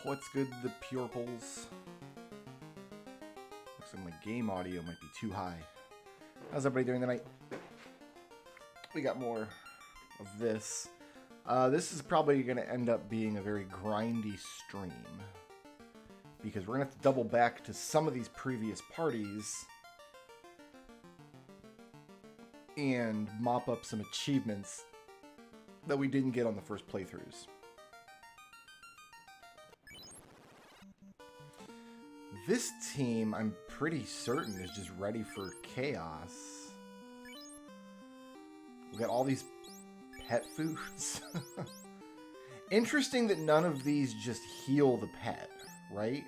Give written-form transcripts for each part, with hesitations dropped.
what's good, the pupils? Looks like my game audio might be too high. How's everybody doing tonight? We got more of this. This is probably going to end up being a very grindy stream, because we're going to have to double back to some of these previous parties and mop up some achievements that we didn't get on the first playthroughs. This team, I'm pretty certain, is just ready for chaos. We got all these pet foods. Interesting that none of these just heal the pet, right?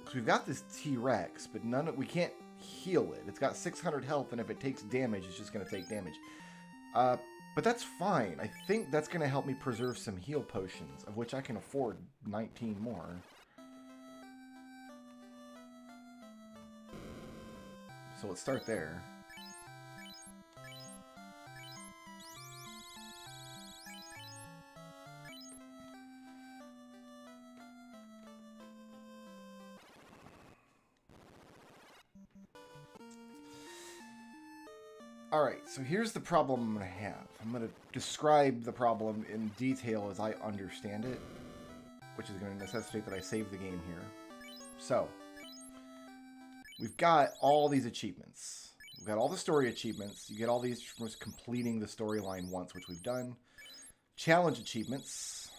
So we've got this T-Rex, but we can't heal it. It's got 600 health, and if it takes damage, it's just going to take damage. But that's fine. I think that's going to help me preserve some heal potions, of which I can afford 19 more. So let's start there. Alright, so here's the problem I'm going to have. I'm going to describe the problem in detail as I understand it, which is going to necessitate that I save the game here. So, we've got all these achievements. We've got all the story achievements. You get all these from just completing the storyline once, which we've done. Challenge achievements.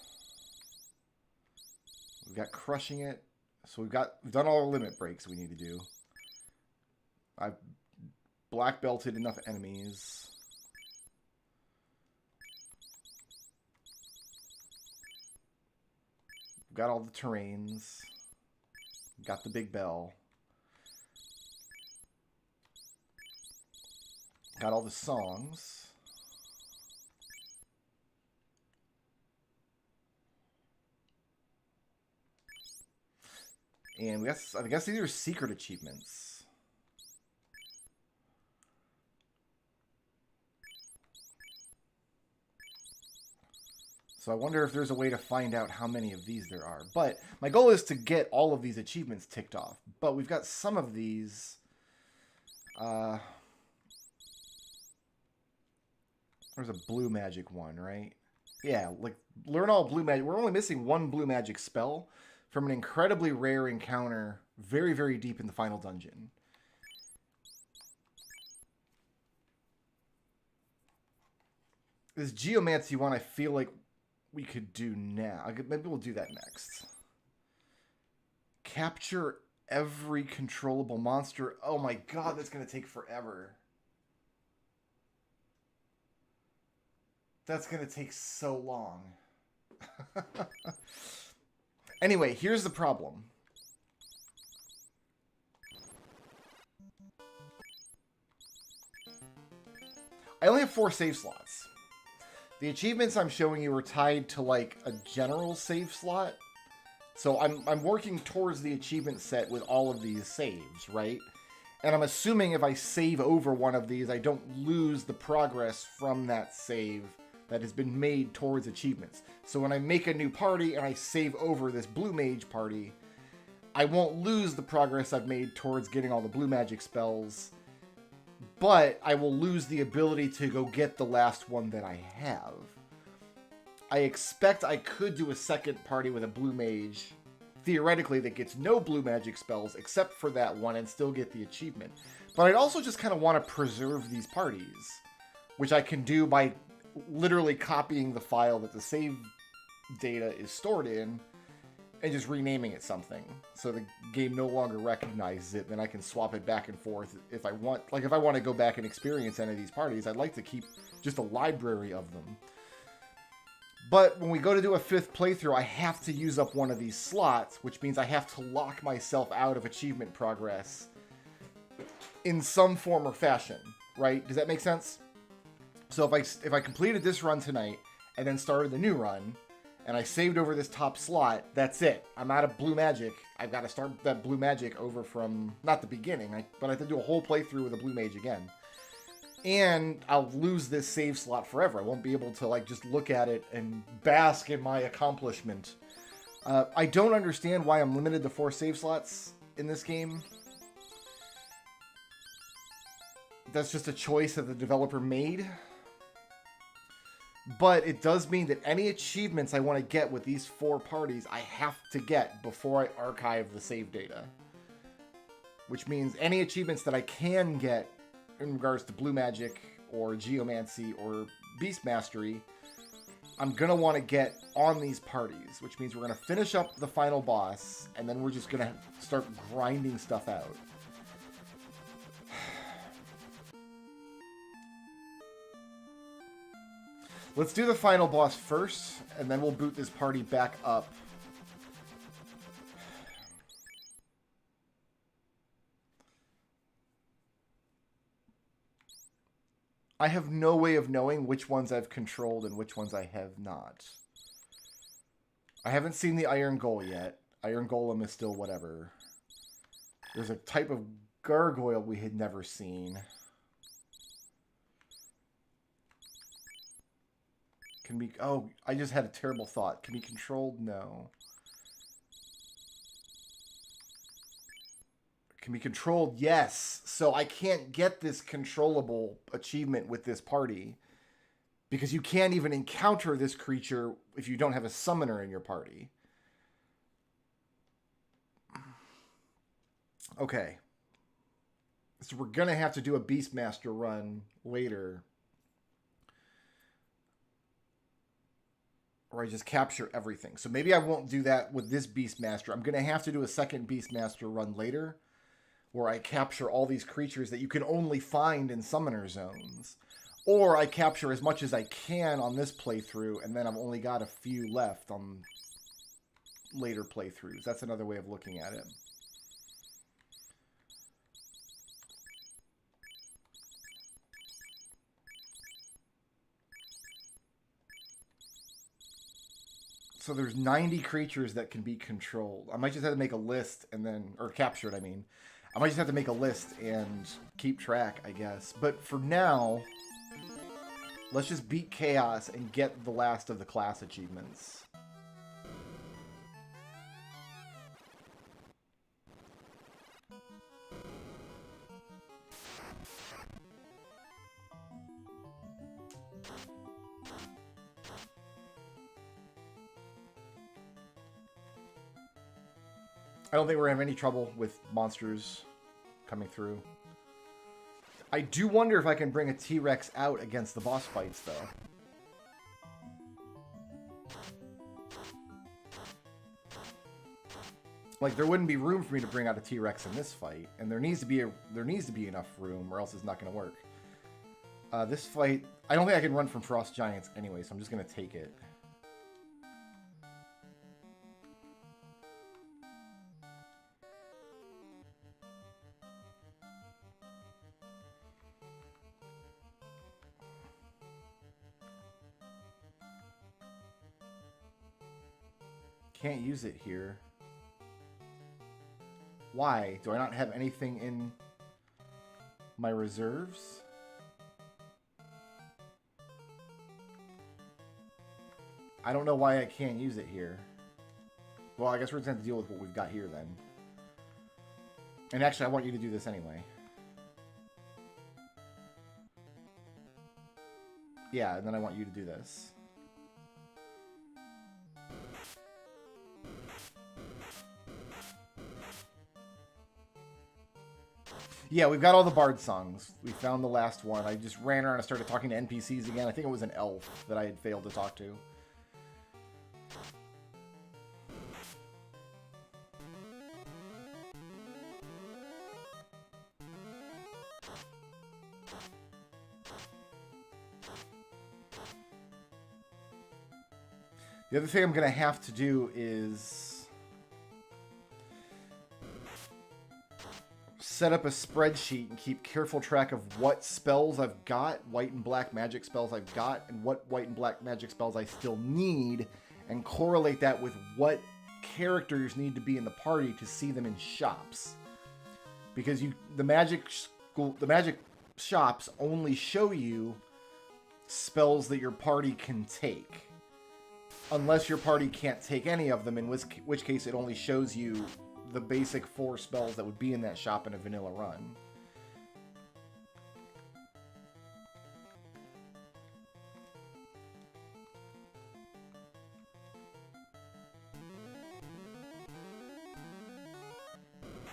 We've got crushing it. So we've done all our limit breaks we need to do. I've black belted enough enemies. We've got all the terrains. We've got the big bell. Got all the songs. And I guess these are secret achievements. So I wonder if there's a way to find out how many of these there are. But my goal is to get all of these achievements ticked off. But we've got some of these. There's a blue magic one, right? Yeah, like learn all blue magic. We're only missing one blue magic spell from an incredibly rare encounter very, very deep in the final dungeon. This geomancy one, I feel like we could do now. Maybe we'll do that next. Capture every controllable monster. Oh my god, that's going to take forever. That's going to take so long. Anyway, here's the problem. I only have 4 save slots. The achievements I'm showing you are tied to like a general save slot. So I'm working towards the achievement set with all of these saves, right? And I'm assuming if I save over one of these, I don't lose the progress from that save that has been made towards achievements. So when I make a new party and I save over this blue mage party, I won't lose the progress I've made towards getting all the blue magic spells, but I will lose the ability to go get the last one that I have. I expect I could do a second party with a blue mage, theoretically, that gets no blue magic spells except for that one and still get the achievement. But I'd also just kind of want to preserve these parties, which I can do by literally copying the file that the save data is stored in and just renaming it something. So the game no longer recognizes it, then I can swap it back and forth if I want. Like if I want to go back and experience any of these parties, I'd like to keep just a library of them. But when we go to do a 5th playthrough, I have to use up one of these slots, which means I have to lock myself out of achievement progress in some form or fashion, right? Does that make sense? So if I completed this run tonight and then started the new run, and I saved over this top slot, that's it. I'm out of blue magic. I've got to start that blue magic over from, not the beginning, but I have to do a whole playthrough with a blue mage again. And I'll lose this save slot forever. I won't be able to like just look at it and bask in my accomplishment. I don't understand why I'm limited to 4 save slots in this game. That's just a choice that the developer made. But it does mean that any achievements I want to get with these 4 parties, I have to get before I archive the save data. Which means any achievements that I can get in regards to Blue Magic or Geomancy or Beast Mastery, I'm going to want to get on these parties, which means we're going to finish up the final boss, and then we're just going to start grinding stuff out. Let's do the final boss first, and then we'll boot this party back up. I have no way of knowing which ones I've controlled and which ones I have not. I haven't seen the Iron Golem yet. Iron Golem is still whatever. There's a type of gargoyle we had never seen. Can be... Oh, I just had a terrible thought. Can be controlled? No. Can be controlled? Yes. So I can't get this controllable achievement with this party. Because you can't even encounter this creature if you don't have a summoner in your party. Okay. So we're going to have to do a Beastmaster run later. Or I just capture everything. So maybe I won't do that with this Beastmaster. I'm going to have to do a second Beastmaster run later. Where I capture all these creatures that you can only find in summoner zones. Or I capture as much as I can on this playthrough, and then I've only got a few left on later playthroughs. That's another way of looking at it. So there's 90 creatures that can be controlled. I might just have to make a list and then... Or captured, I mean. I might just have to make a list and keep track, I guess. But for now, let's just beat Chaos and get the last of the class achievements. I don't think we're going to have any trouble with monsters coming through. I do wonder if I can bring a T-Rex out against the boss fights, though. Like, there wouldn't be room for me to bring out a T-Rex in this fight, and there needs to be enough room, or else it's not going to work. This fight, I don't think I can run from Frost Giants anyway, so I'm just going to take it. Can't use it here. Why? Do I not have anything in my reserves? I don't know why I can't use it here. Well, I guess we're just going to have to deal with what we've got here then. And actually, I want you to do this anyway. Yeah, and then I want you to do this. Yeah, we've got all the Bard songs. We found the last one. I just ran around and started talking to NPCs again. I think it was an elf that I had failed to talk to. The other thing I'm going to have to do is set up a spreadsheet and keep careful track of what spells I've got, white and black magic spells I've got, and what white and black magic spells I still need, and correlate that with what characters need to be in the party to see them in shops. Because the magic shops only show you spells that your party can take. Unless your party can't take any of them, in which case it only shows you the basic 4 spells that would be in that shop in a vanilla run.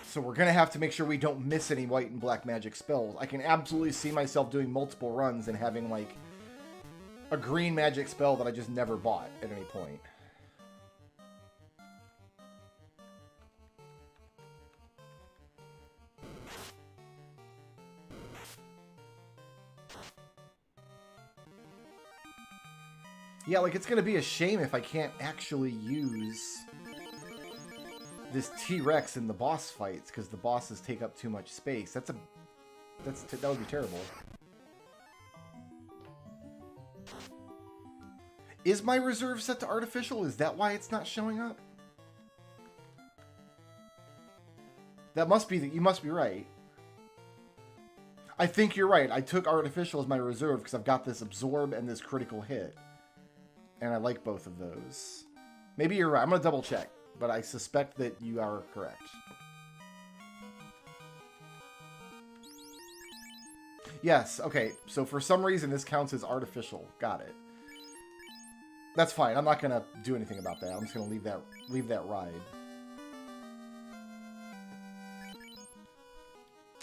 So we're going to have to make sure we don't miss any white and black magic spells. I can absolutely see myself doing multiple runs and having, like, a green magic spell that I just never bought at any point. Yeah, like, it's going to be a shame if I can't actually use this T-Rex in the boss fights, because the bosses take up too much space. That would be terrible. Is my reserve set to artificial? Is that why it's not showing up? That must be, you must be right. I think you're right. I took artificial as my reserve because I've got this absorb and this critical hit. And I like both of those. Maybe you're right. I'm going to double check. But I suspect that you are correct. Yes, okay. So for some reason this counts as artificial. Got it. That's fine. I'm not going to do anything about that. I'm just going to leave that ride.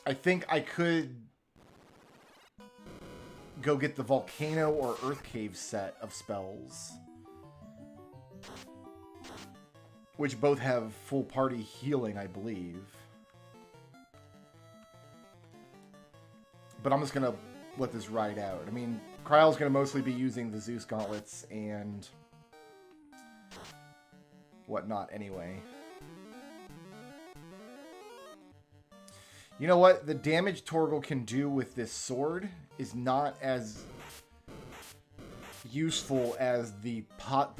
I think I could go get the Volcano or Earth Cave set of spells, which both have full party healing, I believe. But I'm just going to let this ride out. I mean, Kryle's going to mostly be using the Zeus gauntlets and whatnot anyway. You know what? The damage Torgal can do with this sword is not as useful as the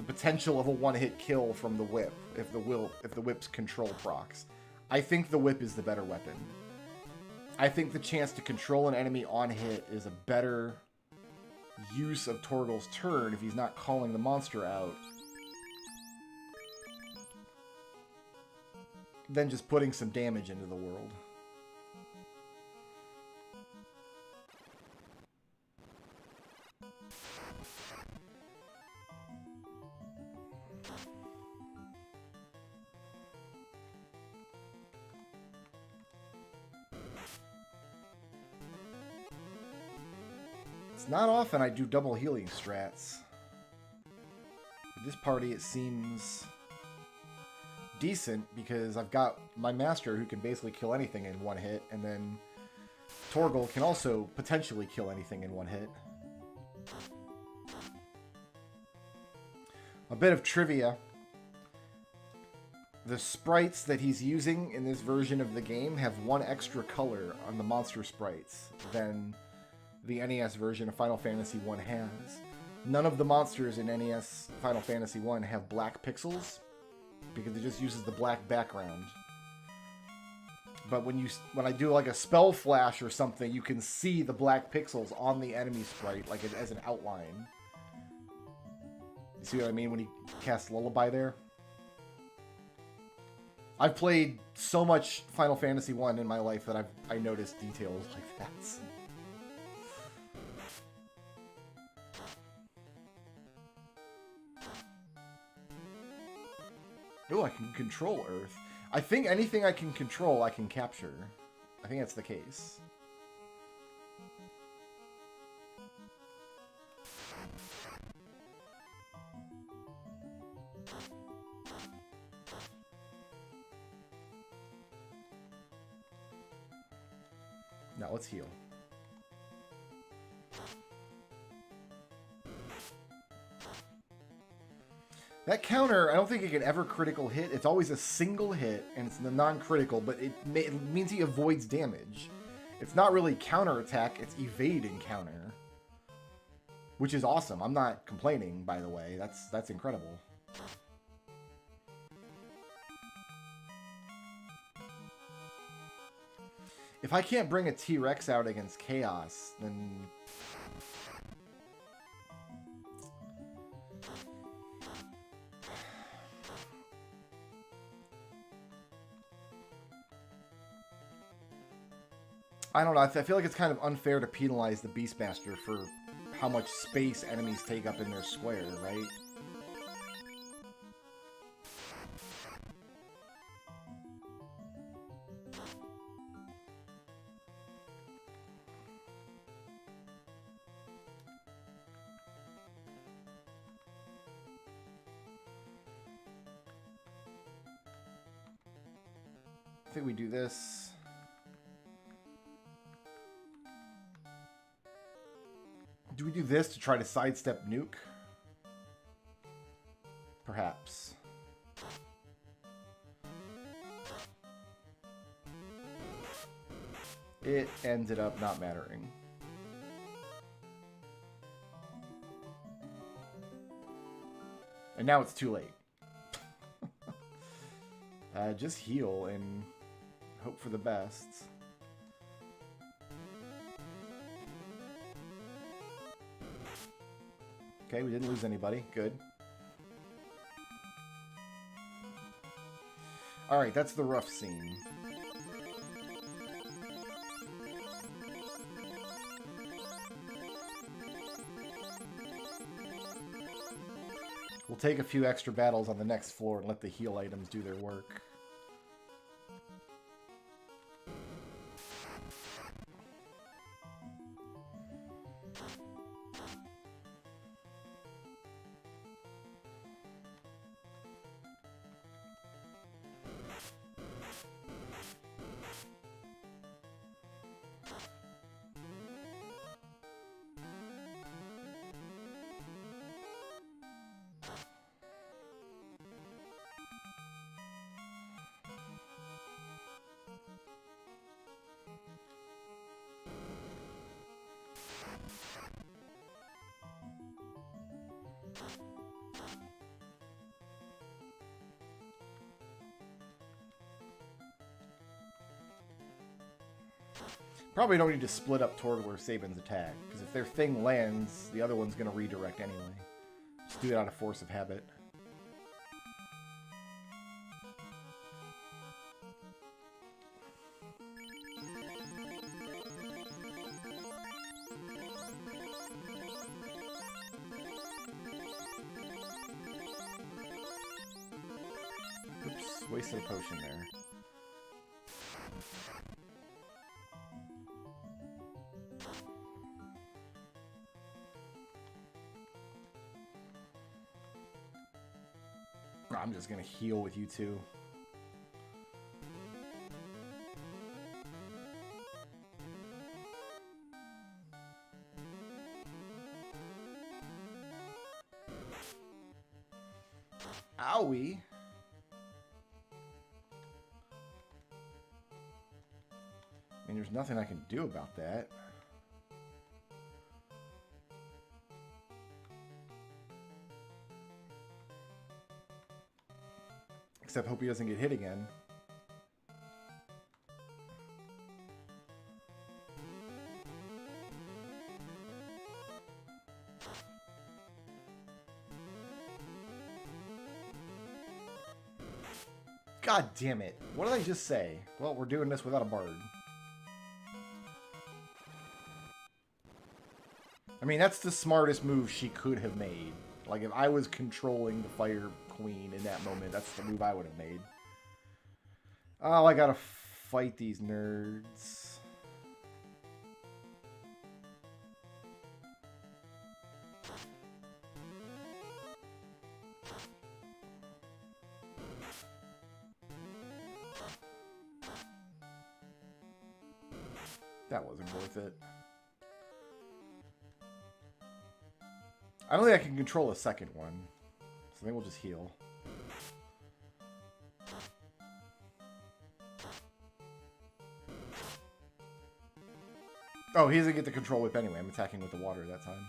potential of a one-hit kill from the whip if the whip's control procs. I think the whip is the better weapon. I think the chance to control an enemy on hit is a better use of Torgal's turn if he's not calling the monster out than just putting some damage into the world. It's not often I do double healing strats. With this party, it seems decent because I've got my master who can basically kill anything in one hit, and then Torgal can also potentially kill anything in one hit. A bit of trivia. The sprites that he's using in this version of the game have one extra color on the monster sprites than the NES version of Final Fantasy I has. None of the monsters in NES Final Fantasy I have black pixels because it just uses the black background. But when I do like a spell flash or something, you can see the black pixels on the enemy sprite like as an outline. You see what I mean when he casts Lullaby there? I've played so much Final Fantasy I in my life that I noticed details like that. Oh, I can control Earth. I think anything I can control, I can capture. I think that's the case. Now let's heal. That counter, I don't think it can ever critical hit. It's always a single hit, and it's the non-critical, but it means he avoids damage. It's not really counter-attack, it's evade and counter. Which is awesome. I'm not complaining, by the way. That's incredible. If I can't bring a T-Rex out against Chaos, then... I don't know, I feel like it's kind of unfair to penalize the Beastmaster for how much space enemies take up in their square, right? I think we do this. Do we do this to try to sidestep Nuke? Perhaps. It ended up not mattering. And now it's too late. Just heal and hope for the best. Okay, we didn't lose anybody. Good. Alright, that's the rough scene. We'll take a few extra battles on the next floor and let the heal items do their work. Probably don't need to split up toward where Sabin's attack, because if their thing lands, the other one's going to redirect anyway. Just do it out of force of habit. Oops, wasted a potion there. I'm just gonna heal with you two. Owie. I mean, there's nothing I can do about that. Except hope he doesn't get hit again. God damn it. What did I just say? Well, we're doing this without a bard. I mean, that's the smartest move she could have made. Like, if I was controlling the Fire Queen in that moment, that's the move I would have made. Oh, I gotta fight these nerds. That wasn't worth it. I don't think I can control a second one. So I think we'll just heal. Oh, he doesn't get the control whip anyway. I'm attacking with the water that time.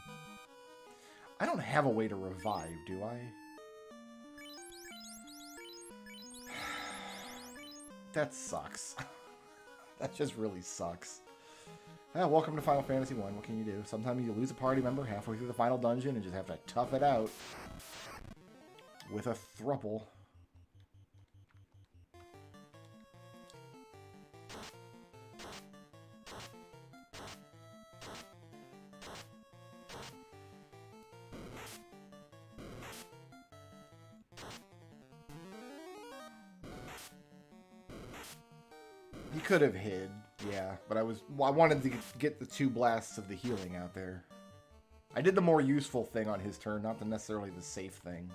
I don't have a way to revive, do I? That sucks. That just really sucks. Yeah, welcome to Final Fantasy 1. What can you do? Sometimes you lose a party member halfway through the final dungeon and just have to tough it out with a thruple. He could have hid, yeah, but I wanted to get the 2 blasts of the healing out there. I did the more useful thing on his turn, not necessarily the safe thing.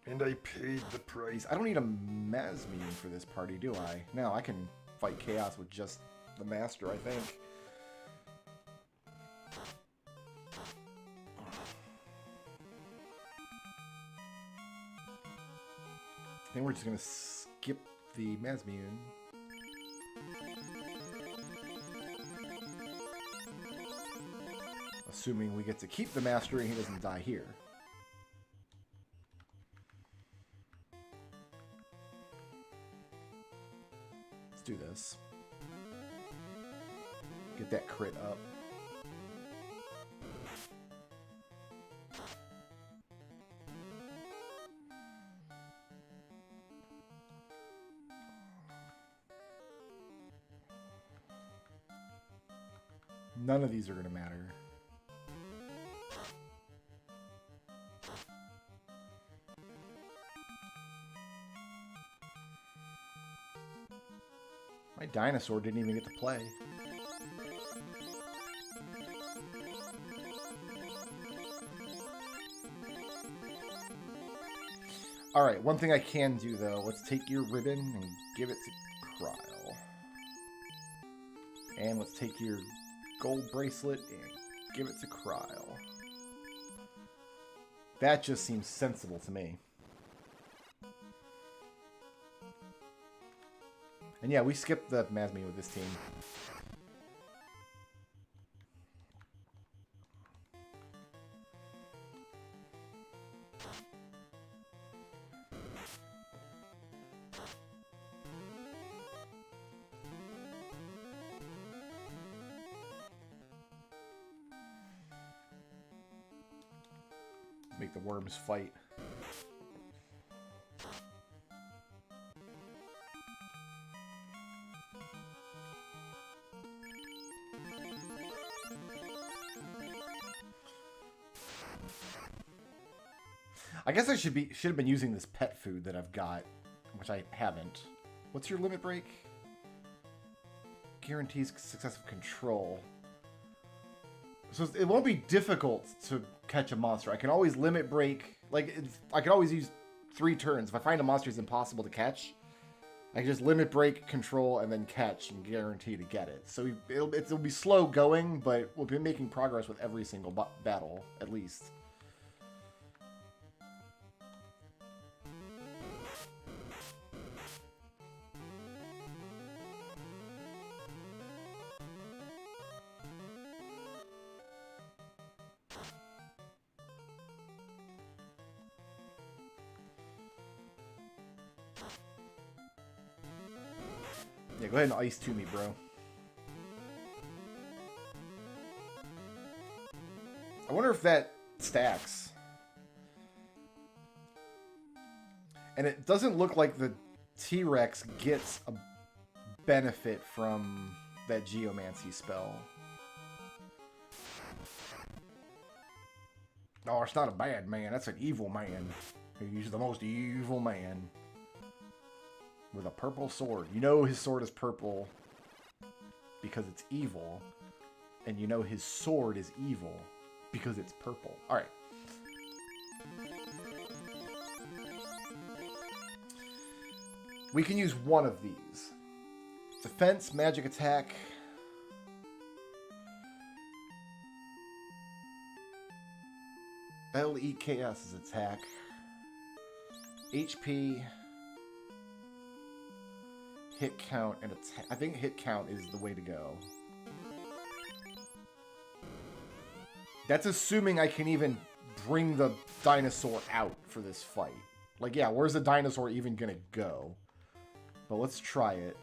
And I paid the price. I don't need a Masmune for this party, do I? No, I can fight Chaos with just the Master, I think. I think we're just going to skip the Masmune. Assuming we get to keep the Master and he doesn't die here. Let's do this. Get that crit up. None of these are going to matter. My dinosaur didn't even get to play. Alright, one thing I can do though, let's take your ribbon and give it to Cryle. And let's take your gold bracelet and give it to Cryle. That just seems sensible to me. And yeah, we skipped the Masmune with this team. Make the worms fight. I guess I should have been using this pet food that I've got, which I haven't. What's your limit break? Guarantees successive control. So it won't be difficult to catch a monster. I can always limit break. Like, I can always use 3 turns. If I find a monster is impossible to catch, I can just limit break, control, and then catch and guarantee to get it. So it'll be slow going, but we'll be making progress with every single battle, at least. Yeah, go ahead and ice to me, bro. I wonder if that stacks. And it doesn't look like the T-Rex gets a benefit from that Geomancy spell. No, it's not a bad man. That's an evil man. He's the most evil man. With a purple sword. You know his sword is purple because it's evil. And you know his sword is evil because it's purple. Alright. We can use one of these. Defense, magic attack. That'll eat Chaos's attack. HP. Hit count and attack. I think hit count is the way to go. That's assuming I can even bring the dinosaur out for this fight. Like, yeah, where's the dinosaur even gonna go? But let's try it.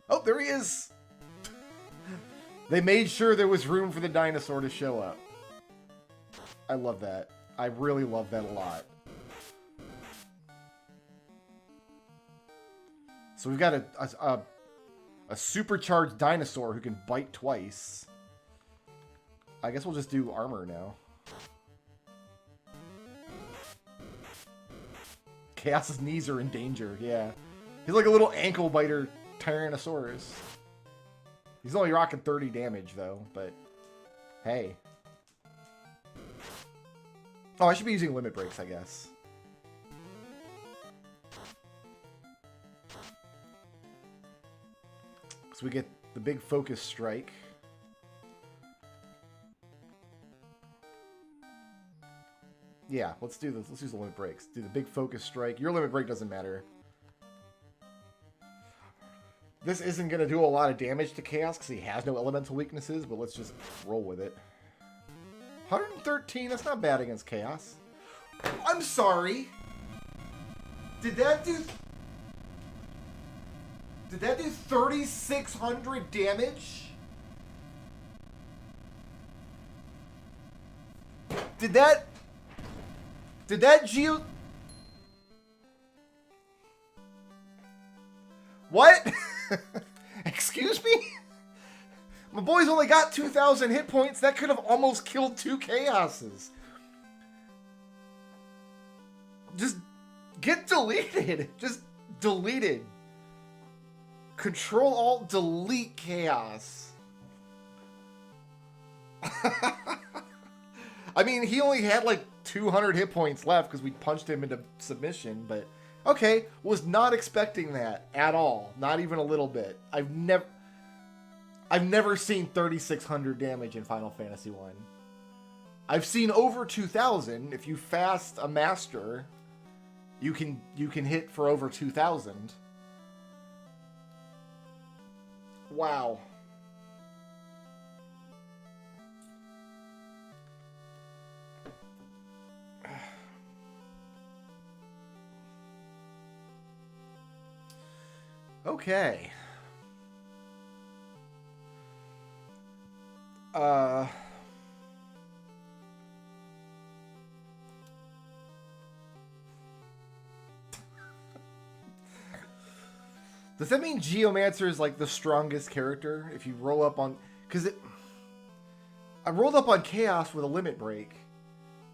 Oh, there he is! They made sure there was room for the dinosaur to show up. I love that. I really love that a lot. So we've got a supercharged dinosaur who can bite twice. I guess we'll just do armor now. Chaos's knees are in danger, yeah. He's like a little ankle biter Tyrannosaurus. He's only rocking 30 damage, though, but hey. Oh, I should be using limit breaks, I guess. So we get the big focus strike. Yeah, let's do this. Let's use the limit breaks. Do the big focus strike. Your limit break doesn't matter. This isn't going to do a lot of damage to Chaos because he has no elemental weaknesses, but let's just roll with it. 113, that's not bad against Chaos. I'm sorry. Did that do 3,600 damage? Did that Geo... What? Excuse me? My boy's only got 2,000 hit points. That could have almost killed 2 Chaoses. Just get deleted. Just deleted. Control-Alt-Delete Chaos. I mean, he only had like 200 hit points left because we punched him into submission, but... Okay, was not expecting that at all. Not even a little bit. I've never seen 3,600 damage in Final Fantasy 1. I've seen over 2,000. If you fast a master, you can hit for over 2,000. Wow. Okay. Does that mean Geomancer is like the strongest character? If you roll up on... I rolled up on Chaos with a limit break.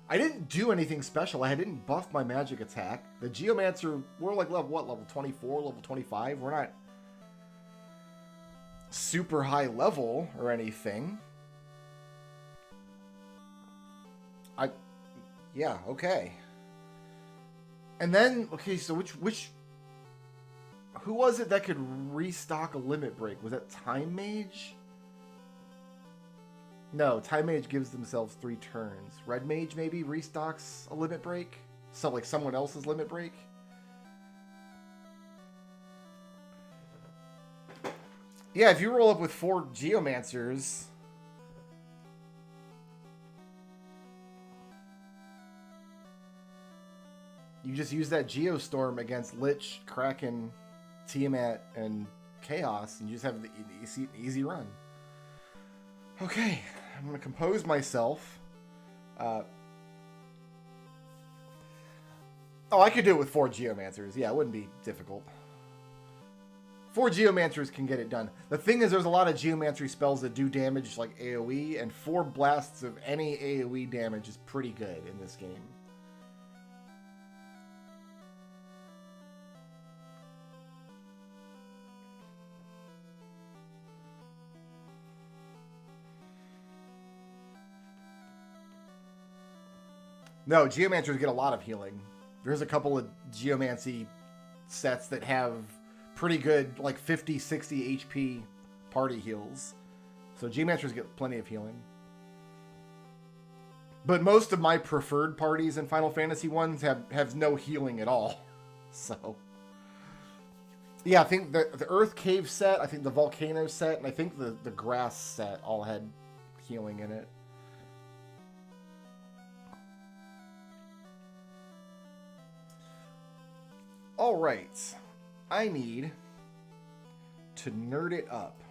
I didn't do anything special. I didn't buff my magic attack. The Geomancer, we're like level 24, level 25. We're not super high level or anything. Yeah, okay. And then, okay, so who was it that could restock a limit break? Was that Time Mage? No, Time Mage gives themselves 3 turns. Red Mage maybe restocks a limit break? So like someone else's limit break? Yeah, if you roll up with 4 Geomancers... You just use that Geostorm against Lich, Kraken, Tiamat, and Chaos, and you just have the easy run. Okay, I'm going to compose myself. Oh, I could do it with 4 Geomancers. Yeah, it wouldn't be difficult. 4 Geomancers can get it done. The thing is, there's a lot of Geomancy spells that do damage like AoE, and 4 blasts of any AoE damage is pretty good in this game. No, Geomancers get a lot of healing. There's a couple of Geomancy sets that have pretty good, like 50, 60 HP party heals. So Geomancers get plenty of healing. But most of my preferred parties in Final Fantasy ones have no healing at all. So, yeah, I think the Earth Cave set, I think the Volcano set, and I think the Grass set all had healing in it. All right. I need to nerd it up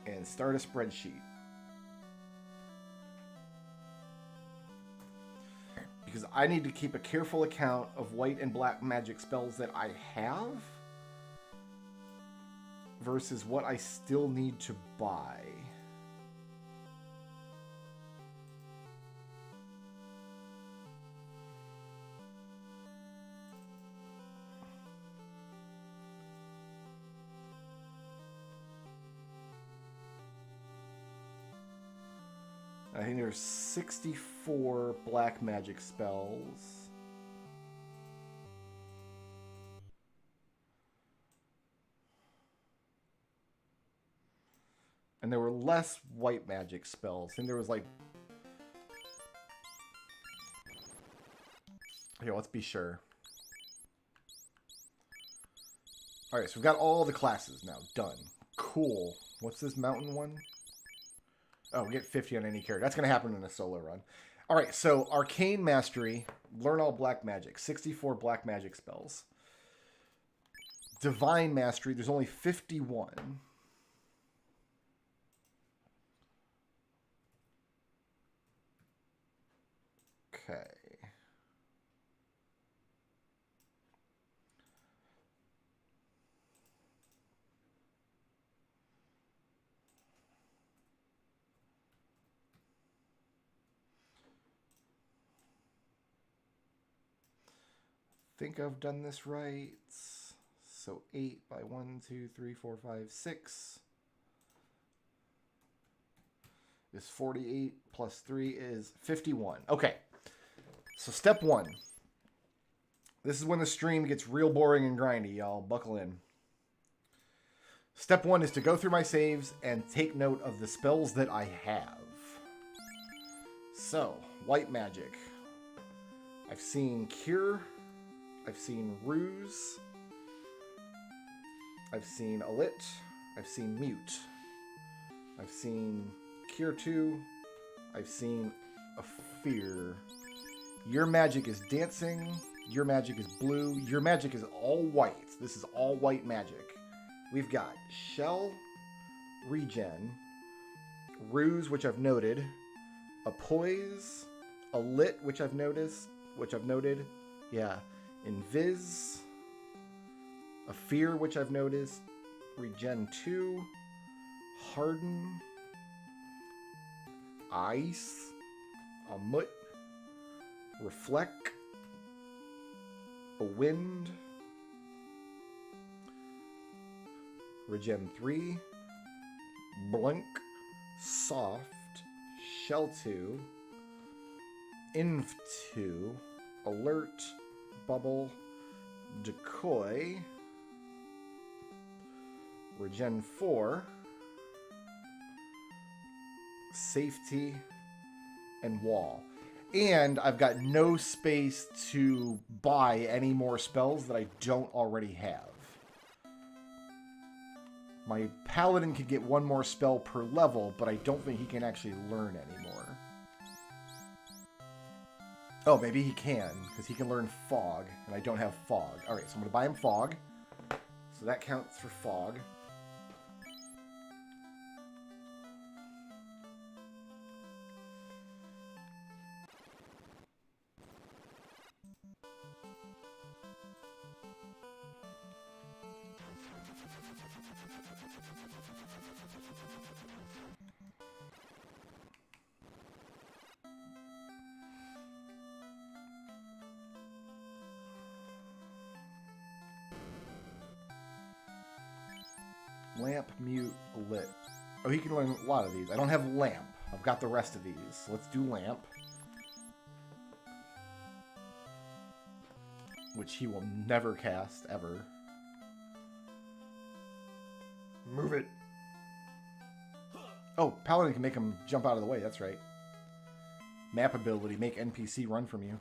and start a spreadsheet. Because I need to keep a careful account of white and black magic spells that I have versus what I still need to buy. I think there's 64 black magic spells. And there were less white magic spells. I think there was like... Here, let's be sure. Alright, so we've got all the classes now. Done. Cool. What's this mountain one? Oh, we get 50 on any character. That's going to happen in a solo run. All right, so Arcane Mastery, learn all black magic. 64 black magic spells. Divine Mastery, there's only 51. Okay. Think I've done this right. So 8 by 1, 2, 3, 4, 5, 6 is 48 plus 3 is 51. Okay. So step 1. This is when the stream gets real boring and grindy, y'all. Buckle in. Step 1 is to go through my saves and take note of the spells that I have. So, white magic. I've seen Cure. I've seen Ruse. I've seen Alit. I've seen Mute. I've seen Cure 2. I've seen a Fear. Your magic is dancing. Your magic is blue. Your magic is all white. This is all white magic. We've got Shell, Regen, Ruse, which I've noted, a Poise, a Lit, which I've noted, yeah, Invis, a Fear, which I've noticed, Regen 2, Harden, Ice, a Mut, Reflect, a Wind, Regen 3, Blink, Soft, Shell 2, Inv 2, Alert, Bubble, Decoy, Regen 4, Safety, and Wall. And I've got no space to buy any more spells that I don't already have. My Paladin can get one more spell per level, but I don't think he can actually learn anymore. Oh, maybe he can, because he can learn Fog, and I don't have Fog. Alright, so I'm going to buy him Fog. So that counts for Fog. Lamp, Mute, Lit. Oh, he can learn a lot of these. I don't have Lamp. I've got the rest of these. So let's do Lamp. Which he will never cast, ever. Move it. Oh, Paladin can make him jump out of the way. That's right. Map ability. Make NPC run from you.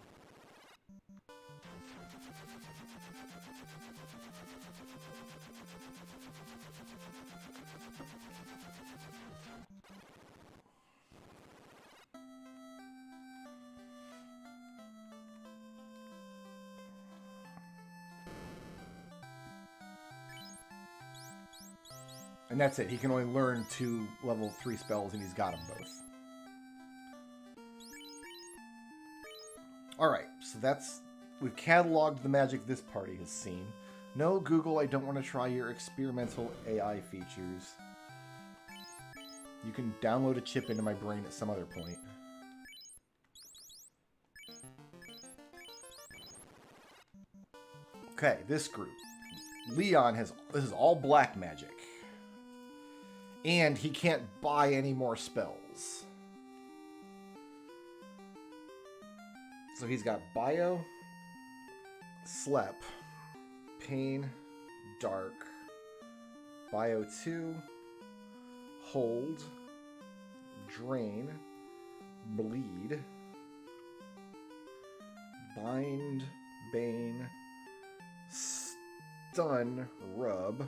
And that's it. He can only learn 2 level 3 spells, and he's got them both. Alright, so that's... We've cataloged the magic this party has seen. No, Google, I don't want to try your experimental AI features. You can download a chip into my brain at some other point. Okay, this group. Leon has... This is all black magic. And he can't buy any more spells. So he's got Bio, Slep, Pain, Dark, Bio 2, Hold, Drain, Bleed, Bind, Bane, Stun, Rub,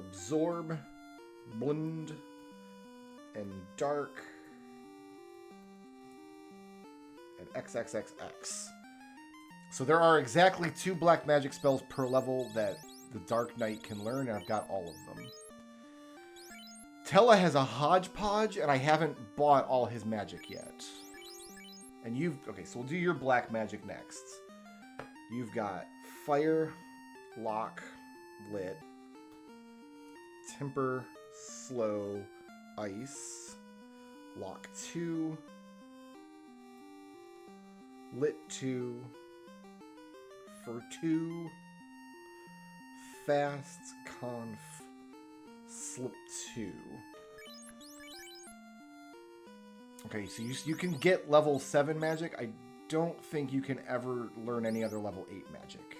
Absorb, Blend, and Dark, and XXXX. So there are exactly 2 black magic spells per level that the Dark Knight can learn, and I've got all of them. Tella has a hodgepodge, and I haven't bought all his magic yet. And you've... Okay, so we'll do your black magic next. You've got Fire, Lock, Lit, Temper, Slow, Ice, Lock 2, Lit 2, For 2, Fast, Conf, Slip 2. Okay, so you can get level 7 magic. I don't think you can ever learn any other level 8 magic.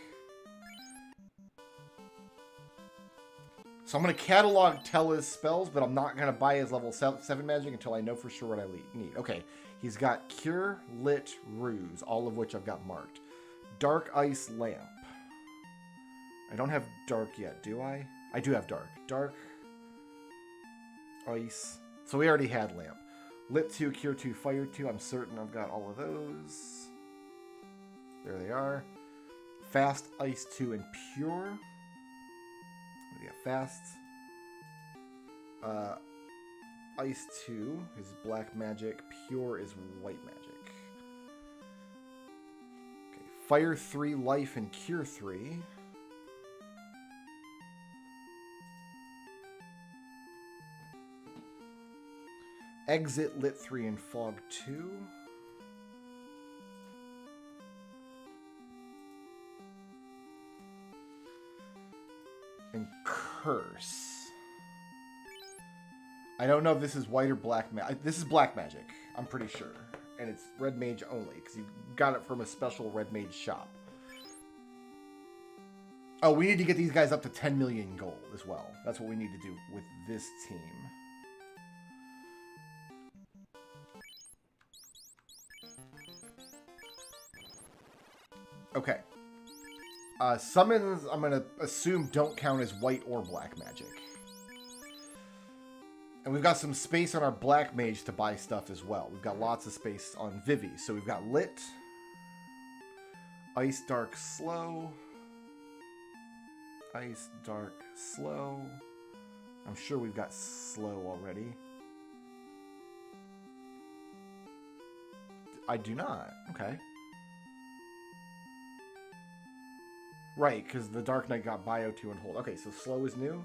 So I'm going to catalog Tella's spells, but I'm not going to buy his level 7 magic until I know for sure what I need. Okay, he's got Cure, Lit, Ruse, all of which I've got marked. Dark Ice Lamp. I don't have Dark yet, do I? I do have Dark. Dark, Ice. So we already had Lamp. Lit 2, Cure 2, Fire 2. I'm certain I've got all of those. There they are. Fast, Ice 2, and Pure. We got Fast. Ice 2 is black magic. Pure is white magic. Okay. Fire 3, Life, and Cure 3. Exit, Lit 3, and Fog 2. And Curse. I don't know if this is white or black magic. This is black magic, I'm pretty sure. And it's red mage only, because you got it from a special red mage shop. Oh, we need to get these guys up to 10 million gold as well. That's what we need to do with this team. Okay. Summons, I'm going to assume, don't count as white or black magic. And we've got some space on our black mage to buy stuff as well. We've got lots of space on Vivi. So we've got Lit, Ice, Dark, Slow, Ice, Dark, Slow. I'm sure we've got Slow already. I do not. Okay. Right, because the Dark Knight got Bio 2 and Hold. Okay, so Slow is new.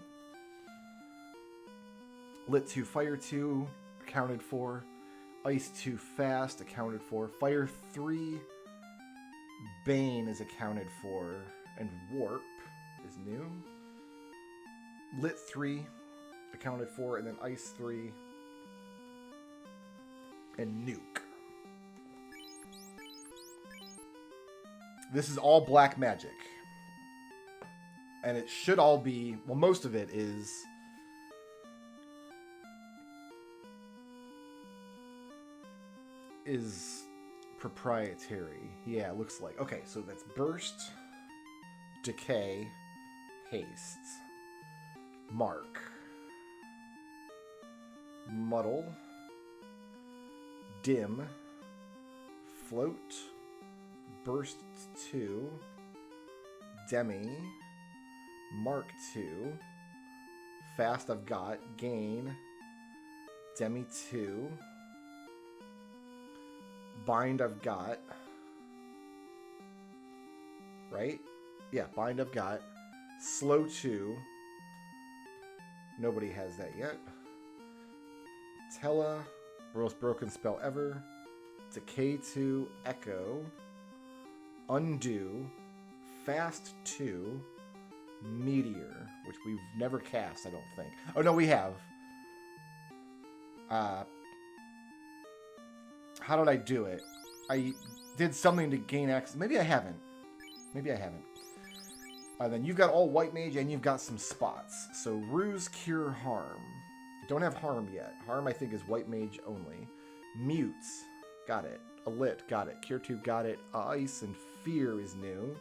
Lit 2, Fire 2, accounted for. Ice 2, Fast, accounted for. Fire 3, Bane is accounted for. And Warp is new. Lit 3, accounted for. And then Ice 3. And Nuke. This is all black magic. And it should all be, well, most of it is proprietary. Yeah, it looks like. Okay, so that's Burst, Decay, Haste, Mark, Muddle, Dim, Float, Burst 2, Demi, Mark 2, Fast I've got. Gain. Demi 2. Bind I've got. Right? Yeah, Bind I've got. Slow 2. Nobody has that yet. Tella. Most broken spell ever. Decay 2. Echo. Undo. Fast 2. Meteor, which we've never cast, I don't think. Oh, no, we have. How did I do it? I did something to gain access. Maybe I haven't. Maybe I haven't. Then you've got all white mage and you've got some spots. So Ruse, Cure, Harm. Don't have Harm yet. Harm, I think, is white mage only. Mutes. Got it. Alit. Got it. Cure 2. Got it. Ice and Fear is new.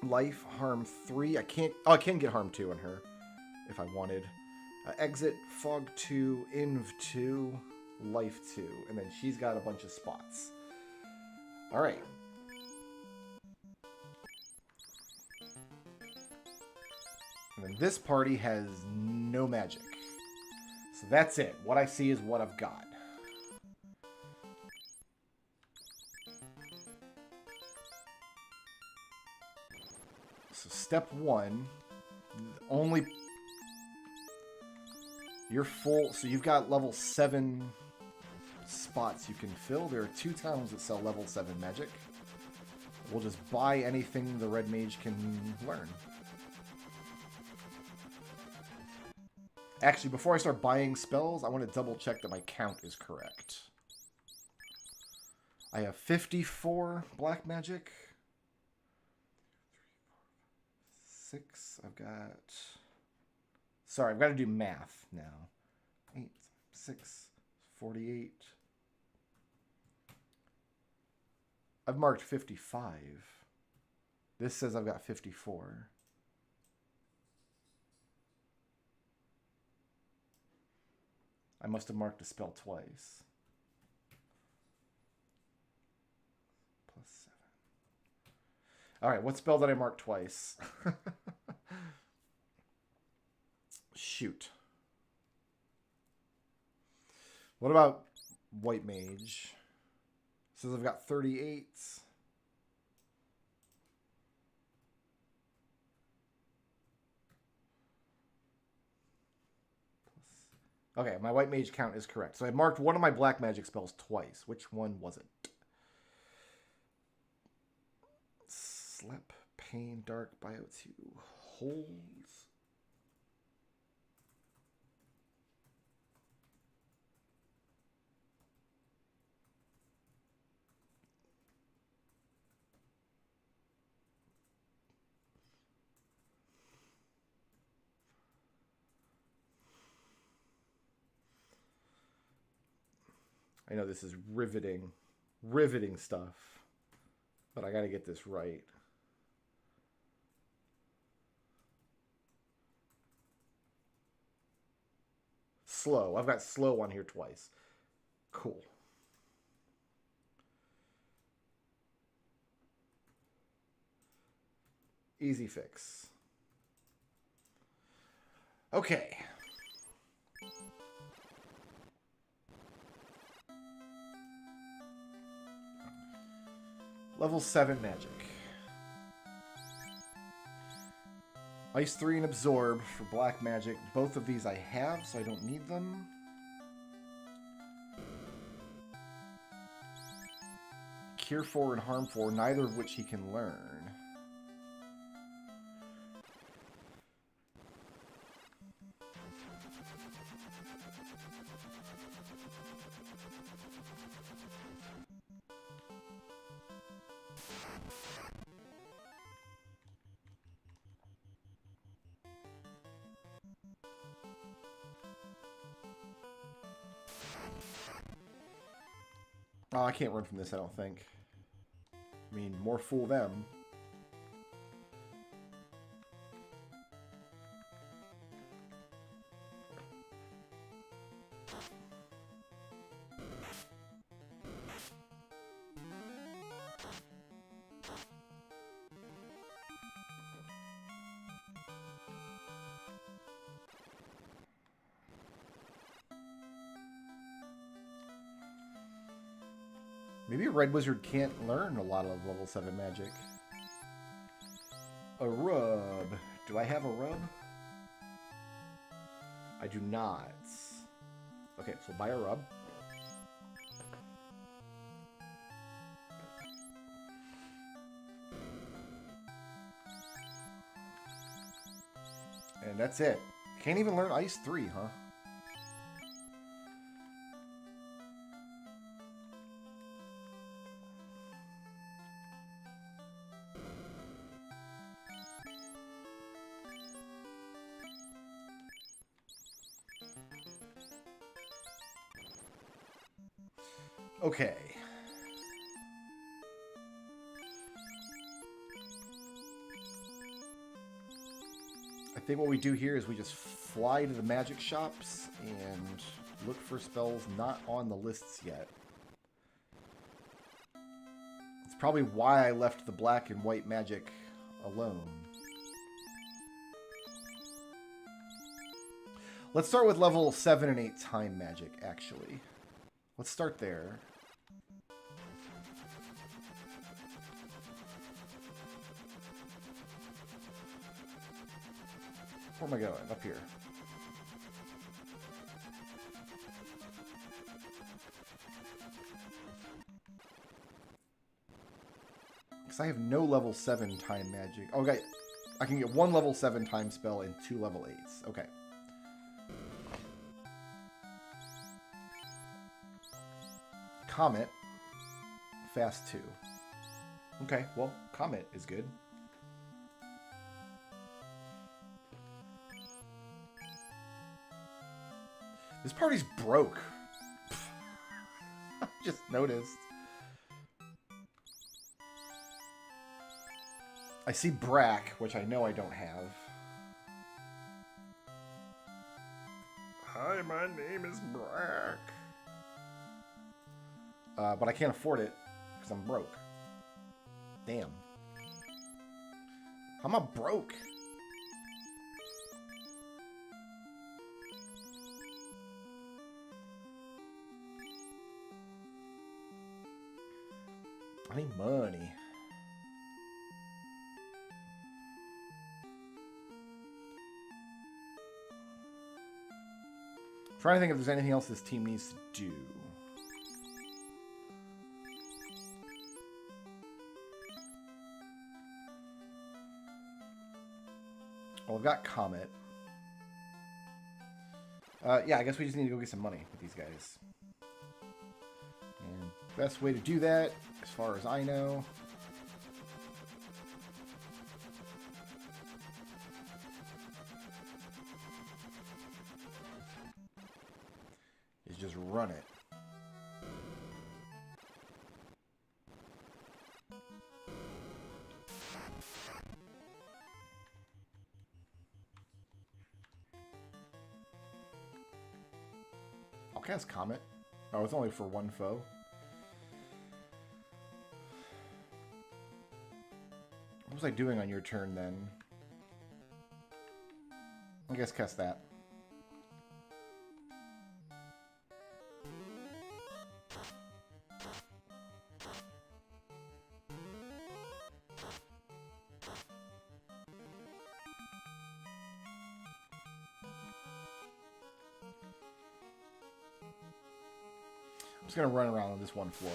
Life, Harm 3. I can't... Oh, I can get Harm 2 on her if I wanted. Exit, Fog 2, Inv 2, Life 2. And then she's got a bunch of spots. Alright. And then this party has no magic. So that's it. What I see is what I've got. So step 1, only... You're full, so you've got level 7 spots you can fill. There are 2 towns that sell level 7 magic. We'll just buy anything the red mage can learn. Actually, before I start buying spells, I want to double check that my count is correct. I have 54 black magic. 6, I've got... Sorry, I've got to do math now. 8, 6, 48. I've marked 55. This says I've got 54. I must have marked a spell twice. Plus 7. All right, what spell did I mark twice? Shoot. What about white mage? Says I've got 38. Okay, my white mage count is correct. So I marked one of my black magic spells twice. Which one was it? Slip, Pain, Dark, Bio 2, Holds. I know this is riveting stuff, but I got to get this right. Slow. I've got slow on here twice. Cool. Easy fix. Okay. Level 7 magic. Ice 3 and Absorb for black magic. Both of these I have, so I don't need them. Cure 4 and Harm 4, neither of which he can learn. Oh, I can't run from this, I don't think. I mean, more fool them. Maybe a red wizard can't learn a lot of level 7 magic. A rub. Do I have a rub? I do not. Okay, so buy a rub. And that's it. Can't even learn Ice 3, huh? Okay. I think what we do here is we just fly to the magic shops and look for spells not on the lists yet. It's probably why I left the black and white magic alone. Let's start with level 7 and 8 time magic, actually. Let's start there. Where am I going? Up here. Because I have no level 7 time magic. Okay, I can get 1 level 7 time spell and 2 level 8s. Okay. Comet. Fast 2. Okay, well, Comet is good. This party's broke. I just noticed. I see Brack, which I know I don't have. Hi, my name is Brack. But I can't afford it because I'm broke. Damn. How am I broke? I need money. I'm trying to think if there's anything else this team needs to do. Well, I've got Comet. Yeah, I guess we just need to go get some money with these guys. And best way to do that, as far as I know, is just run it. I'll cast Comet. Oh, it's only for 1 foe. What was I doing on your turn then? I guess cast that. I'm just going to run around on this one floor.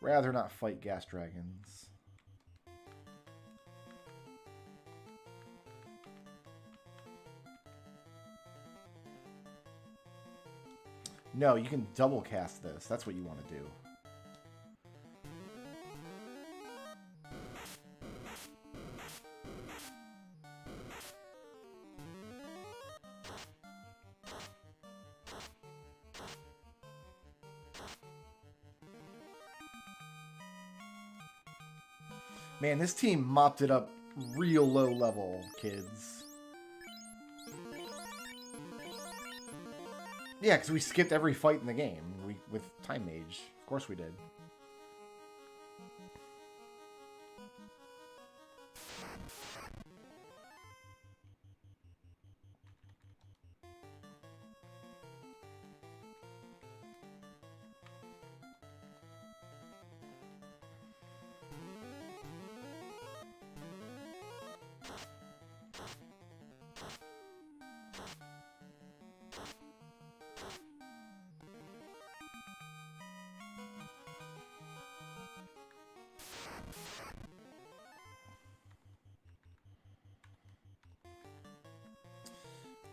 Rather not fight gas dragons. No, you can double cast this. That's what you want to do. Man, this team mopped it up real low level, kids. Yeah, because we skipped every fight in the game with Time Mage. Of course we did.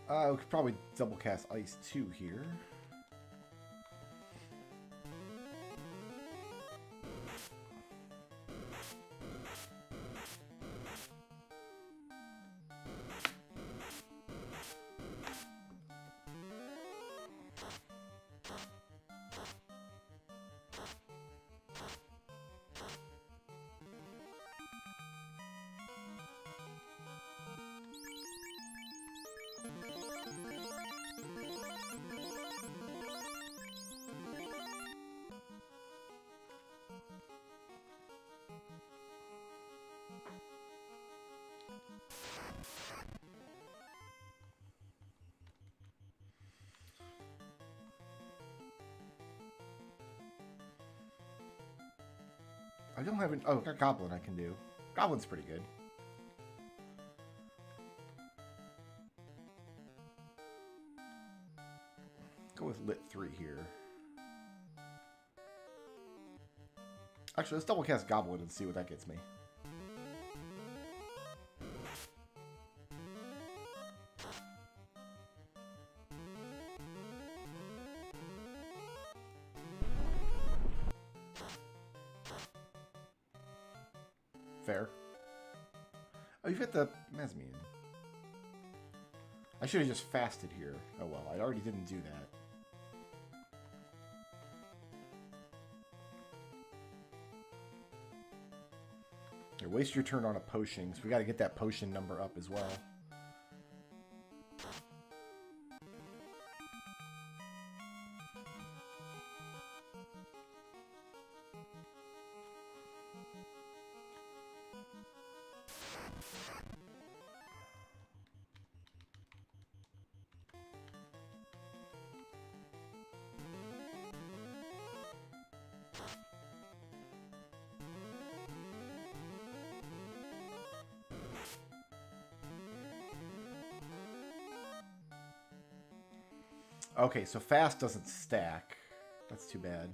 We could probably double cast Ice 2 here. I don't have an... Oh, got Goblin I can do. Goblin's pretty good. Go with Lit 3 here. Actually, let's double cast Goblin and see what that gets me. Fair. Oh, you've hit the Mesmian. I should have just fasted here. Oh well, I already didn't do that. Here, waste your turn on a potion, so we gotta get that potion number up as well. Okay, so fast doesn't stack. That's too bad.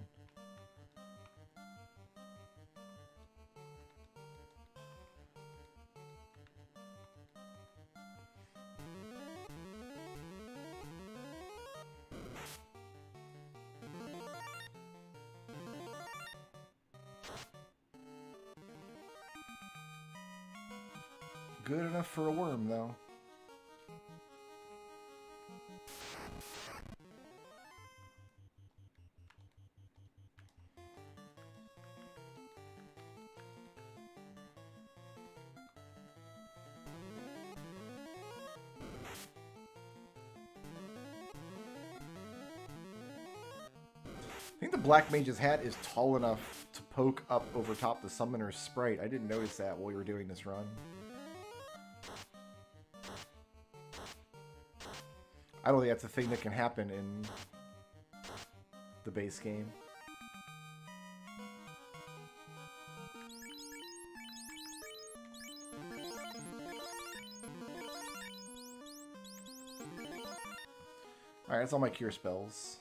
Good enough for a worm, though. I think the Black Mage's hat is tall enough to poke up over top the Summoner's Sprite. I didn't notice that while we were doing this run. I don't think that's a thing that can happen in the base game. Alright, that's all my cure spells.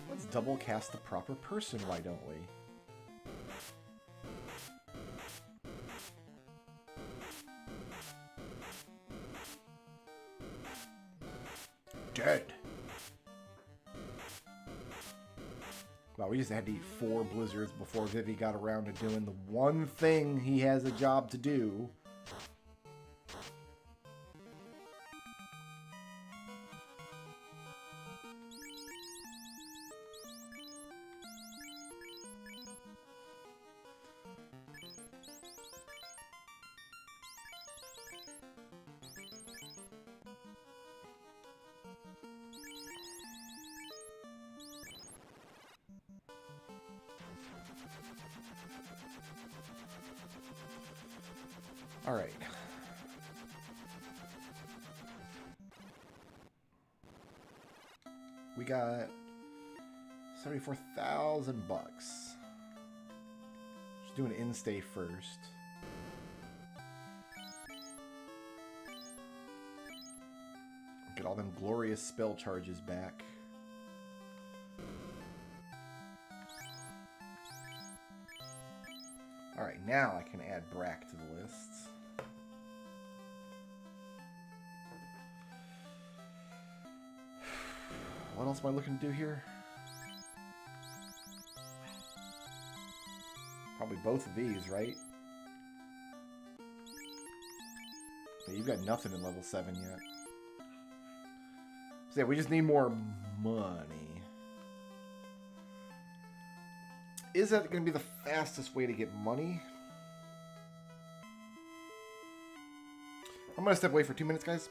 Let's double cast the proper person, why don't we? Dead. Wow, we just had to eat 4 blizzards before Vivi got around to doing the one thing he has a job to do. All right. We got 74,000 bucks. Just do an in-stay first. Get all them glorious spell charges back. Alright, now I can add Brack to the lists. What else am I looking to do here? Probably both of these, right? Yeah, you've got nothing in level 7 yet. So yeah, we just need more money. Is that going to be the fastest way to get money? I'm going to step away for 2 minutes, guys.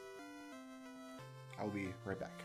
I'll be right back.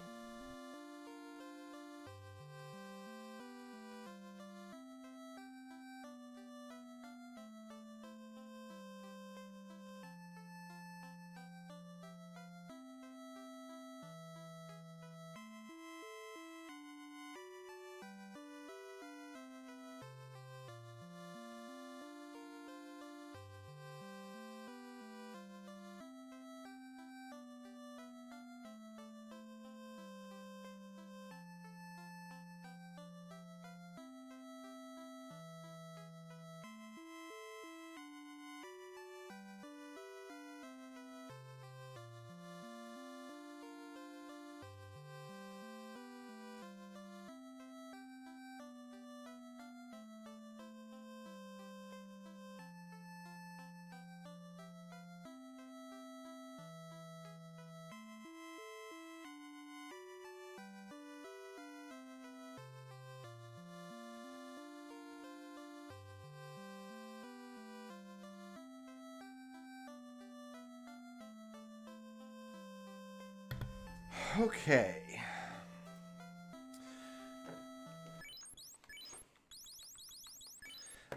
Okay.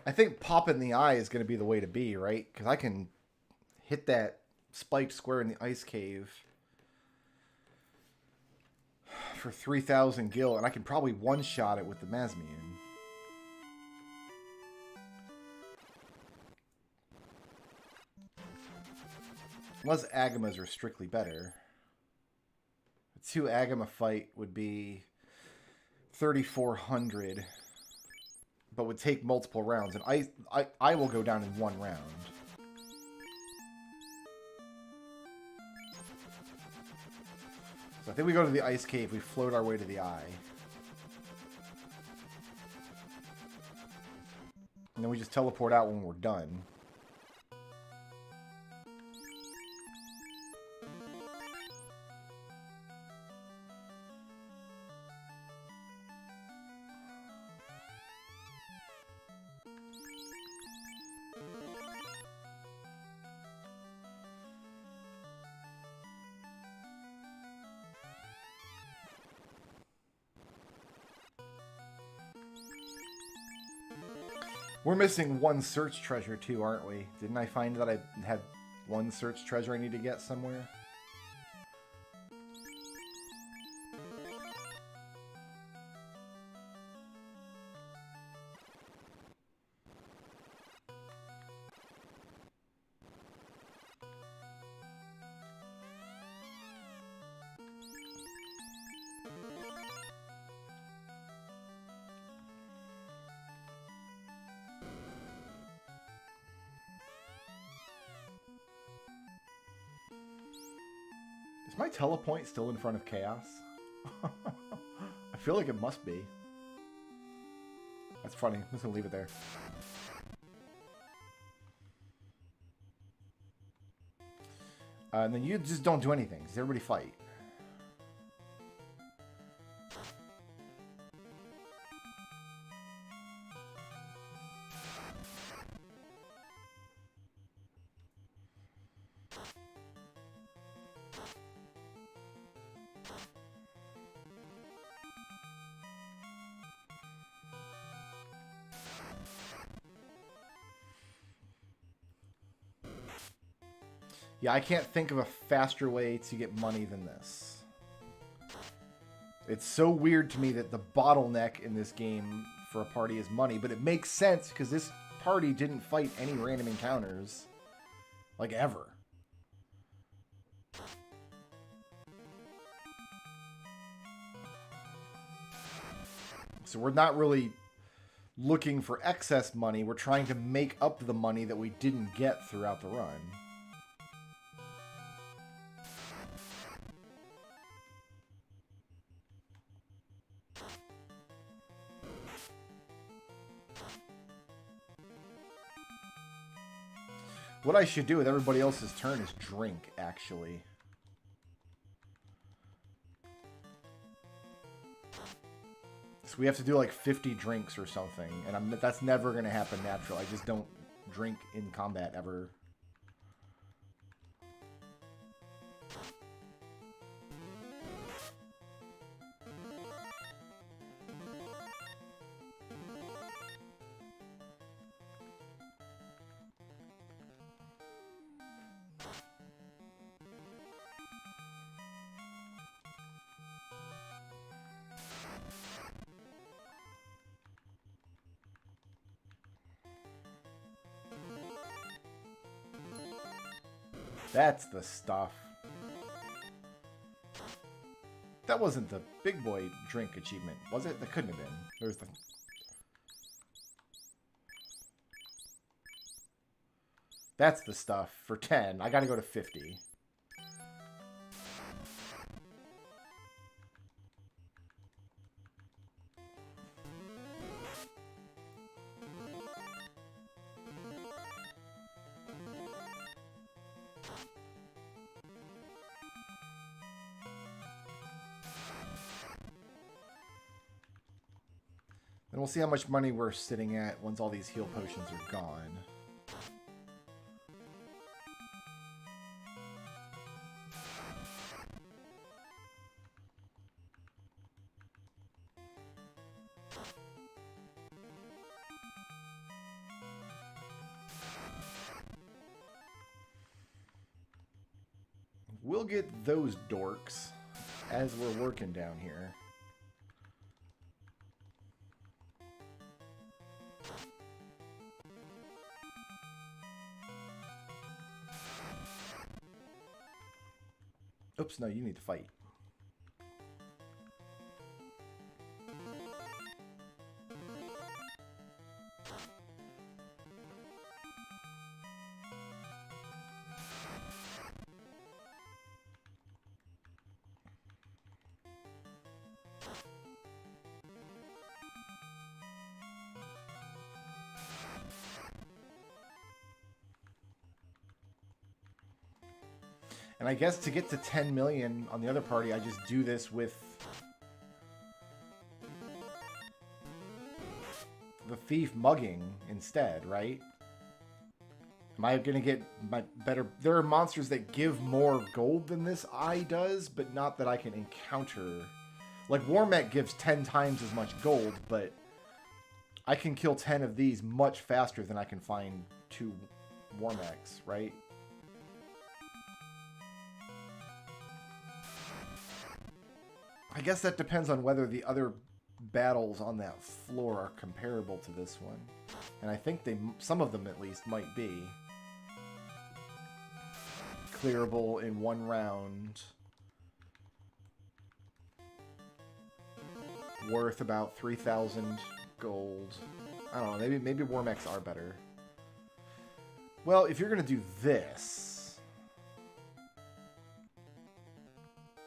I think popping the eye is going to be the way to be, right? Because I can hit that spiked square in the ice cave for 3,000 gil, and I can probably one-shot it with the Masmian. Unless Agamas are strictly better. A 2 Agama fight would be 3,400, but would take multiple rounds, and I will go down in 1 round. So I think we go to the ice cave, we float our way to the eye. And then we just teleport out when we're done. We're missing 1 search treasure too, aren't we? Didn't I find that I had 1 search treasure I need to get somewhere? Is my telepoint still in front of Chaos? I feel like it must be. That's funny. I'm just gonna leave it there. And then you just don't do anything. Does everybody fight? Yeah, I can't think of a faster way to get money than this. It's so weird to me that the bottleneck in this game for a party is money, but it makes sense because this party didn't fight any random encounters, like, ever. So we're not really looking for excess money. We're trying to make up the money that we didn't get throughout the run. What I should do with everybody else's turn is drink, actually. So we have to do like 50 drinks or something, and that's never going to happen natural. I just don't drink in combat ever. That's the stuff. That wasn't the big boy drink achievement, was it? That couldn't have been. There's the... That's the stuff for 10. I gotta go to 50. And we'll see how much money we're sitting at once all these heal potions are gone. We'll get those dorks as we're working down here. Oops, no, you need to fight. And I guess to get to 10 million on the other party, I just do this with the thief mugging instead, right? Am I going to get my better... There are monsters that give more gold than this eye does, but not that I can encounter. Like, Warmech gives 10 times as much gold, but I can kill 10 of these much faster than I can find 2 Warmechs, right? I guess that depends on whether the other battles on that floor are comparable to this one. And I think some of them at least might be. Clearable in 1 round. Worth about 3,000 gold. I don't know, maybe Warmechs are better. Well, if you're going to do this...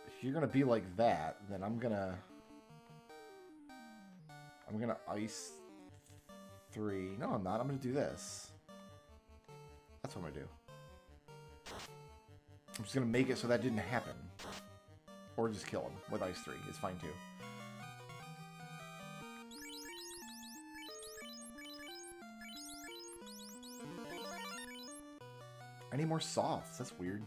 If you're gonna be like that, then I'm gonna ice 3. No, I'm not. I'm gonna do this. That's what I'm gonna do. I'm just gonna make it so that didn't happen. Or just kill him with ice 3. It's fine too. I need more softs. That's weird.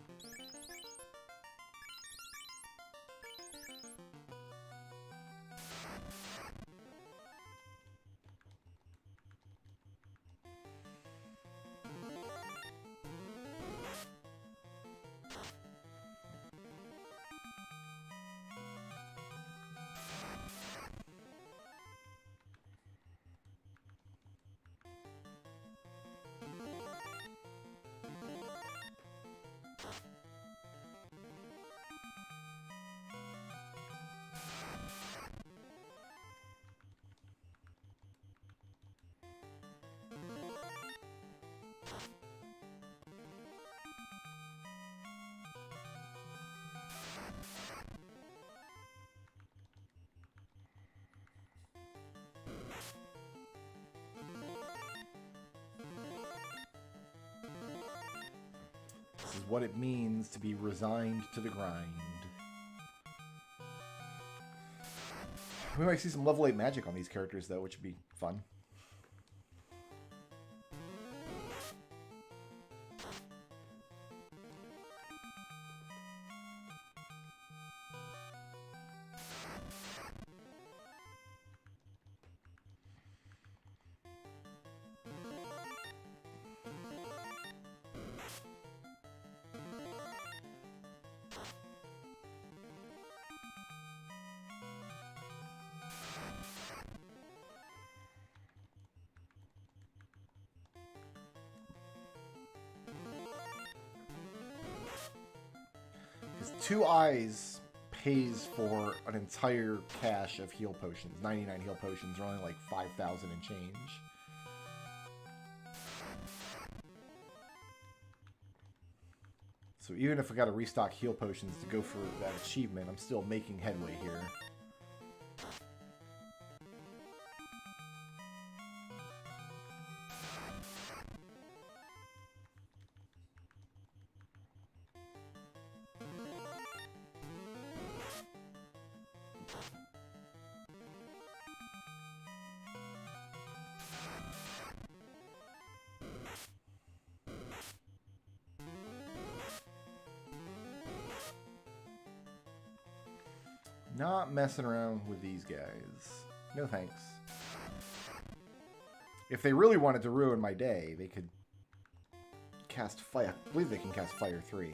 what it means to be resigned to the grind. We might see some level 8 magic on these characters, though, which would be fun. Because 2 eyes pays for an entire cache of heal potions. 99 heal potions are only like 5,000 and change. So even if I got to restock heal potions to go for that achievement, I'm still making headway here. Not messing around with these guys. No thanks. If they really wanted to ruin my day, they could cast fire. I believe they can cast Fire 3.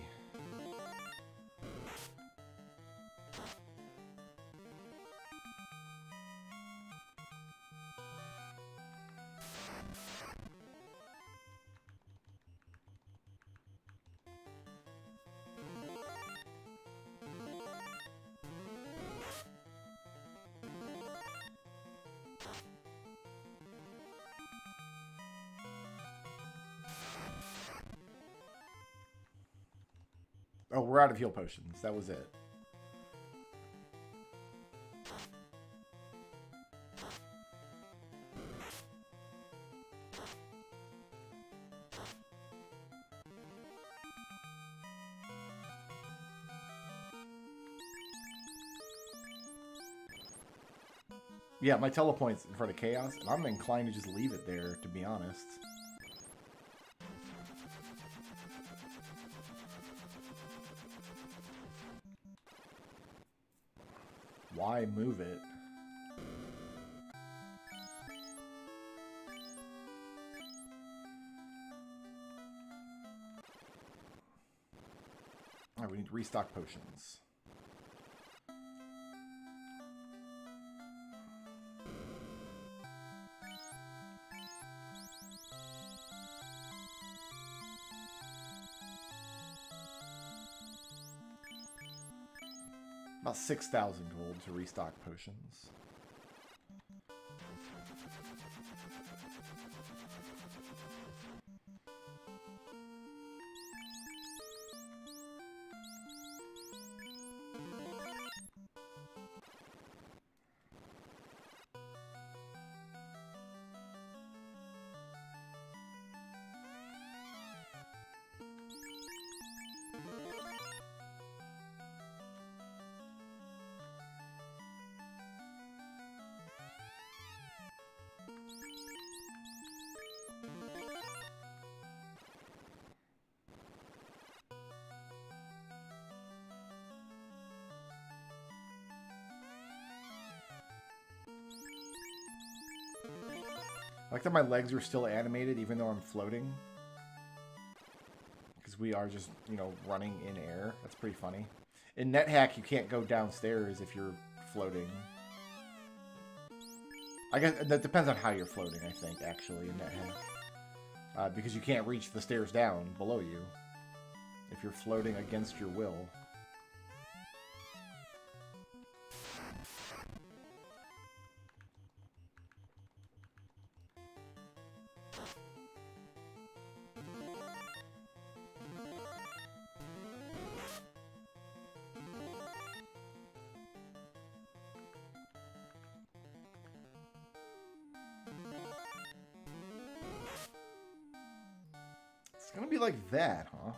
Oh, we're out of heal potions. That was it. Yeah, my telepoint's in front of Chaos, and I'm inclined to just leave it there, to be honest. Why move it? Alright, we need to restock potions. About 6,000 gold to restock potions. I like that my legs are still animated even though I'm floating. Because we are just, you know, running in air. That's pretty funny. In NetHack, you can't go downstairs if you're floating. I guess that depends on how you're floating, I think, actually, in NetHack. Because you can't reach the stairs down below you if you're floating against your will. It's gonna be like that, huh?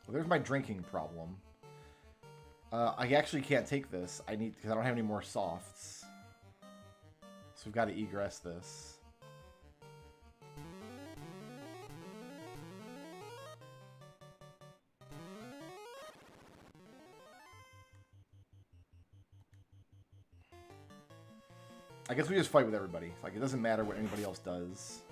Well, there's my drinking problem. I actually can't take this. Because I don't have any more softs. So we've got to egress this. I guess we just fight with everybody. Like, it doesn't matter what anybody else does.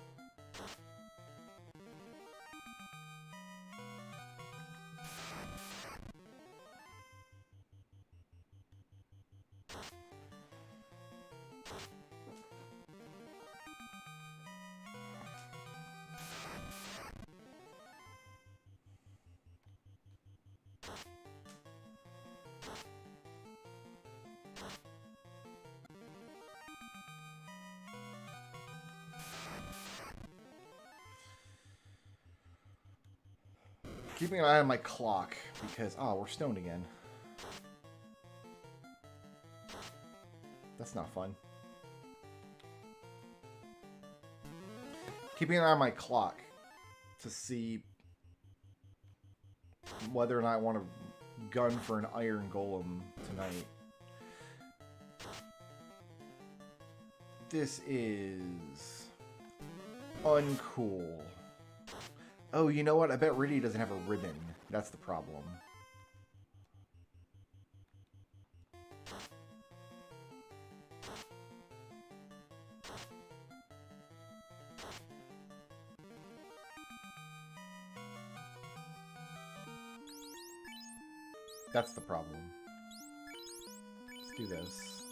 Keeping an eye on my clock because, oh, we're stoned again. That's not fun. Keeping an eye on my clock to see whether or not I want to gun for an iron golem tonight. This is uncool. Oh, you know what? I bet Riddy doesn't have a ribbon. That's the problem. That's the problem. Let's do this.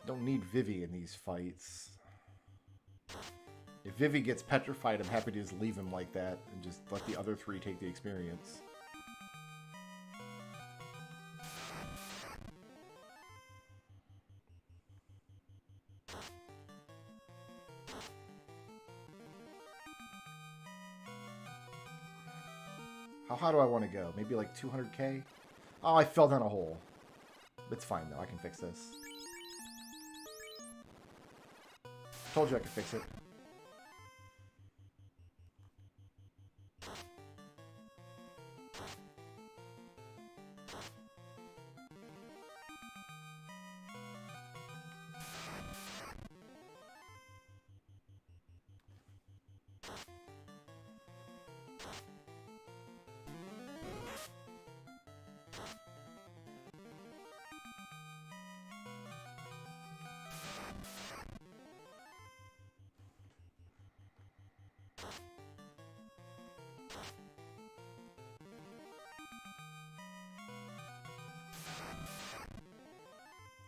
Don't need Vivi in these fights. If Vivi gets petrified, I'm happy to just leave him like that and just let the other three take the experience. How high do I want to go? Maybe like 200k? Oh, I fell down a hole. It's fine though, I can fix this. Told you I could fix it.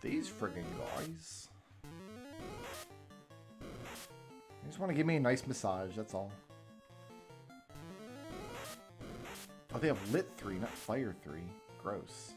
These friggin' guys. They just want to give me a nice massage, that's all. Oh, they have lit 3, not fire 3. Gross.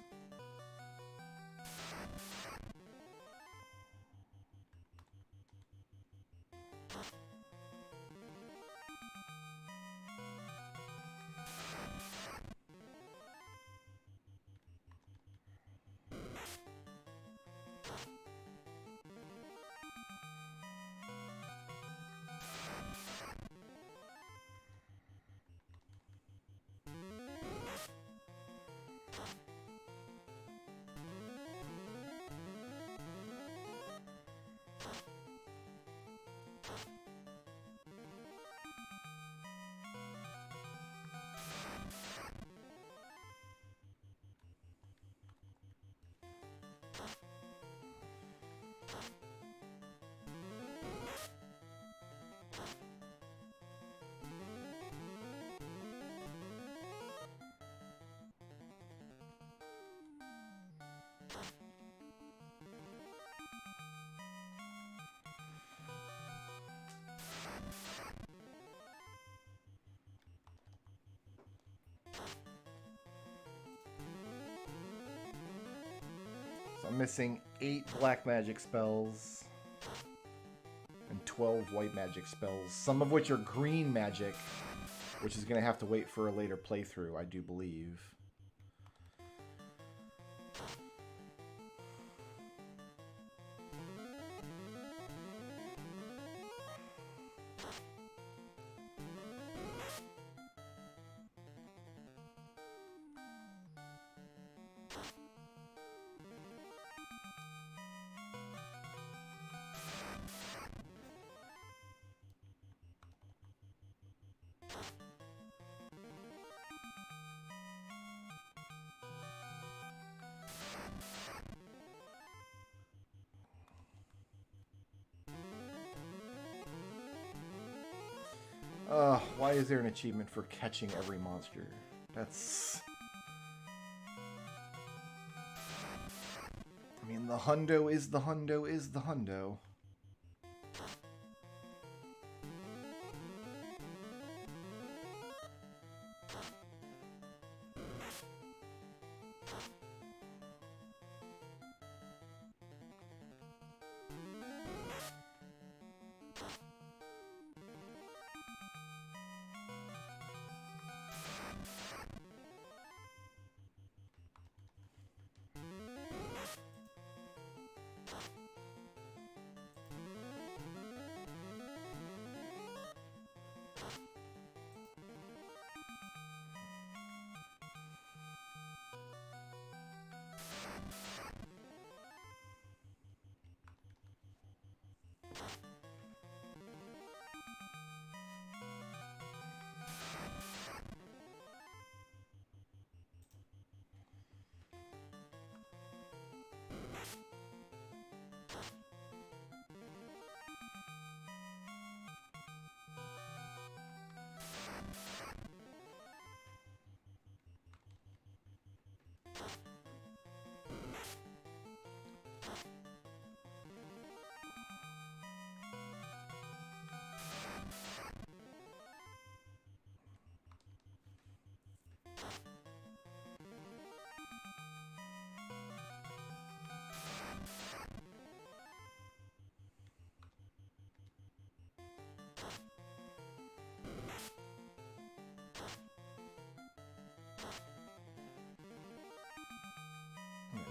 So I'm missing 8 black magic spells and 12 white magic spells, some of which are green magic, which is going to have to wait for a later playthrough, I do believe. Why is there an achievement for catching every monster? That's... I mean, the hundo is the hundo is the hundo.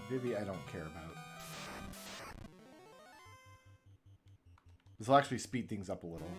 Vivi, I don't care about. This will actually speed things up a little.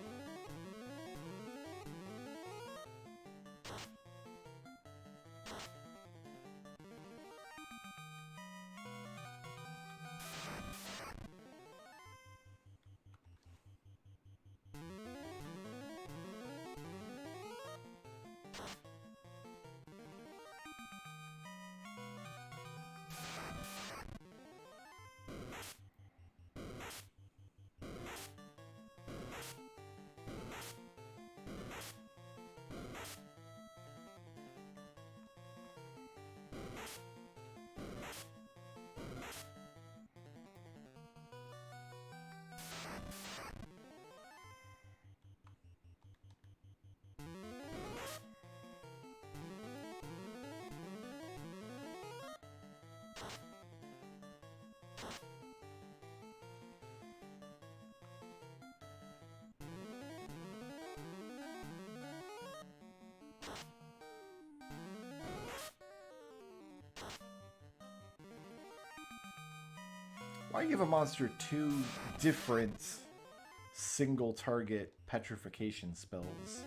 Why give a monster two different single target petrification spells?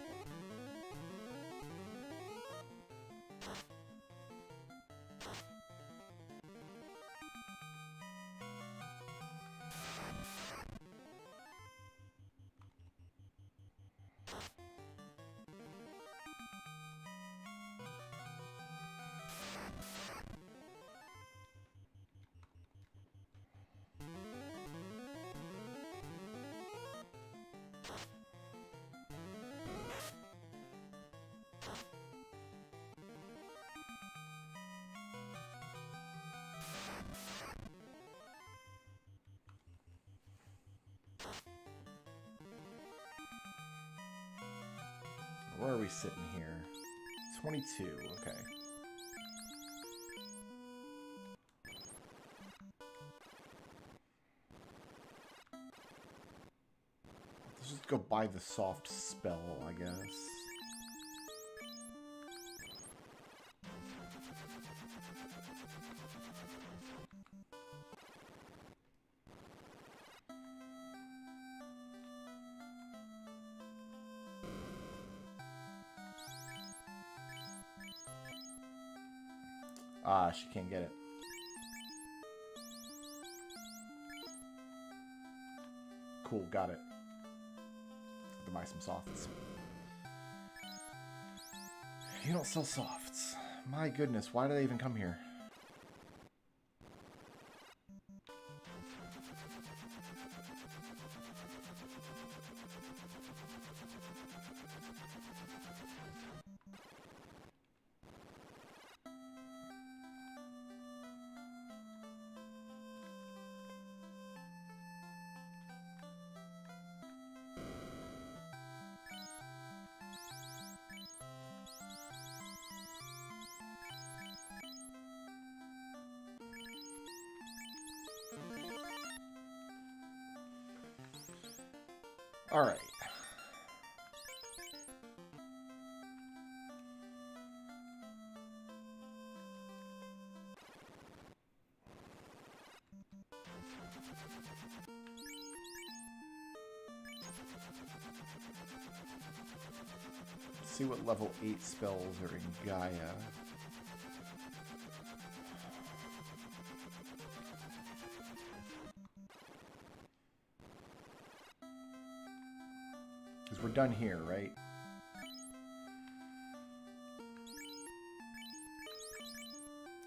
Where are we sitting here? 22, okay. Let's just go buy the soft spell, I guess. Ah, she can't get it. Cool, got it. Have to buy some softs. You don't sell softs. My goodness, why do they even come here? All right. Let's see what level 8 spells are in Gaia. Because we're done here, right?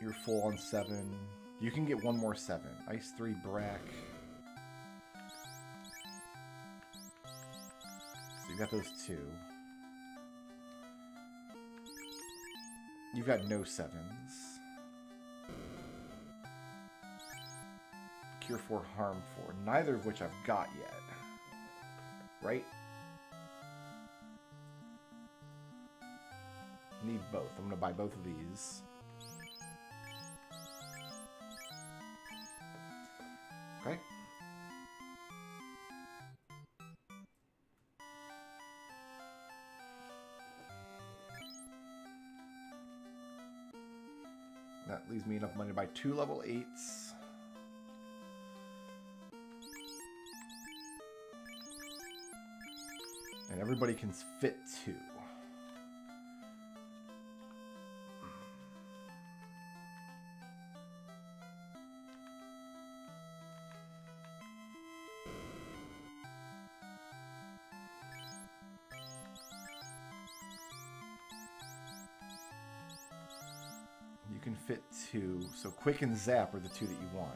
You're full on 7. You can get one more 7. Ice 3, Brack. So you got those 2. You've got no 7s. Cure 4, Harm 4. Neither of which I've got yet. Right? Need both. I'm going to buy both of these. Okay. That leaves me enough money to buy 2 level 8s. And everybody can fit 2. You can fit 2, so Quick and Zap are the 2 that you want.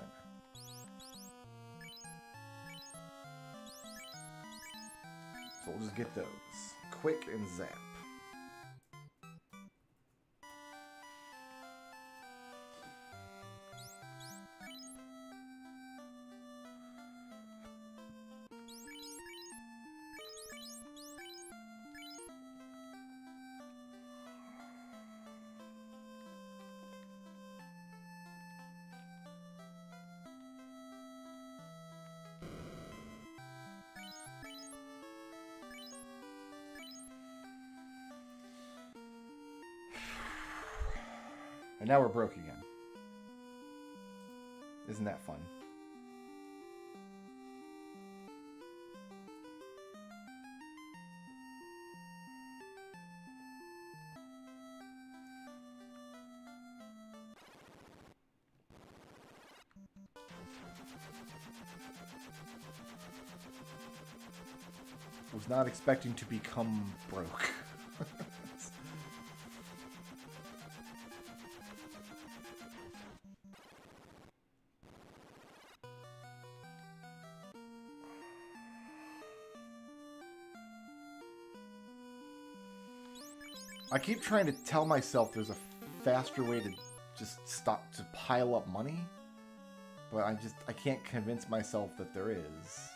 So we'll just get those. Quick and Zap. And now we're broke again. Isn't that fun? Was not expecting to become broke. I keep trying to tell myself there's a faster way to just stop to pile up money, but I can't convince myself that there is.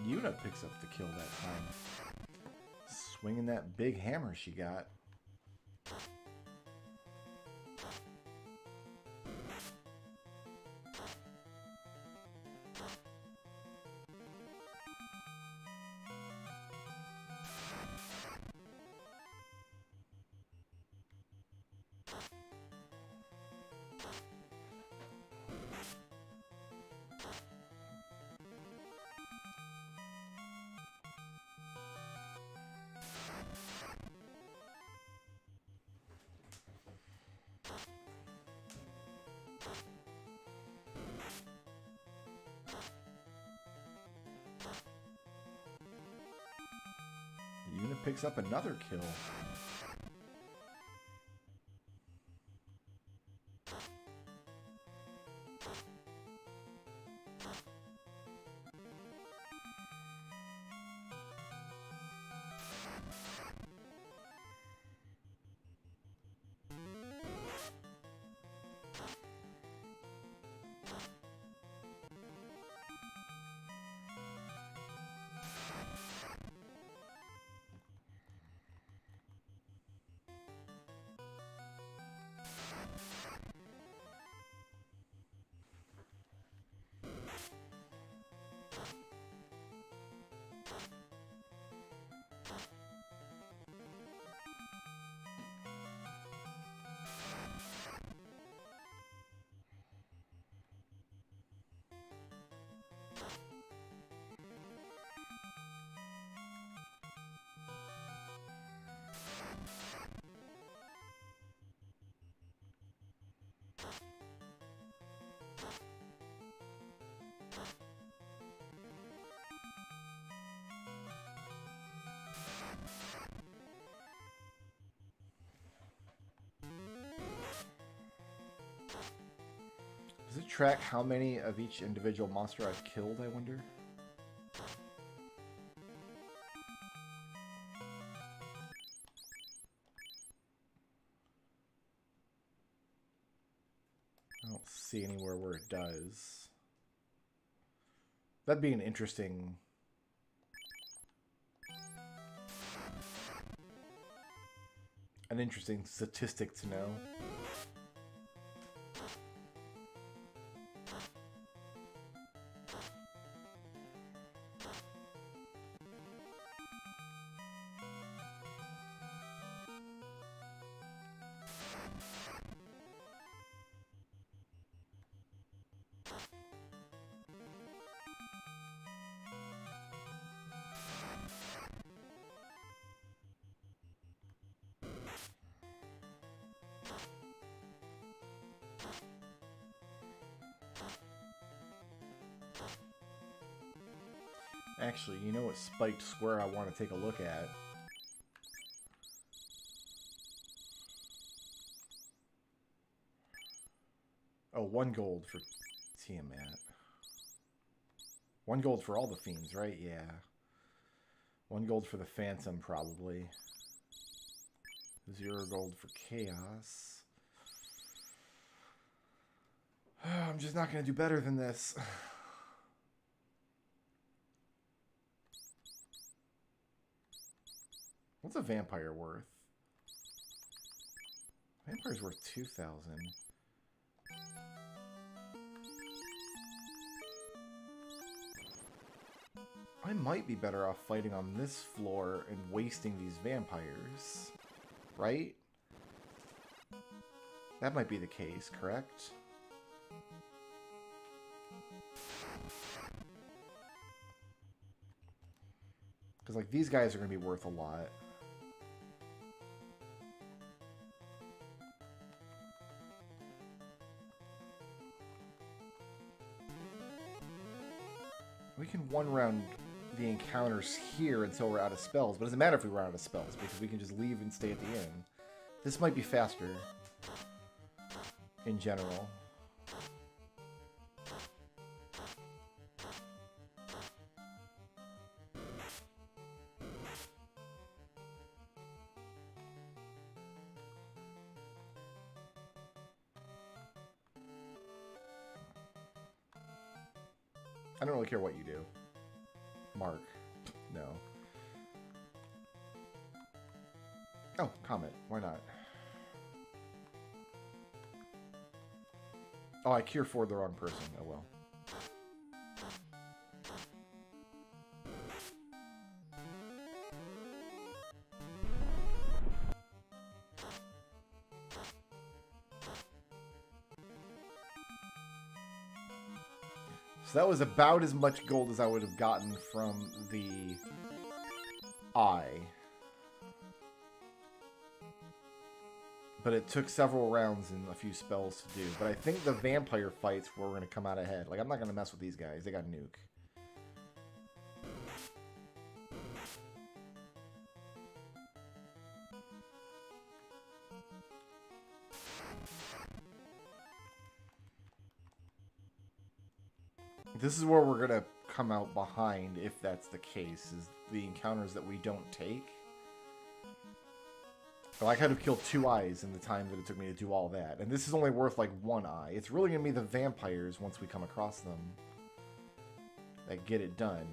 Yuna picks up the kill that time. Swinging that big hammer she got. picks up another kill. Does it track how many of each individual monster I've killed, I wonder? I don't see anywhere where it does. That'd be an interesting... statistic to know. Actually, you know what spiked square I want to take a look at? Oh, 1 gold for Tiamat. 1 gold for all the fiends, right? Yeah. 1 gold for the Phantom, probably. 0 gold for Chaos. I'm just not going to do better than this. What's a vampire worth? Vampire's worth 2,000. I might be better off fighting on this floor and wasting these vampires. Right? That might be the case, correct? Because, like, these guys are going to be worth a lot. We can one-round the encounters here until we're out of spells, but it doesn't matter if we run out of spells, because we can just leave and stay at the inn. This might be faster, in general. I don't really care what you do. Mark. No. Oh, Comet. Why not? Oh, I cure for the wrong person. Oh well. So that was about as much gold as I would have gotten from the eye. But it took several rounds and a few spells to do. But I think the vampire fights were going to come out ahead. Like, I'm not going to mess with these guys. They got nuke. This is where we're gonna come out behind if that's the case, is the encounters that we don't take. So I could have killed 2 eyes in the time that it took me to do all that. And this is only worth like 1 eye. It's really gonna be the vampires, once we come across them, that get it done.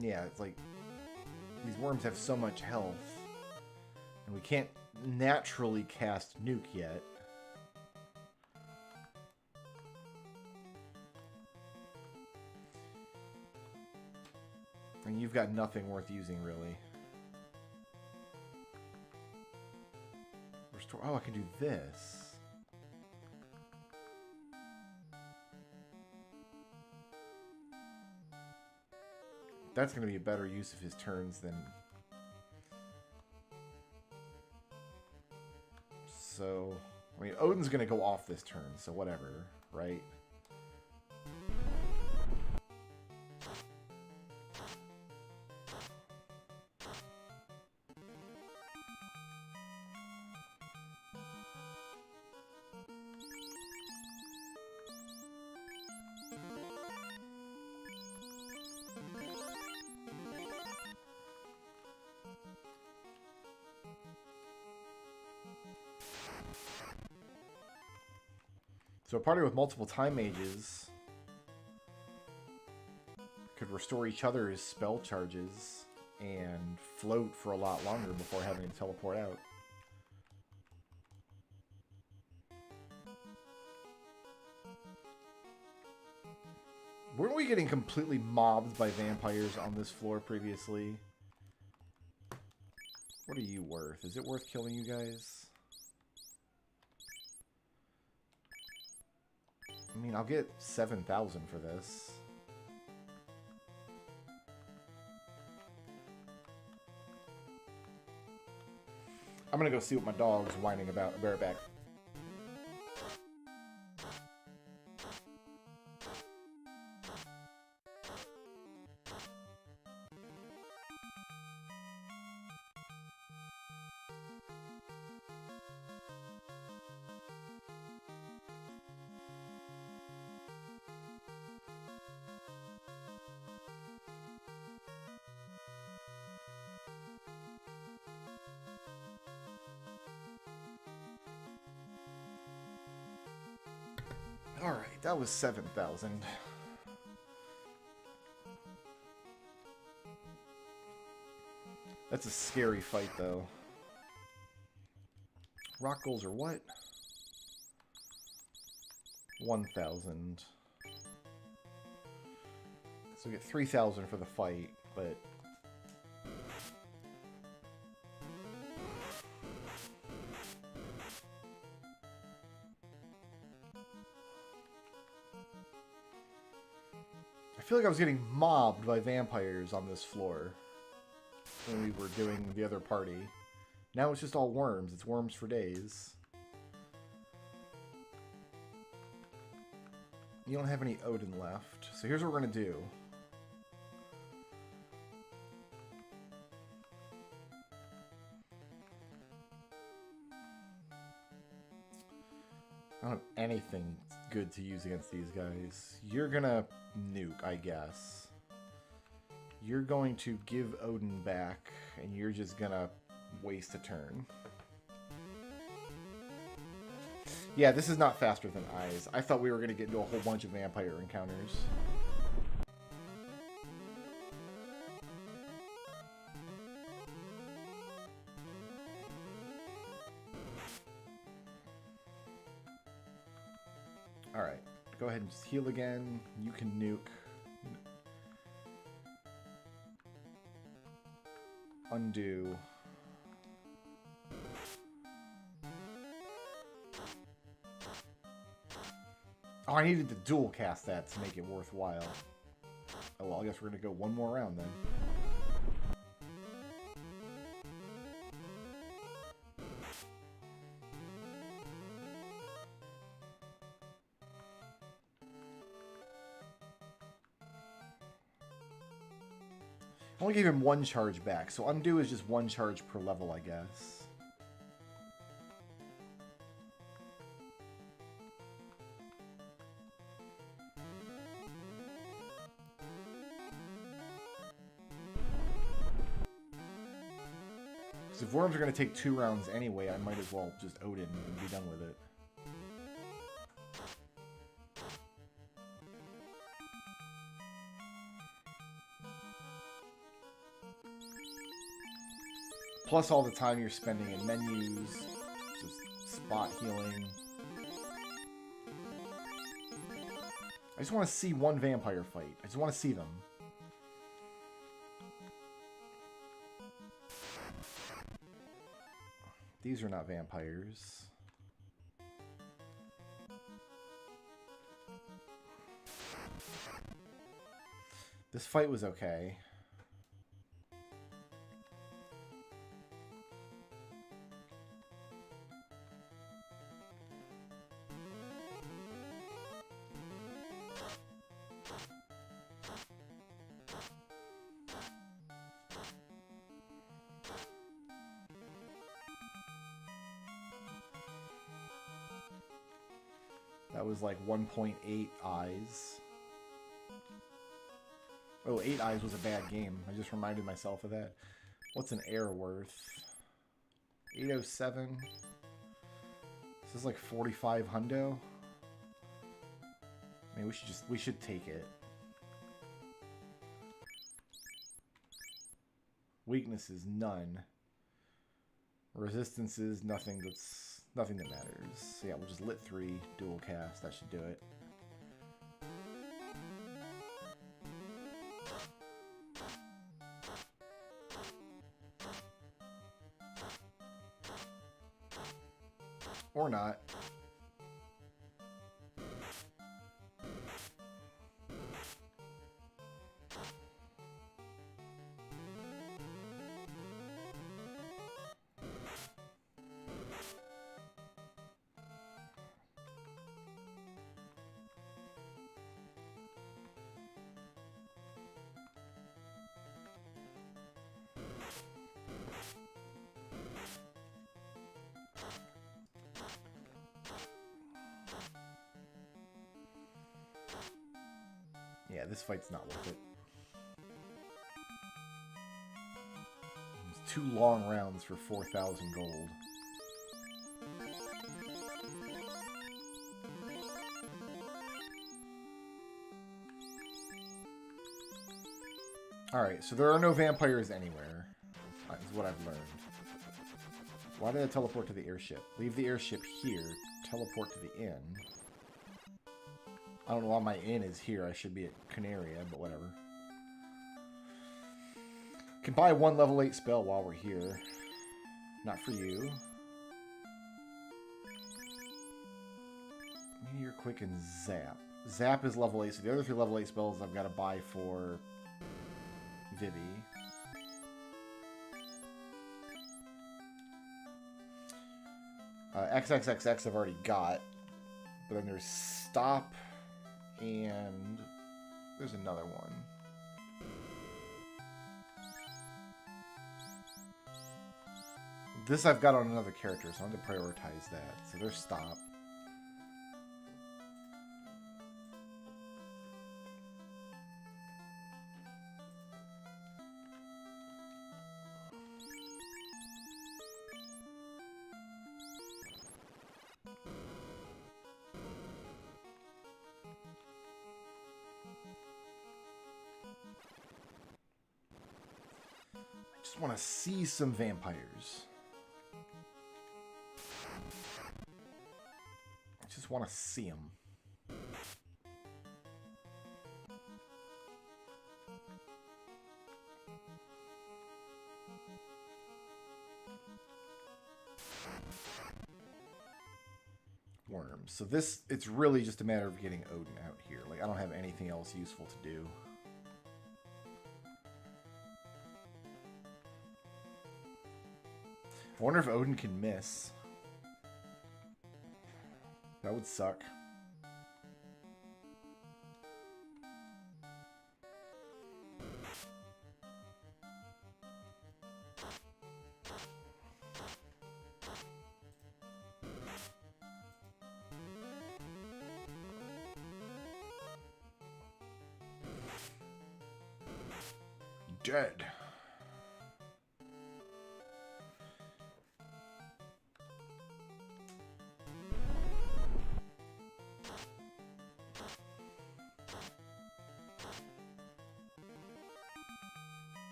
Yeah, it's like these worms have so much health, and we can't naturally cast Nuke yet. And you've got nothing worth using, really. Restore. Oh, I can do this. That's going to be a better use of his turns than... So, I mean, Odin's going to go off this turn, so whatever, right? So a party with multiple time mages could restore each other's spell charges and float for a lot longer before having to teleport out. Weren't we getting completely mobbed by vampires on this floor previously? What are you worth? Is it worth killing you guys? I mean, I'll get 7,000 for this. I'm gonna go see what my dog's whining about. I'll be right back. Alright, that was 7,000. That's a scary fight, though. Rock goals are what? 1,000. So we get 3,000 for the fight, but... I feel like I was getting mobbed by vampires on this floor when we were doing the other party. Now it's just all worms. It's worms for days. You don't have any Odin left. So here's what we're going to do. I don't have anything good to use against these guys. You're gonna nuke, I guess. You're going to give Odin back, and you're just gonna waste a turn. Yeah, this is not faster than Eyes. I thought we were gonna get into a whole bunch of vampire encounters. Alright, go ahead and just heal again. You can nuke. Undo. Oh, I needed to dual cast that to make it worthwhile. Oh well, I guess we're gonna go one more round then. only gave him 1 charge back, so undo is just 1 charge per level, I guess. Because if worms are going to take 2 rounds anyway, I might as well just Odin and be done with it. Plus all the time you're spending in menus, just spot healing. I just want to see one vampire fight. I just want to see them. These are not vampires. This fight was okay. That was like 1.8 eyes. Oh, 8 eyes was a bad game. I just reminded myself of that. What's an air worth? 807. This is like 45 hundo. I mean, we should take it. Weaknesses, none. Resistances, nothing that matters. So yeah, we'll just lit 3, dual cast. That should do it. Or not. Yeah, this fight's not worth it. It's 2 long rounds for 4,000 gold. Alright, so there are no vampires anywhere, is what I've learned. Why did I teleport to the airship? Leave the airship here, teleport to the inn. I don't know why my inn is here. I should be at Canaria, but whatever. Can buy 1 level 8 spell while we're here. Not for you. Meteor, Quick, and Zap. Zap is level 8, so the other 3 level 8 spells I've got to buy for Vivi. XXXX I've already got. But then there's Stop. And there's another one. This I've got on another character, so I'm going to prioritize that. So there's Stop. I just want to see some vampires. I just want to see them. Worms. So this, it's really just a matter of getting Odin out here. Like, I don't have anything else useful to do. I wonder if Odin can miss. That would suck. dead.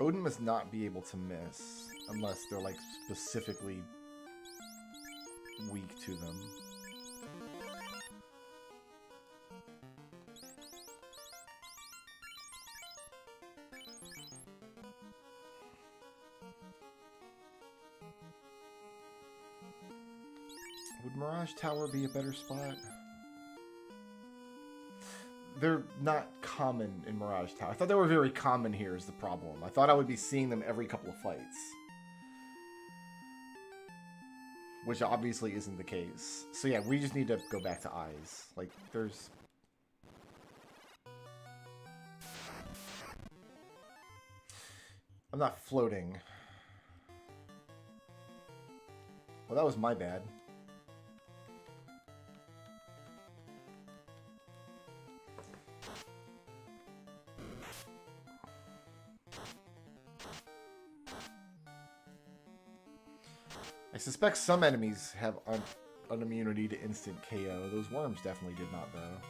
Odin must not be able to miss unless they're like specifically weak to them. Would Mirage Tower be a better spot? They're not common in Mirage Tower. I thought they were very common here is the problem. I thought I would be seeing them every couple of fights. Which obviously isn't the case. So yeah, we just need to go back to eyes. Like, there's... I'm not floating. Well, that was my bad. I suspect some enemies have an immunity to instant KO. Those worms definitely did not, though.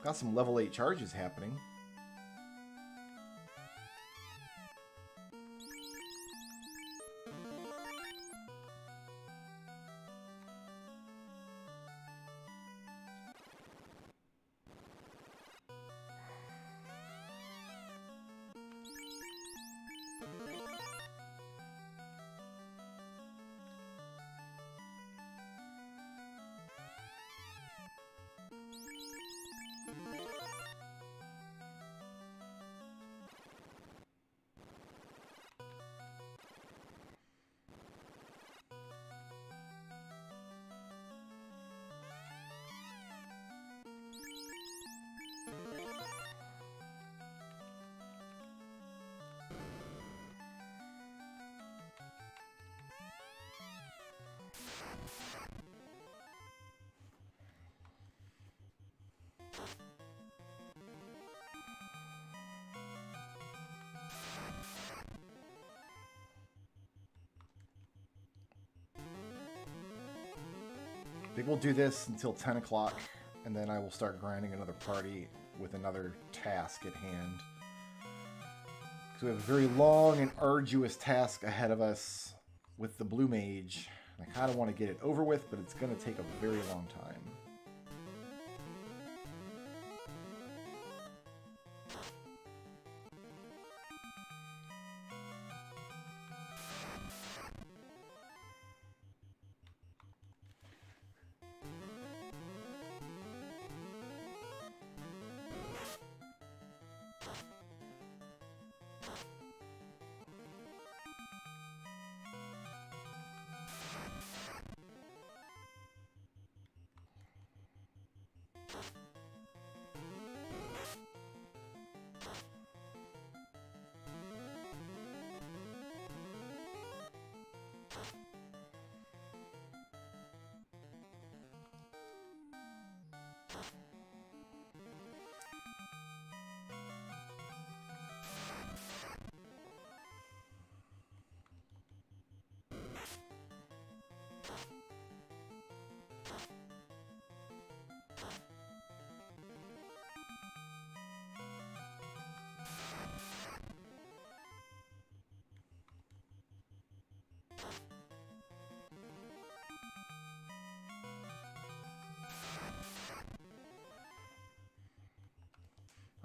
Got some level 8 charges happening. I think we'll do this until 10 o'clock, and then I will start grinding another party with another task at hand. Because we have a very long and arduous task ahead of us with the Blue Mage. I kind of want to get it over with, but it's going to take a very long time.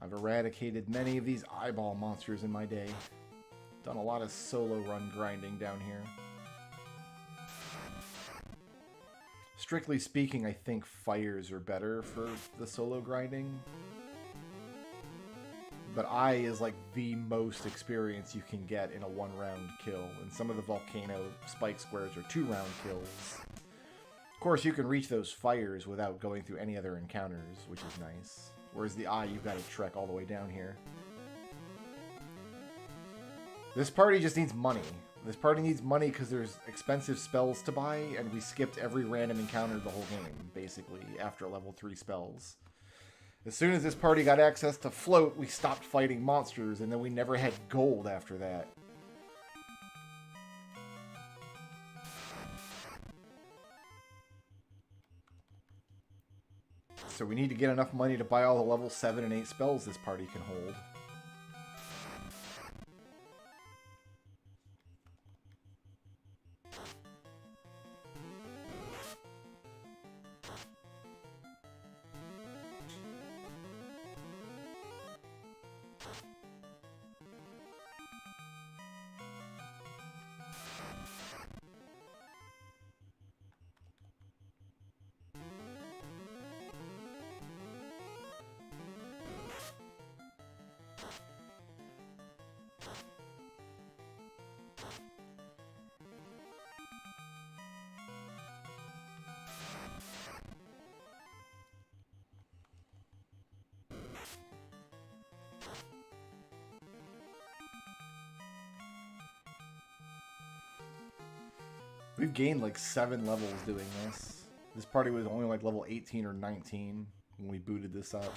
I've eradicated many of these eyeball monsters in my day. Done a lot of solo run grinding down here. Strictly speaking, I think fires are better for the solo grinding. But Eye is like the most experience you can get in a one-round kill. And some of the volcano spike squares are two-round kills. Of course, you can reach those fires without going through any other encounters, which is nice. Whereas the Eye, you've got to trek all the way down here. This party just needs money. This party needs money because there's expensive spells to buy, and we skipped every random encounter the whole game, basically, after level 3 spells. As soon as this party got access to float, we stopped fighting monsters, and then we never had gold after that. So we need to get enough money to buy all the level 7 and 8 spells this party can hold. We've gained like 7 levels doing this. This party was only like level 18 or 19 when we booted this up.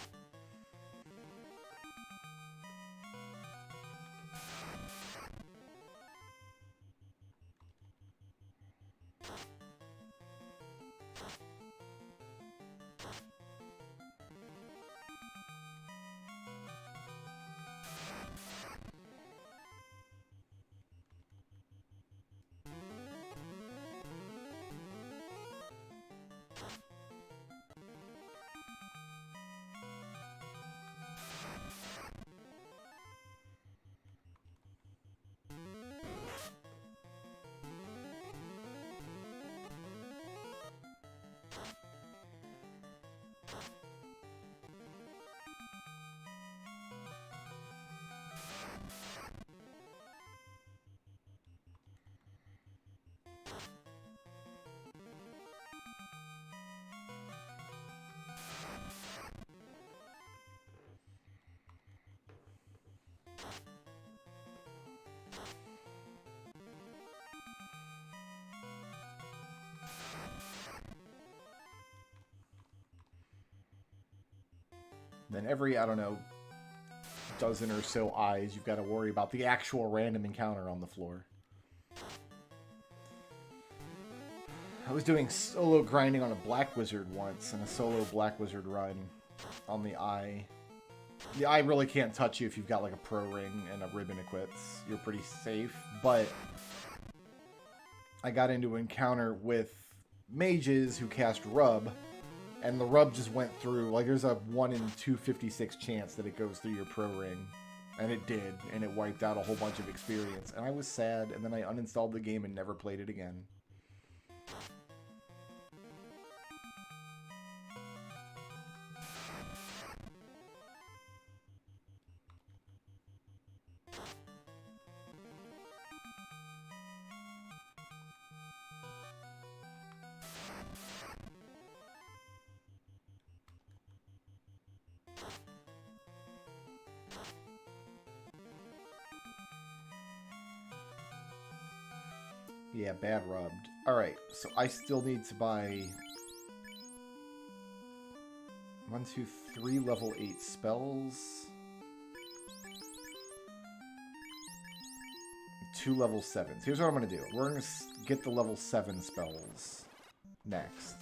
Then every, I don't know, dozen or so eyes, you've got to worry about the actual random encounter on the floor. I was doing solo grinding on a Black Wizard once, in a solo Black Wizard run on the eye. The eye really can't touch you if you've got like a pro ring and a ribbon equipped. You're pretty safe, but I got into an encounter with mages who cast rub, and the rub just went through. Like, there's a 1 in 256 chance that it goes through your pro ring. And it did, and it wiped out a whole bunch of experience. And I was sad, and then I uninstalled the game and never played it again. Yeah, bad rubbed. Alright, so I still need to buy 1, 2, 3 level 8 spells. 2 level 7s. Here's what I'm going to do. We're going to get the level 7 spells next.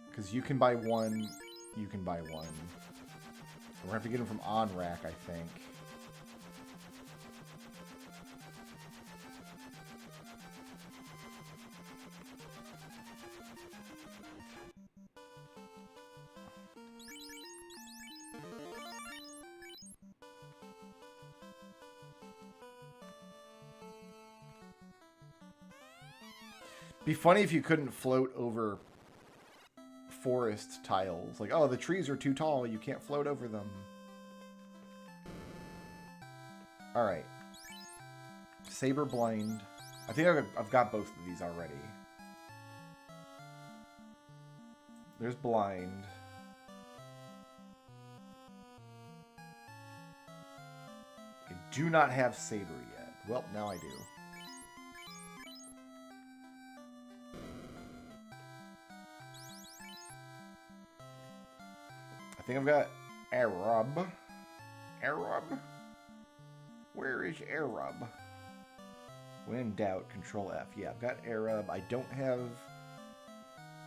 Because you can buy 1, you can buy 1. We're going to have to get them from on-rack, I think. Be funny if you couldn't float over forest tiles. Like, oh, the trees are too tall, you can't float over them. Alright. Saber Blind. I think I've got both of these already. There's Blind. do not have Saber yet. Well, now I do. I think I've got Arab. Arab? Where is Arab? When in doubt, Control F. Yeah, I've got Arab. I don't have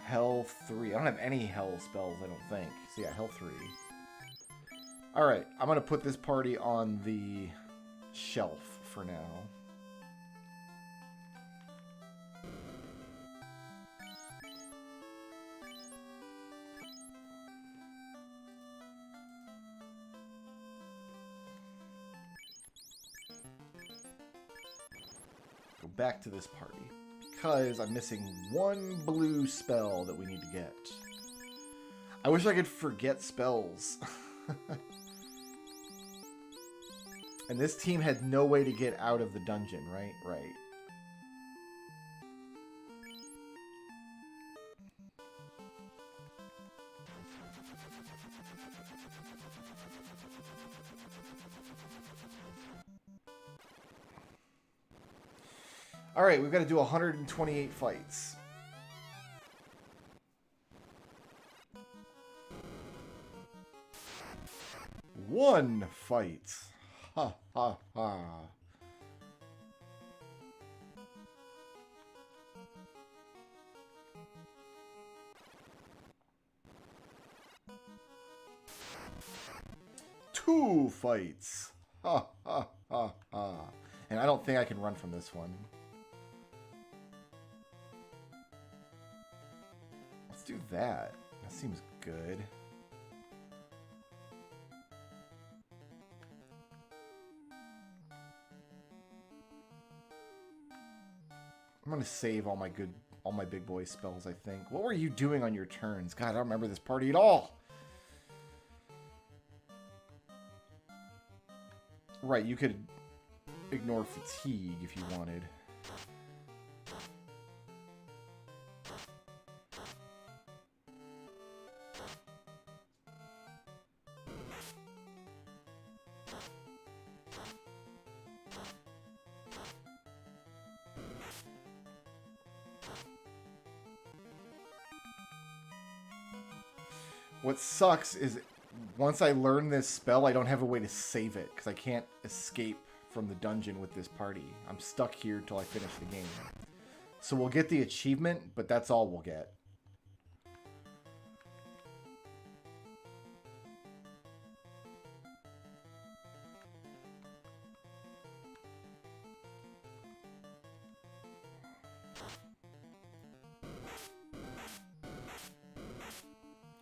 Hell 3. I don't have any Hell spells, I don't think. So yeah, Hell 3. Alright, I'm going to put this party on the shelf for now. Go back to this party because I'm missing one blue spell that we need to get. I wish I could forget spells. And this team had no way to get out of the dungeon, right? Right. All right, we've got to do 128 fights. One fight. Ha ha ha. Two fights. Ha ha ha ha. And I don't think I can run from this one. Let's do that. That seems good. I'm gonna save all my big boy spells, I think. What were you doing on your turns? God, I don't remember this party at all. Right, you could ignore fatigue if you wanted. What sucks is once I learn this spell, I don't have a way to save it because I can't escape from the dungeon with this party. I'm stuck here until I finish the game. So we'll get the achievement, but that's all we'll get.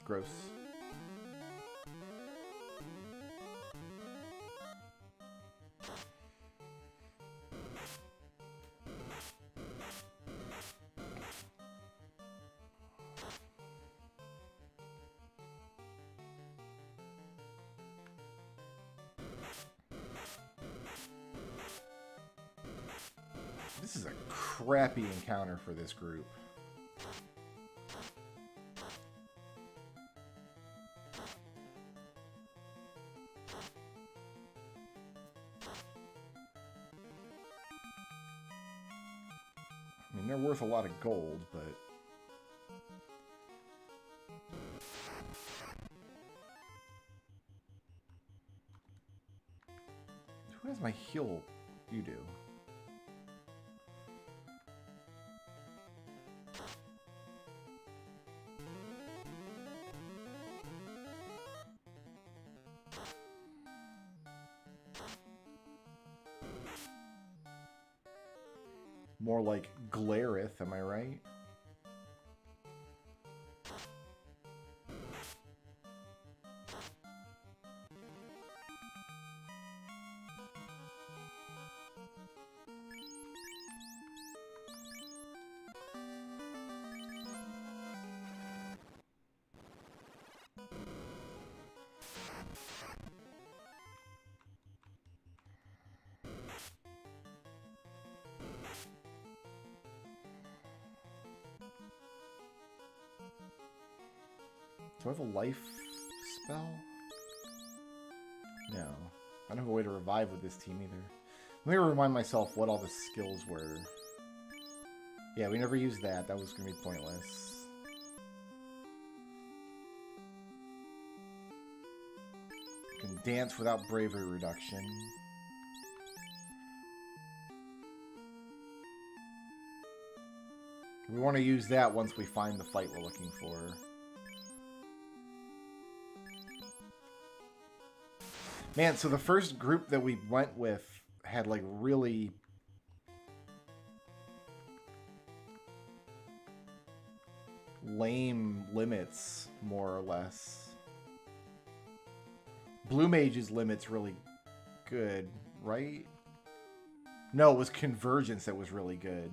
Gross. This is a crappy encounter for this group. I mean, they're worth a lot of gold, but... Who has my heal? You do. More like Glareth, am I right? Do I have a life spell? No. I don't have a way to revive with this team either. Let me remind myself what all the skills were. Yeah, we never used that. That was going to be pointless. You can dance without bravery reduction. We want to use that once we find the fight we're looking for. Man, so the first group that we went with had like really lame limits, more or less. Blue Mage's limit's really good, right? No, it was Convergence that was really good.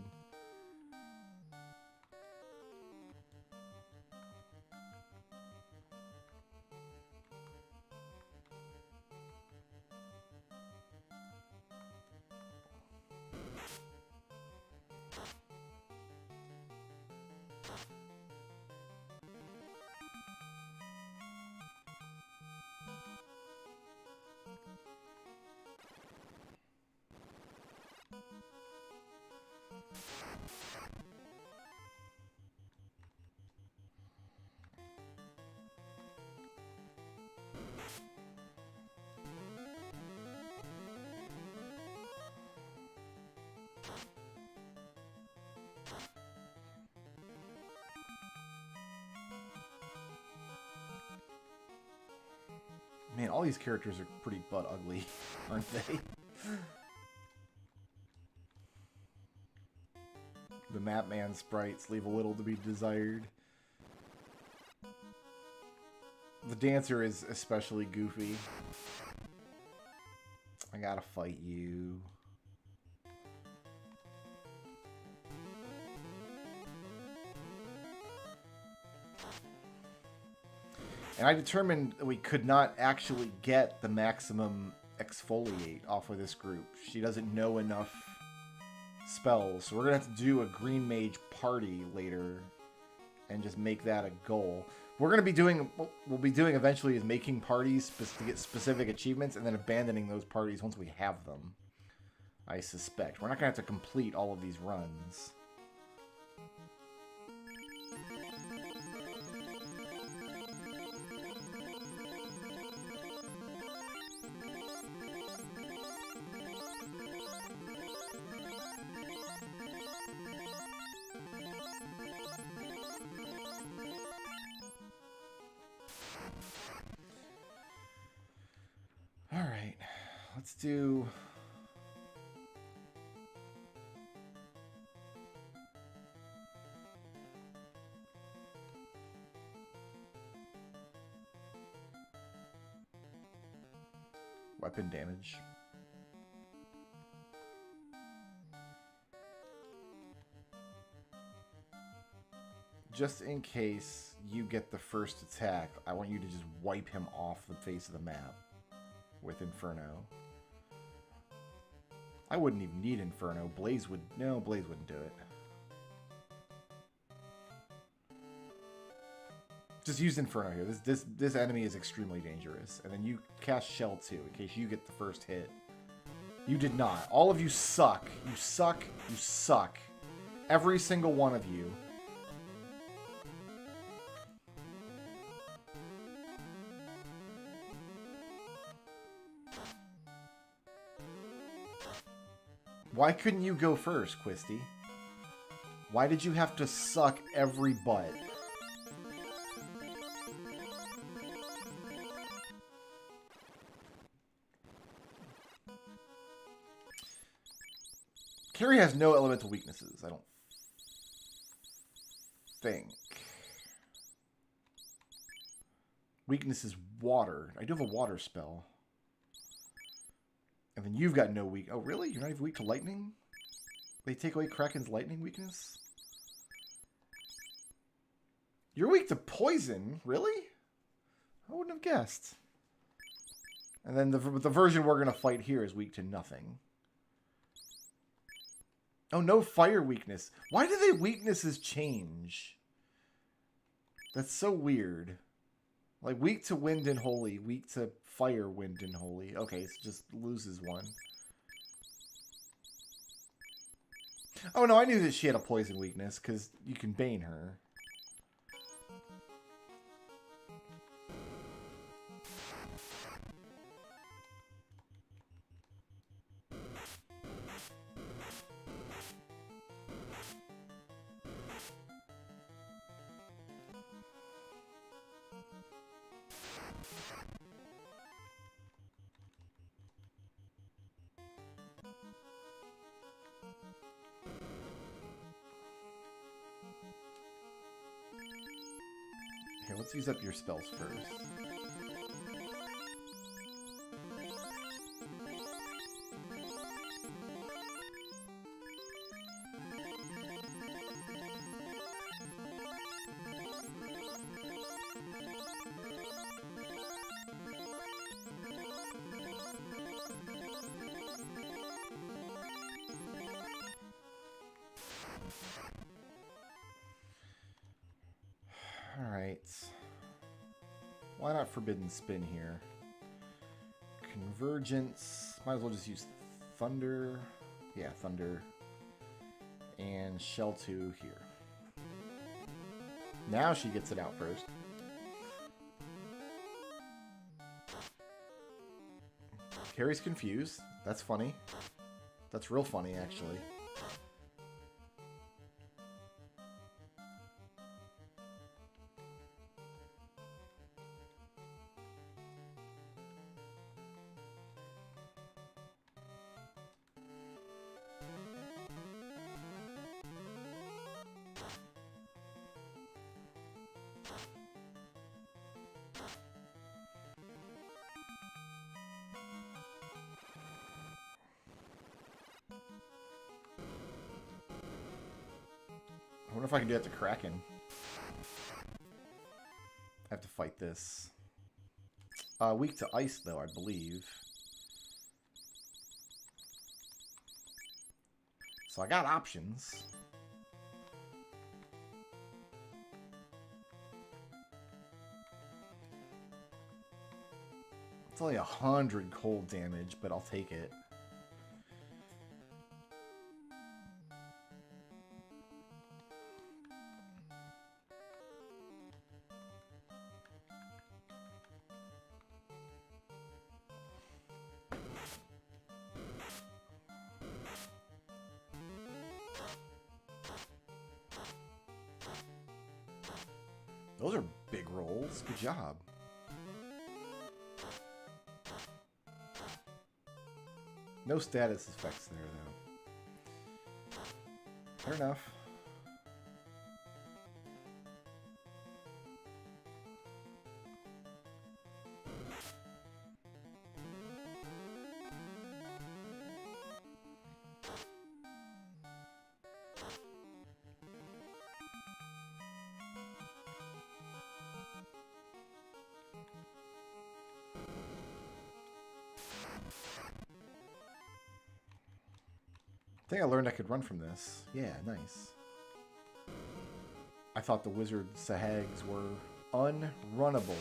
Man, all these characters are pretty butt ugly, aren't they? The Map Man sprites leave a little to be desired. The dancer is especially goofy. I gotta fight you. And I determined that we could not actually get the maximum exfoliate off of this group. She doesn't know enough spells. So we're going to have to do a green mage party later and just make that a goal. We're going to be doing, what we'll be doing eventually is making parties to get specific achievements and then abandoning those parties once we have them. I suspect. We're not going to have to complete all of these runs. Alright, let's do... weapon damage. Just in case you get the first attack, I want you to just wipe him off the face of the map with Inferno. I wouldn't even need Inferno. Blaze would... No, Blaze wouldn't do it. Just use Inferno here. This enemy is extremely dangerous. And then you cast Shell too, in case you get the first hit. You did not. All of you suck. You suck. You suck. Every single one of you. Why couldn't you go first, Quisty? Why did you have to suck every butt? Carrie has no elemental weaknesses, I don't think. Weakness is water. I do have a water spell. And then you've got no weak... Oh, really? You're not even weak to lightning? They take away Kraken's lightning weakness? You're weak to poison? Really? I wouldn't have guessed. And then the version we're going to fight here is weak to nothing. Oh, no fire weakness. Why do their weaknesses change? That's so weird. Like, weak to wind and holy. Weak to fire, wind, and holy. Okay, so just loses one. Oh, no, I knew that she had a poison weakness, because you can bane her. Here, let's use up your spells first. Alright. Why not Forbidden Spin here? Convergence. Might as well just use Thunder. Yeah, Thunder. And Shell 2 here. Now she gets it out first. Carrie's confused. That's funny. That's real funny, actually. I wonder if I can do that to Kraken. I have to fight this. Weak to ice, though, I believe. So I got options. It's only 100 cold damage, but I'll take it. Those are big rolls. Good job. No status effects there, though. Fair enough. I think I learned I could run from this. Yeah, nice. I thought the wizard Sahags were unrunnable.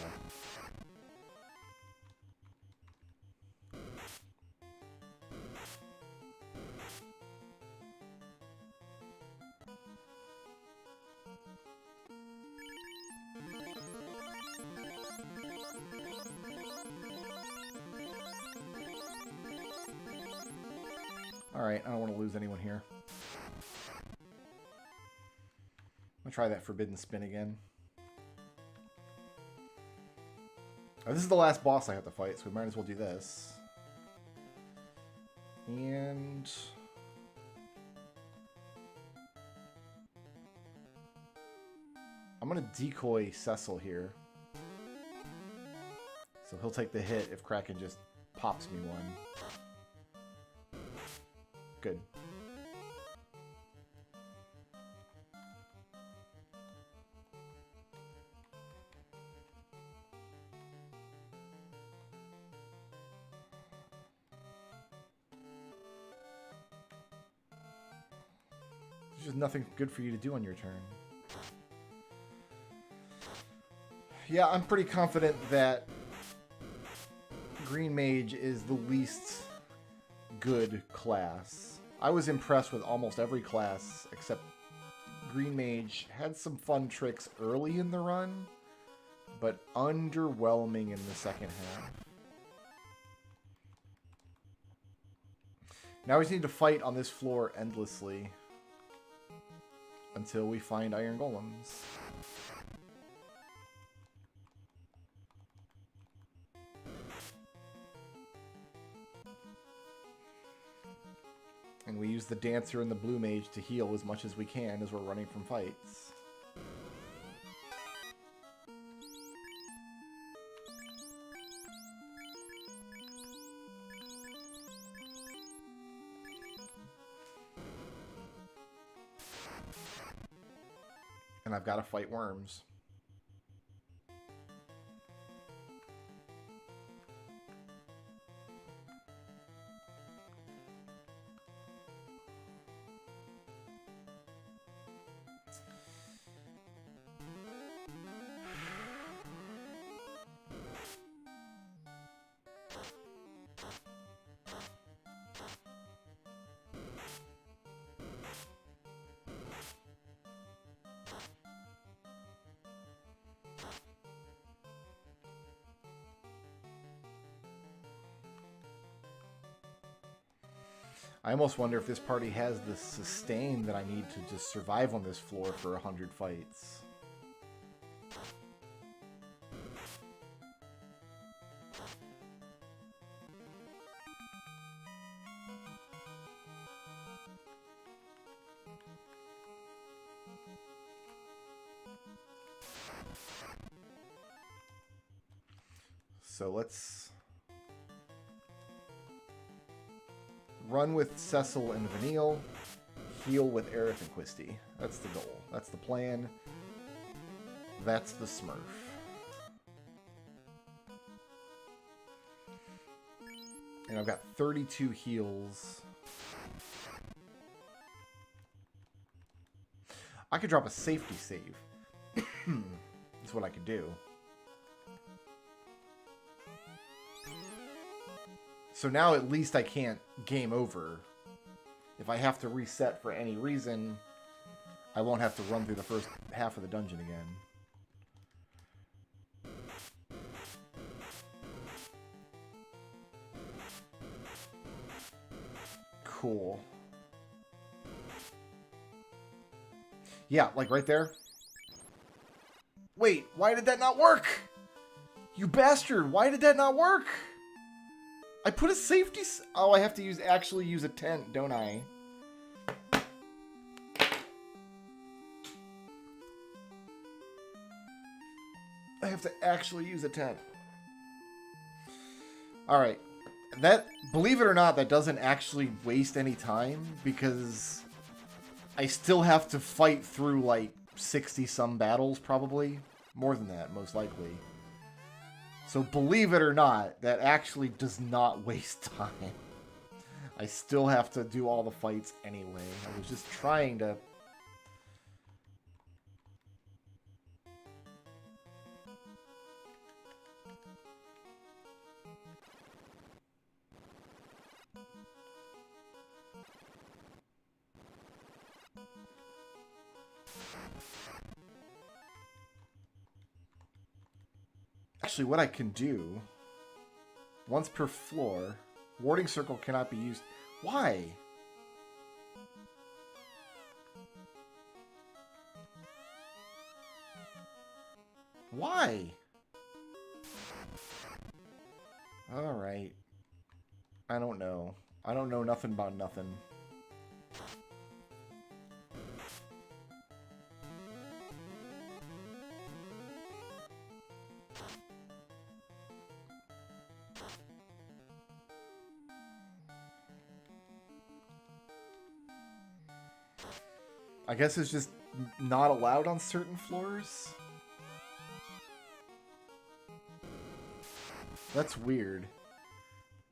Alright, I don't want to lose anyone here. I'm going to try that Forbidden Spin again. Oh, this is the last boss I have to fight, so we might as well do this. And... I'm going to decoy Cecil here. So he'll take the hit if Kraken just pops me one. Good. There's just nothing good for you to do on your turn. Yeah, I'm pretty confident that Green Mage is the least good class. I was impressed with almost every class except Green Mage. Had some fun tricks early in the run, but underwhelming in the second half. Now we just need to fight on this floor endlessly until we find iron golems. And we use the Dancer and the Blue Mage to heal as much as we can as we're running from fights. And I've got to fight worms. I almost wonder if this party has the sustain that I need to just survive on this floor for 100 fights. So let's run with Cecil and Vanille, heal with Aerith and Quisty. That's the goal. That's the plan. That's the Smurf. And I've got 32 heals. I could drop a safety save. That's what I could do. So now at least I can't game over. If I have to reset for any reason, I won't have to run through the first half of the dungeon again. Cool. Yeah, like right there. Wait, why did that not work? You bastard, why did that not work? I put a safety... Oh, I have to actually use a tent, don't I? I have to actually use a tent. Alright. That, believe it or not, that doesn't actually waste any time, because I still have to fight through, like, 60-some battles, probably. More than that, most likely. So believe it or not, that actually does not waste time. I still have to do all the fights anyway. I was just trying to... Actually, what I can do, once per floor, warding circle cannot be used. Why? Why? Alright. I don't know. I don't know nothing about nothing. I guess it's just not allowed on certain floors? That's weird.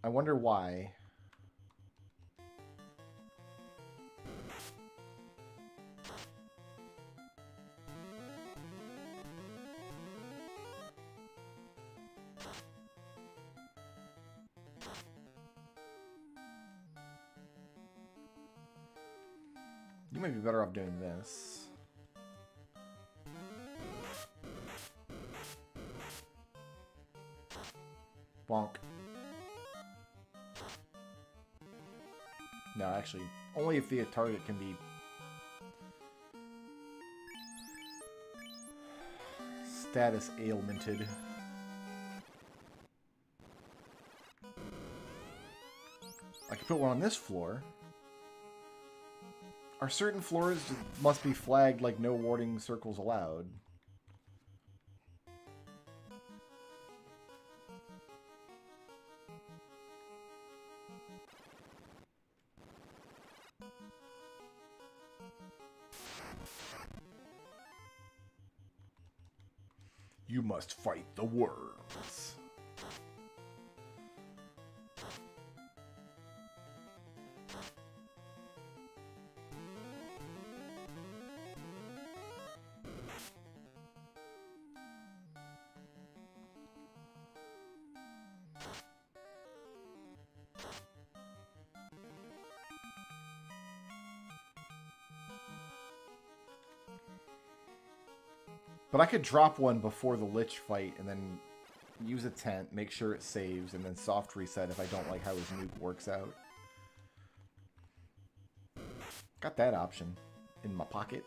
I wonder why. You might be better off doing this. Bonk. No, actually, only if the target can be status ailmented. I could put one on this floor. Are certain floors must be flagged like no warding circles allowed? You must fight the worms. But I could drop one before the Lich fight and then use a tent, make sure it saves, and then soft reset if I don't like how his nuke works out. Got that option in my pocket.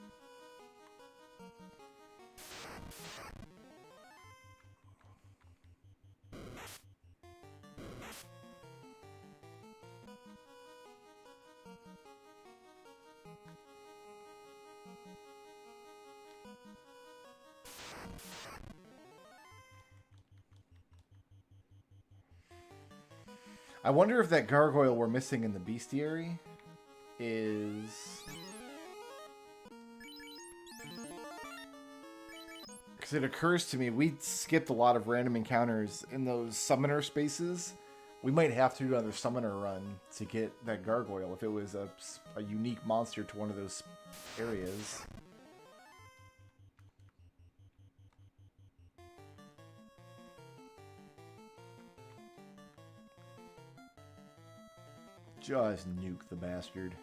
I wonder if that gargoyle we're missing in the bestiary is... Because it occurs to me, we skipped a lot of random encounters in those summoner spaces. We might have to do another summoner run to get that gargoyle if it was a unique monster to one of those areas. Just nuke the bastard.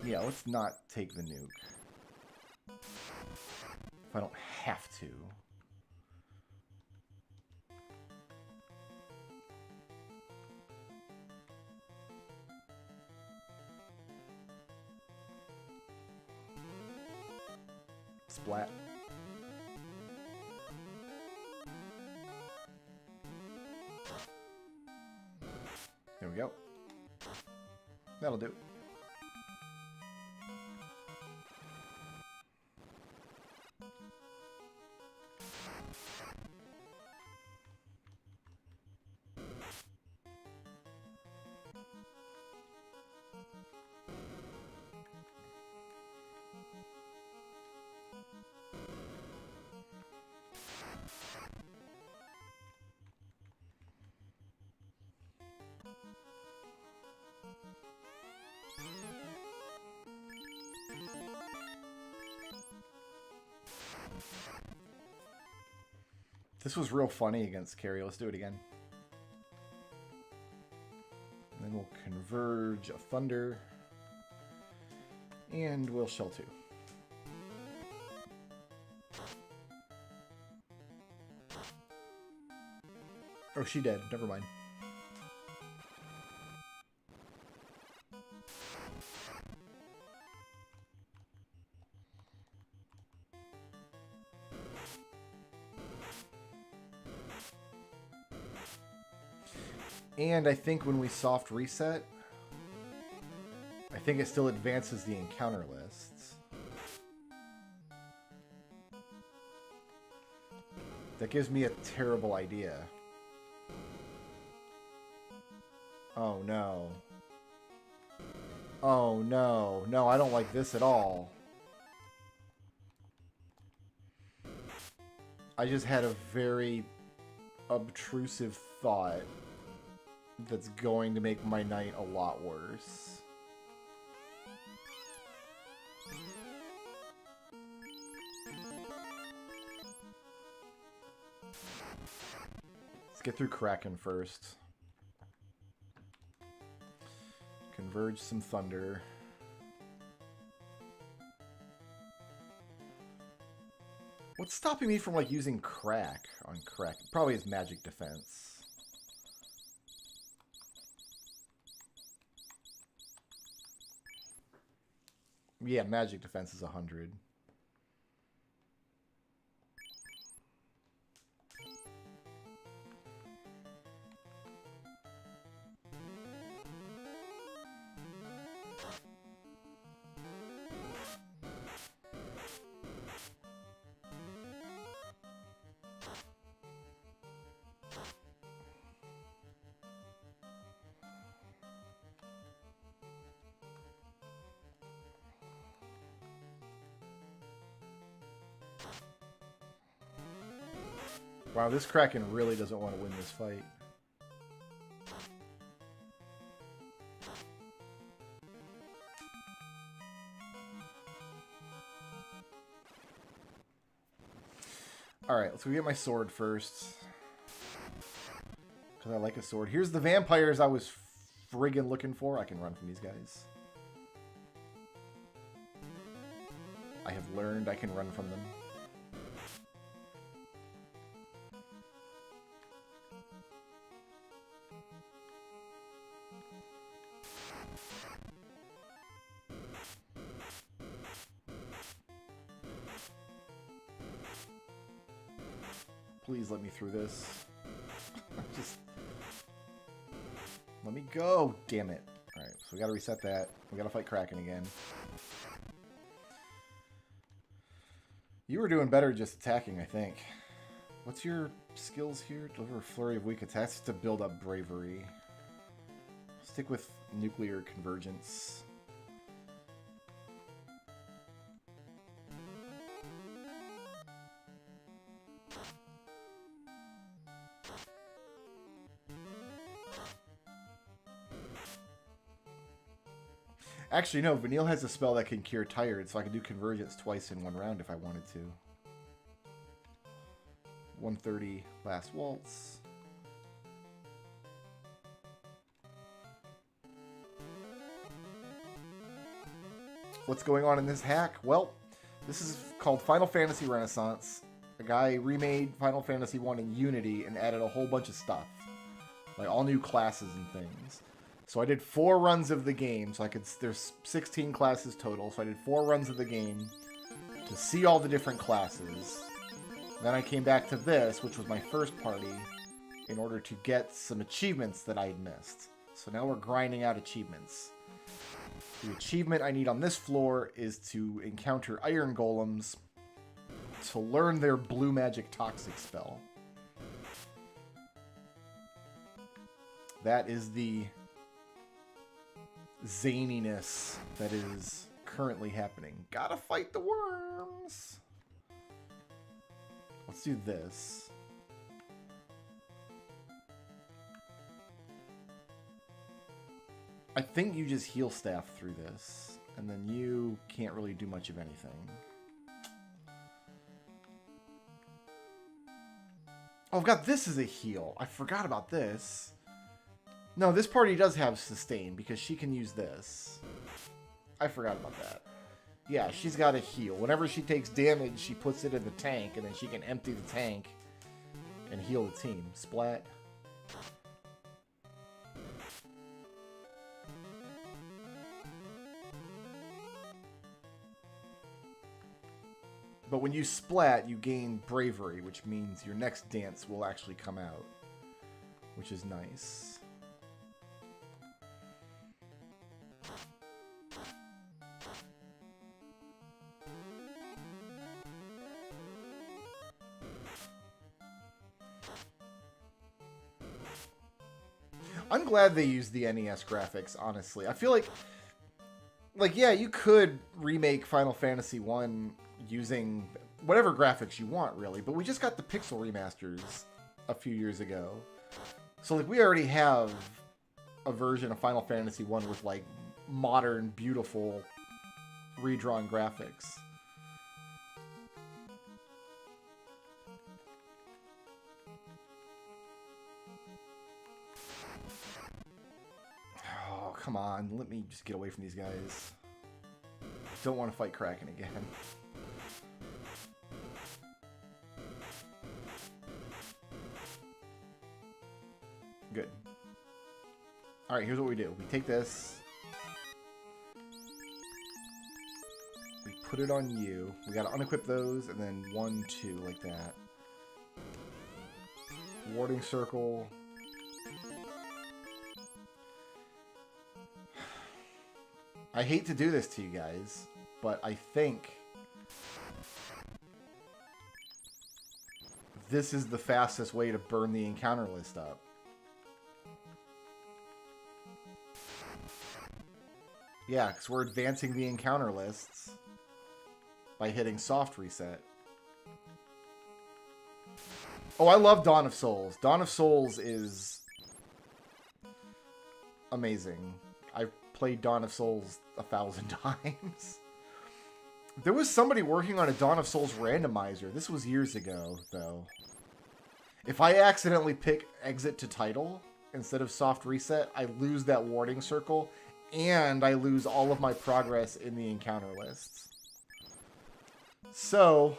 Yeah, let's not take the nuke. If I don't have to. Splat. There we go. That'll do. This was real funny against Carrie. Let's do it again. And then we'll converge a Thunder. And we'll shell 2. Oh, she dead. Never mind. And I think when we soft reset, I think it still advances the encounter lists. That gives me a terrible idea. Oh no. Oh no. No, I don't like this at all. I just had a very obtrusive thought that's going to make my night a lot worse. Let's get through Kraken first. Converge some thunder. What's stopping me from, like, using crack on crack? Probably his magic defense. Yeah, magic defense is 100. Wow, this Kraken really doesn't want to win this fight. Alright, let's go get my sword first. Because I like a sword. Here's the vampires I was friggin' looking for. I can run from these guys. I have learned I can run from them. Please let me through this. Just let me go, damn it. Alright, so we gotta reset that. We gotta fight Kraken again. You were doing better just attacking, I think. What's your skills here? Deliver a flurry of weak attacks to build up bravery. Stick with nuclear convergence. Actually, no. Vanille has a spell that can cure tired, so I can do convergence twice in one round if I wanted to. 130 last waltz. What's going on in this hack? Well, this is called Final Fantasy Renaissance. A guy remade Final Fantasy 1 in Unity and added a whole bunch of stuff. Like all new classes and things. So I did 4 runs of the game, so there's 16 classes total, so I did 4 runs of the game to see all the different classes. Then I came back to this, which was my first party, in order to get some achievements that I had missed. So now we're grinding out achievements. The achievement I need on this floor is to encounter iron golems to learn their blue magic toxic spell. That is the zaniness that is currently happening. Gotta fight the worms. Let's do this. I think you just heal staff through this, and then you can't really do much of anything. Oh, I've got this as a heal. I forgot about this. No, this party does have sustain because she can use this. I forgot about that. Yeah, she's got a heal. Whenever she takes damage, she puts it in the tank, and then she can empty the tank and heal the team. Splat. But when you splat, you gain bravery, which means your next dance will actually come out, which is nice. I'm glad they used the NES graphics, honestly. I feel like, yeah, you could remake Final Fantasy 1 using whatever graphics you want, really. But we just got the pixel remasters a few years ago. So, like, we already have a version of Final Fantasy 1 with, like, modern, beautiful, redrawn graphics. come on. Let me just get away from these guys. Don't want to fight Kraken again. Good. Alright, here's what we do. We take this. We put it on you. We gotta unequip those, and then 1, 2, like that. Warding circle. I hate to do this to you guys, but I think this is the fastest way to burn the encounter list up. Yeah, because we're advancing the encounter lists by hitting soft reset. Oh, I love Dawn of Souls. Dawn of Souls is amazing. I've played Dawn of Souls 1,000 times. There was somebody working on a Dawn of Souls randomizer. This was years ago, though. If I accidentally pick exit to title instead of soft reset, I lose that warding circle, and I lose all of my progress in the encounter lists. So,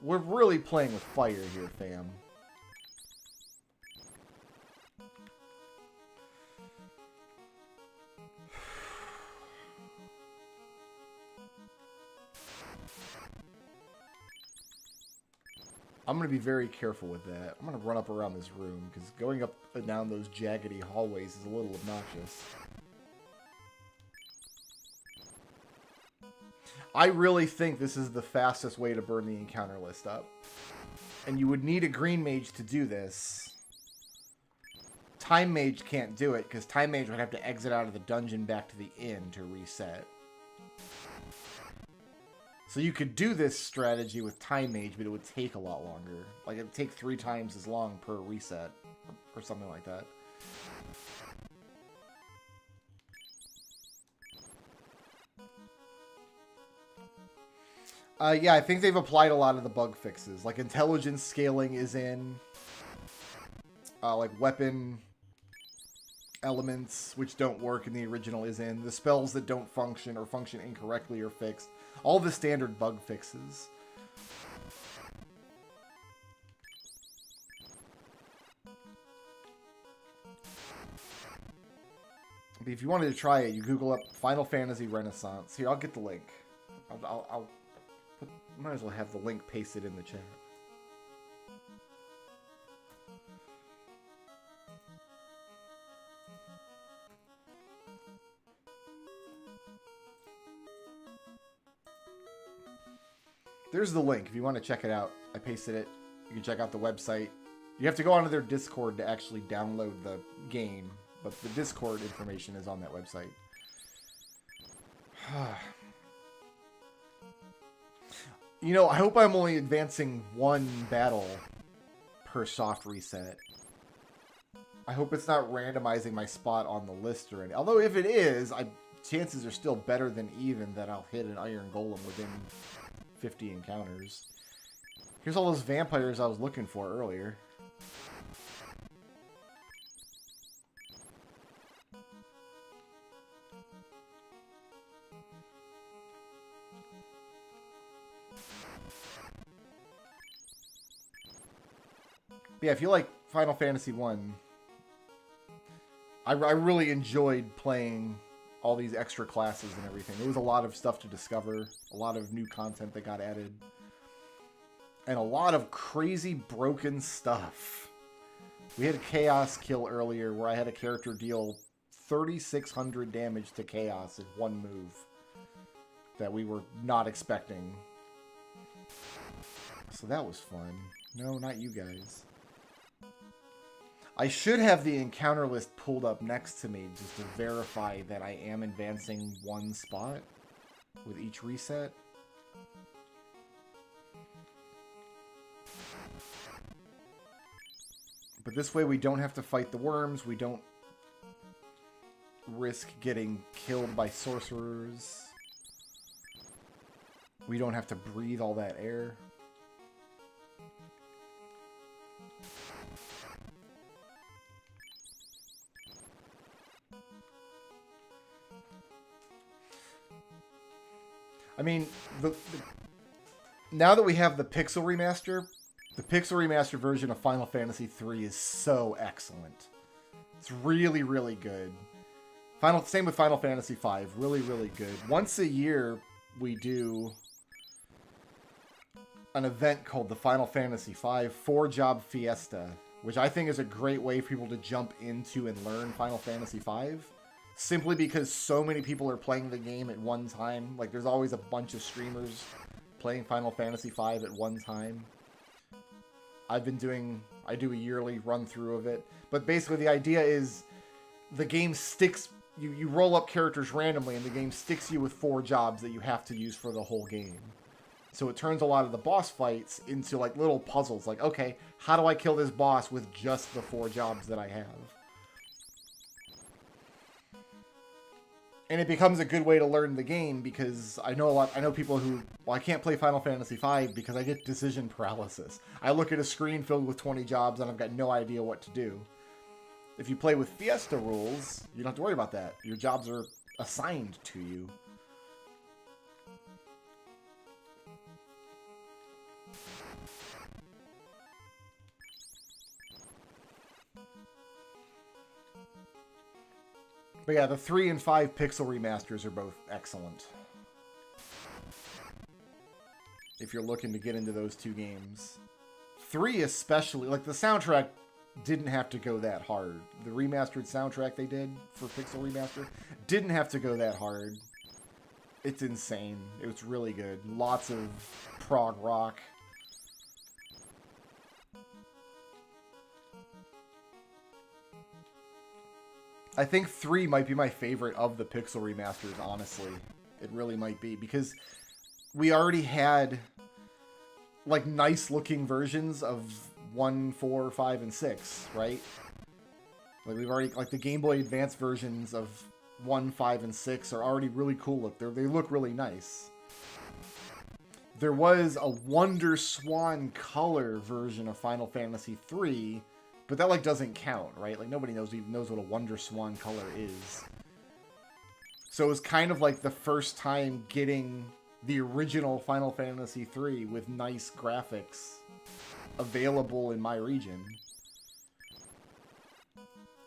we're really playing with fire here, fam. I'm going to be very careful with that. I'm going to run up around this room, because going up and down those jaggedy hallways is a little obnoxious. I really think this is the fastest way to burn the encounter list up. And you would need a green mage to do this. Time mage can't do it, because time mage would have to exit out of the dungeon back to the inn to reset. So you could do this strategy with time mage, but it would take a lot longer. Like, it would take 3 times as long per reset, or something like that. Yeah, I think they've applied a lot of the bug fixes. Like, intelligence scaling is in. Like, weapon elements, which don't work in the original, is in. The spells that don't function or function incorrectly are fixed. All the standard bug fixes. But if you wanted to try it, you Google up Final Fantasy Renaissance. Here, I'll get the link. I'll might as well have the link pasted in the chat. There's the link if you want to check it out. I pasted it. You can check out the website. You have to go onto their Discord to actually download the game, but the Discord information is on that website. You know, I hope I'm only advancing 1 battle per soft reset. I hope it's not randomizing my spot on the list or anything. Although if it is, chances are still better than even that I'll hit an Iron Golem within 50 encounters. Here's all those vampires I was looking for earlier. But yeah, if you like Final Fantasy 1, I really enjoyed playing all these extra classes and everything. There was a lot of stuff to discover, a lot of new content that got added, and a lot of crazy broken stuff. We had a Chaos kill earlier where I had a character deal 3,600 damage to Chaos in 1 move that we were not expecting. So that was fun. No, not you guys. I should have the encounter list pulled up next to me just to verify that I am advancing 1 spot with each reset. But this way we don't have to fight the worms, we don't risk getting killed by sorcerers. We don't have to breathe all that air. I mean, now that we have the Pixel Remaster version of Final Fantasy III is so excellent. It's really, really good. Same with Final Fantasy V. Really, really good. Once a year, we do an event called the Final Fantasy V 4-Job Fiesta, which I think is a great way for people to jump into and learn Final Fantasy V. Simply because so many people are playing the game at one time. Like, there's always a bunch of streamers playing Final Fantasy V at one time. I do a yearly run-through of it. But basically the idea is the game sticks... You roll up characters randomly, and the game sticks you with 4 jobs that you have to use for the whole game. So it turns a lot of the boss fights into, like, little puzzles. Like, okay, how do I kill this boss with just the 4 jobs that I have? And it becomes a good way to learn the game, because I know people who... Well, I can't play Final Fantasy V because I get decision paralysis. I look at a screen filled with 20 jobs, and I've got no idea what to do. If you play with Fiesta rules, you don't have to worry about that. Your jobs are assigned to you. But yeah, the 3 and 5 Pixel remasters are both excellent. If you're looking to get into those 2 games. 3 especially, like the soundtrack didn't have to go that hard. The remastered soundtrack they did for Pixel Remaster didn't have to go that hard. It's insane. It was really good. Lots of prog rock. I think 3 might be my favorite of the Pixel remasters, honestly. It really might be, because we already had, like, nice-looking versions of 1, 4, 5, and 6, right? Like, we've already, like, the Game Boy Advance versions of 1, 5, and 6 are already really cool. They look really nice. There was a Wonder Swan Color version of Final Fantasy III, but that, like, doesn't count, right? Like, nobody even knows what a Wonder Swan Color is. So it was kind of like the first time getting the original Final Fantasy III with nice graphics available in my region.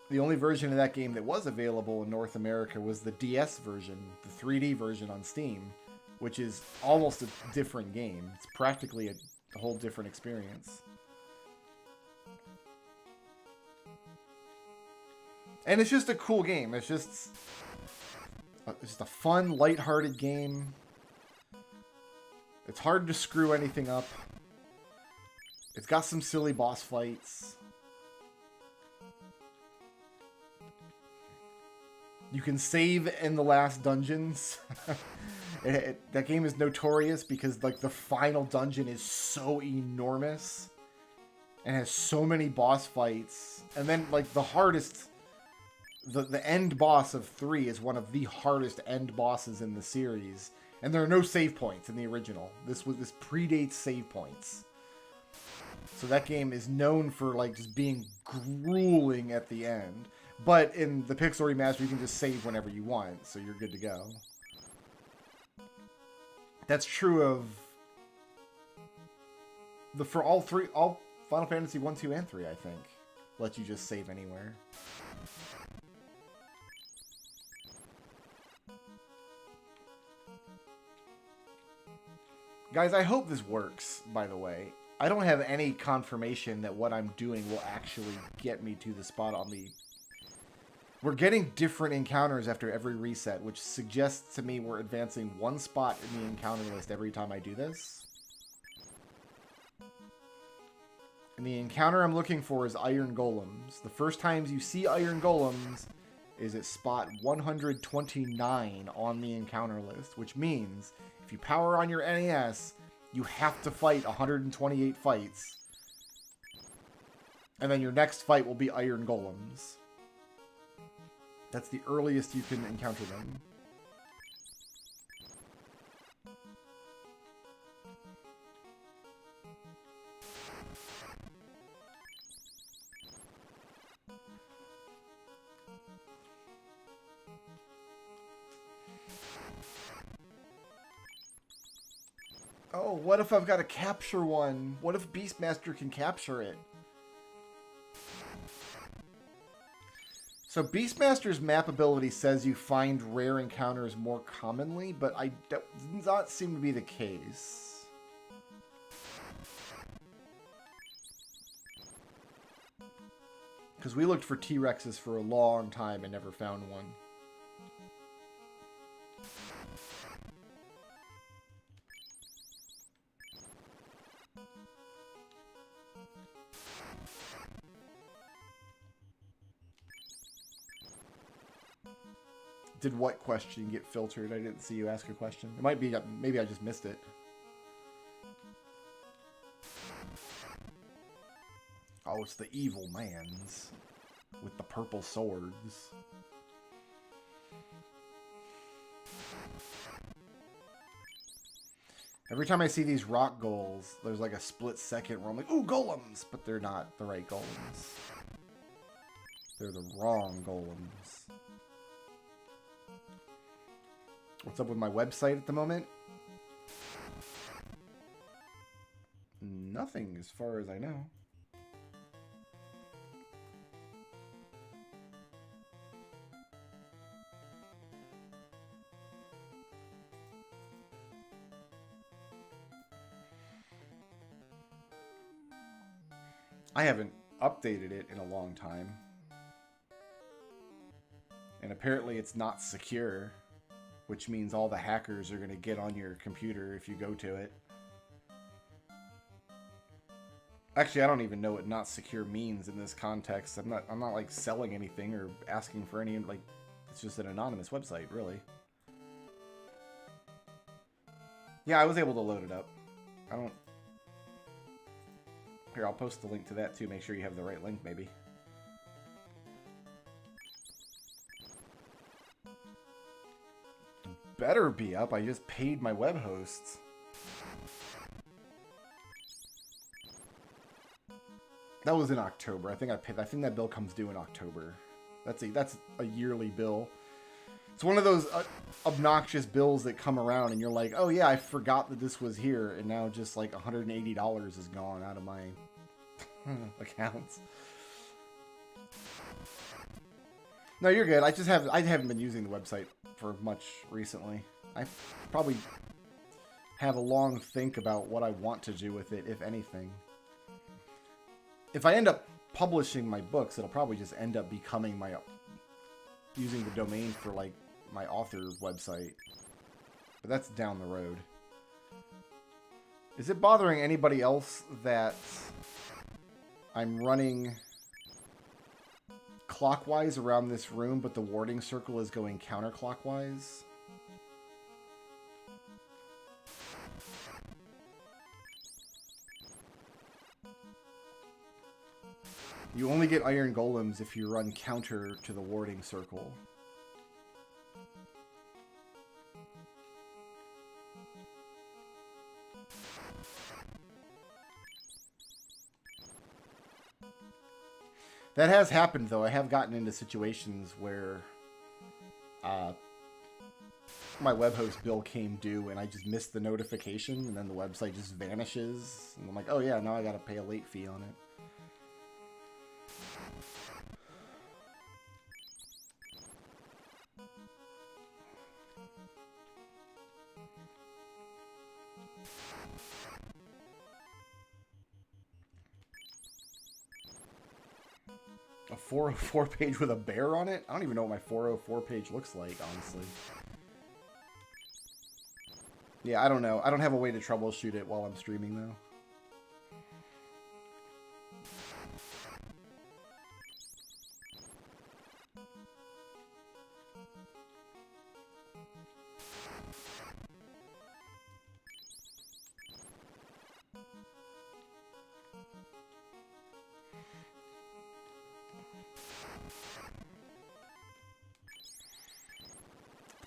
The only version of that game that was available in North America was the DS version, the 3D version on Steam, which is almost a different game. It's practically a whole different experience. And it's just a cool game. It's just a fun, lighthearted game. It's hard to screw anything up. It's got some silly boss fights. You can save in the last dungeons. That game is notorious because, like, the final dungeon is so enormous and has so many boss fights. And then, like, the hardest... The end boss of 3 is one of the hardest end bosses in the series. And there are no save points in the original. This predates save points. So that game is known for, like, just being grueling at the end. But in the Pixel Remaster, you can just save whenever you want, so you're good to go. That's true of for all Final Fantasy 1, 2, and 3, I think. Let you just save anywhere. Guys, I hope this works, by the way. I don't have any confirmation that what I'm doing will actually get me to the spot on the... We're getting different encounters after every reset, which suggests to me we're advancing 1 spot in the encounter list every time I do this. And the encounter I'm looking for is Iron Golems. The first times you see Iron Golems is at spot 129 on the encounter list, which means if you power on your NES, you have to fight 128 fights. And then your next fight will be Iron Golems. That's the earliest you can encounter them. Oh, what if I've got to capture one? What if Beastmaster can capture it? So Beastmaster's map ability says you find rare encounters more commonly, but that does not seem to be the case. Because we looked for T-Rexes for a long time and never found one. Did what question get filtered? I didn't see you ask a question. It might be, maybe I just missed it. Oh, it's the evil mans with the purple swords. Every time I see these rock goals, there's like a split second where I'm like, ooh, golems! But they're not the right golems. They're the wrong golems. What's up with my website at the moment? Nothing as far as I know. I haven't updated it in a long time. And apparently it's not secure, which means all the hackers are going to get on your computer if you go to it. Actually, I don't even know what not secure means in this context. I'm not like selling anything or asking for any, like, it's just an anonymous website, really. Yeah, I was able to load it up. I don't... Here, I'll post the link to that too. Make sure you have the right link, maybe. Better be up. I just paid my web hosts. That was in October. I think that bill comes due in October. That's a yearly bill. It's one of those obnoxious bills that come around and you're like, oh yeah, I forgot that this was here, and now just like $180 is gone out of my accounts. No, you're good. I haven't been using the website for much recently. I probably have a long think about what I want to do with it, if anything. If I end up publishing my books, it'll probably just end up becoming my using the domain for like my author website. But that's down the road. Is it bothering anybody else that I'm running clockwise around this room, but the warding circle is going counterclockwise? You only get iron golems if you run counter to the warding circle. That has happened, though. I have gotten into situations where my web host bill came due and I just missed the notification, and then the website just vanishes. And I'm like, oh yeah, now I gotta pay a late fee on it. A 404 page with a bear on it? I don't even know what my 404 page looks like, honestly. Yeah, I don't know. I don't have a way to troubleshoot it while I'm streaming, though.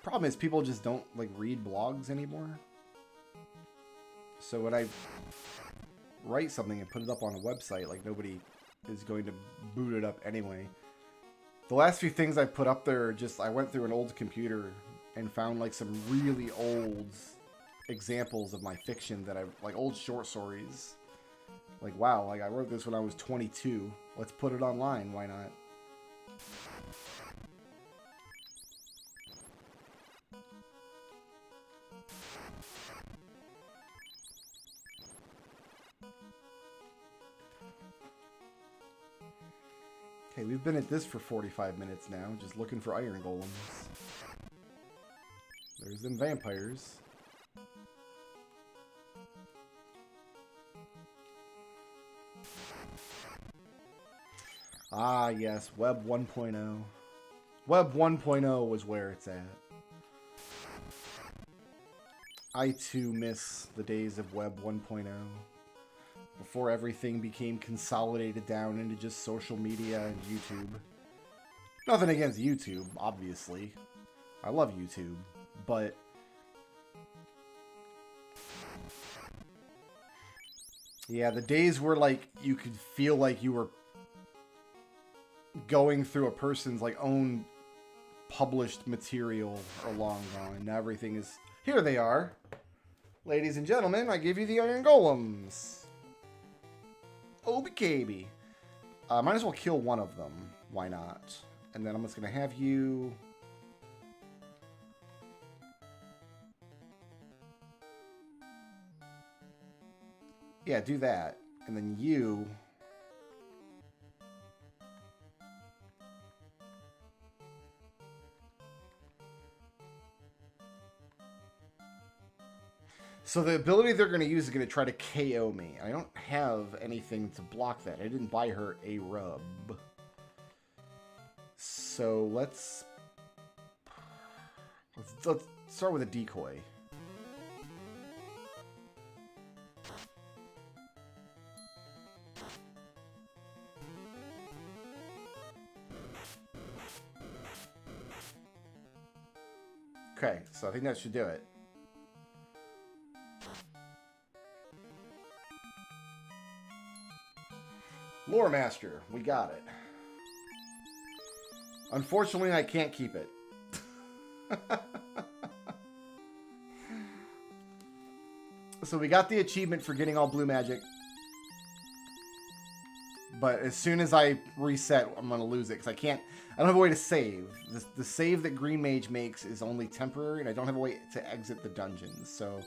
Problem is, people just don't like read blogs anymore. So when I write something and put it up on a website, like nobody is going to boot it up anyway. The last few things I put up there are just, I went through an old computer and found like some really old examples of my fiction that I like, old short stories. Like, wow, like I wrote this when I was 22. Let's put it online. Why not? Okay, we've been at this for 45 minutes now, just looking for iron golems. There's them vampires. Ah, yes, Web 1.0. Web 1.0 was where it's at. I too miss the days of Web 1.0. Before everything became consolidated down into just social media and YouTube. Nothing against YouTube, obviously. I love YouTube, but yeah, the days where like you could feel like you were going through a person's like own published material are long gone. Now everything is... Here they are. Ladies and gentlemen, I give you the Iron Golems. OBKB. Might as well kill one of them. Why not? And then I'm just going to have you... Yeah, do that. And then you... So the ability they're going to use is going to try to KO me. I don't have anything to block that. I didn't buy her a rub. So let's start with a decoy. Okay, so I think that should do it. Lore Master, we got it. Unfortunately, I can't keep it. So we got the achievement for getting all blue magic. But as soon as I reset, I'm going to lose it. Because I don't have a way to save. The save that Green Mage makes is only temporary. And I don't have a way to exit the dungeons. So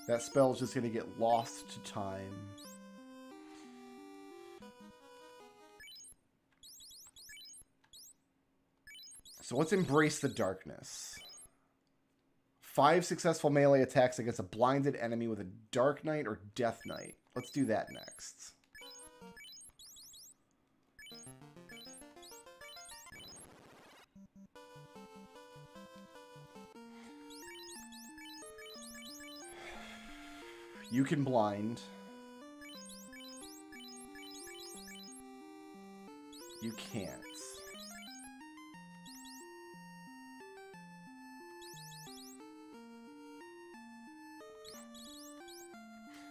that spell is just going to get lost to time. So let's embrace the darkness. 5 successful melee attacks against a blinded enemy with a Dark Knight or Death Knight. Let's do that next. You can blind. You can't.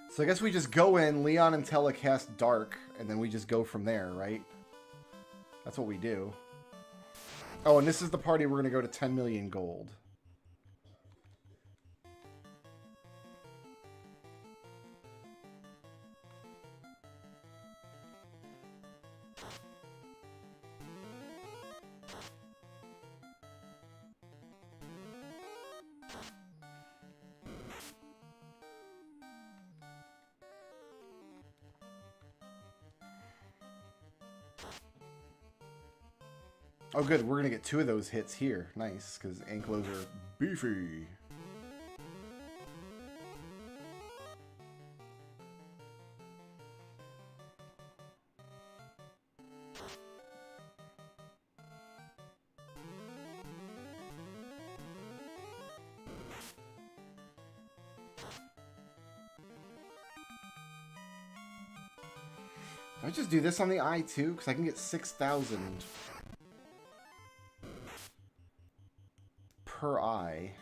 So I guess we just go in, Leon and Tella cast Dark, and then we just go from there, right? That's what we do. Oh, and this is the party we're going to go to 10 million gold. Oh, good. We're going to get 2 of those hits here. Nice, because Ankylos are beefy. I just do this on the eye, too, because I can get 6,000 per eye.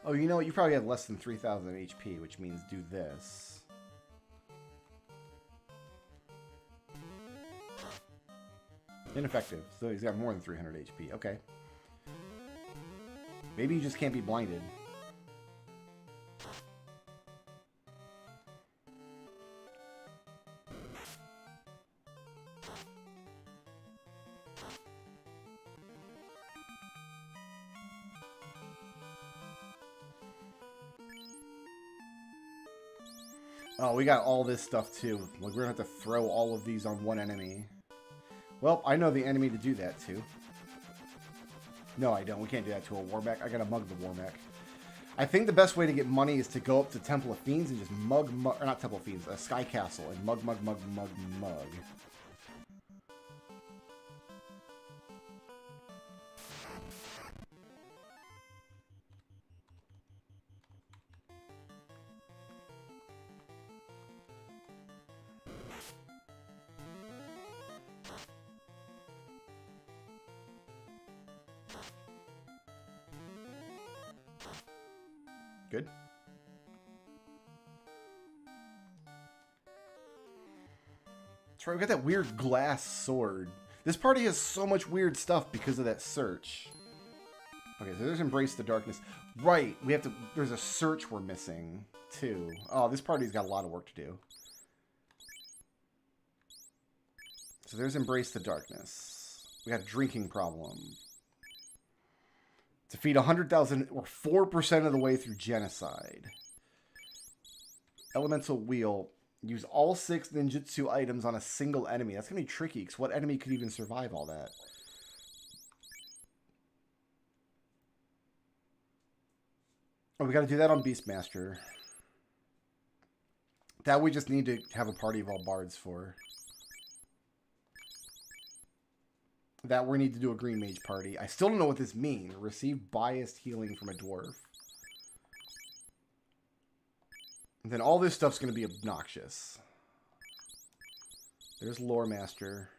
Oh, you know what? You probably have less than 3,000 HP, which means do this. Ineffective. So he's got more than 300 HP. Okay. Maybe you just can't be blinded. Oh, we got all this stuff too. Like, we're gonna have to throw all of these on one enemy. Well, I know the enemy to do that to. No, I don't. We can't do that to a Warmech. I gotta mug the Warmech. I think the best way to get money is to go up to Temple of Fiends and just mug, or not Temple of Fiends, a Sky Castle, and mug. Good. That's right, we got that weird glass sword. This party has so much weird stuff because of that search. Okay, so there's Embrace the Darkness. Right, we have to... There's a search we're missing, too. Oh, this party's got a lot of work to do. So there's Embrace the Darkness. We got a drinking problem. Defeat 100,000 or 4% of the way through Genocide. Elemental Wheel. Use all 6 ninjutsu items on a single enemy. That's going to be tricky, because what enemy could even survive all that? Oh, we got to do that on Beastmaster. That we just need to have a party of all bards for. That we need to do a green mage party. I still don't know what this means. Receive biased healing from a dwarf. And then all this stuff's going to be obnoxious. There's Lore Master.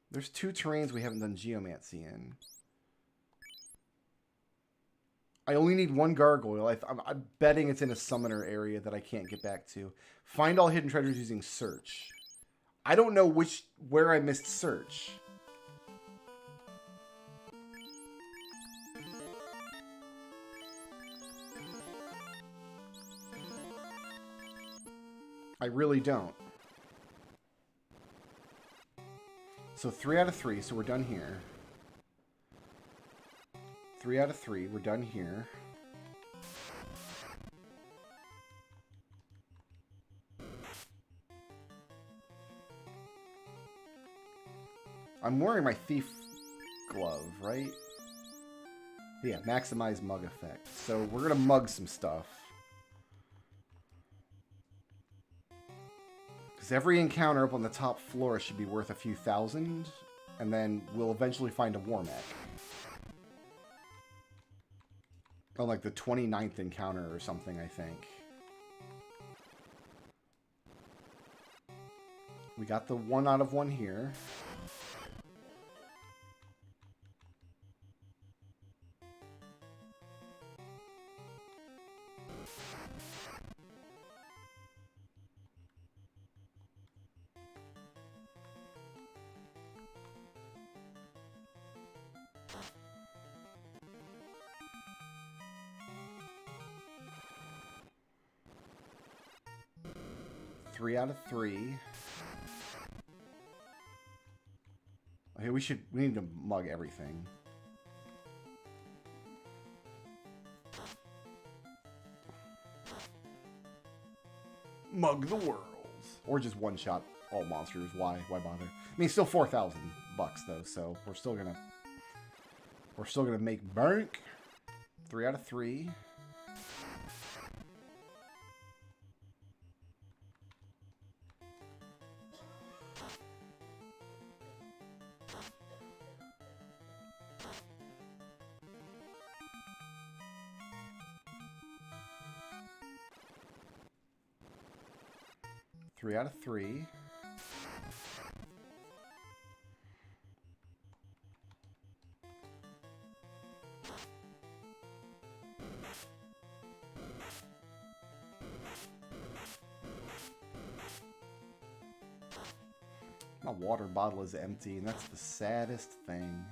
There's 2 terrains we haven't done Geomancy in. I only need 1 gargoyle. I'm betting it's in a summoner area that I can't get back to. Find all hidden treasures using search. I don't know where I missed search. I really don't. So 3 out of 3, so we're done here. 3 out of 3, we're done here. I'm wearing my thief glove, right? Yeah, maximize mug effect. So we're gonna mug some stuff. Because every encounter up on the top floor should be worth a few thousand, and then we'll eventually find a Warmech. On like the 29th encounter or something, I think. We got the 1 out of 1 here. Three out of 3. Okay, we need to mug everything. Mug the world. Or just one shot all monsters. Why bother? I mean, still 4,000 bucks though, so we're still gonna make bank. 3 out of 3. Three out of 3. My water bottle is empty, and that's the saddest thing.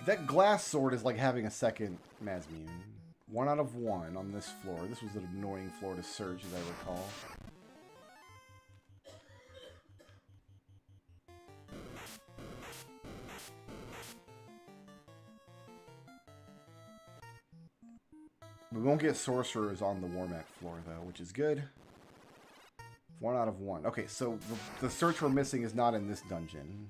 That glass sword is like having a second Mazmune. 1 out of 1 on this floor. This was an annoying floor to search, as I recall. We won't get sorcerers on the Warmac floor, though, which is good. 1 out of 1. Okay, so the search we're missing is not in this dungeon.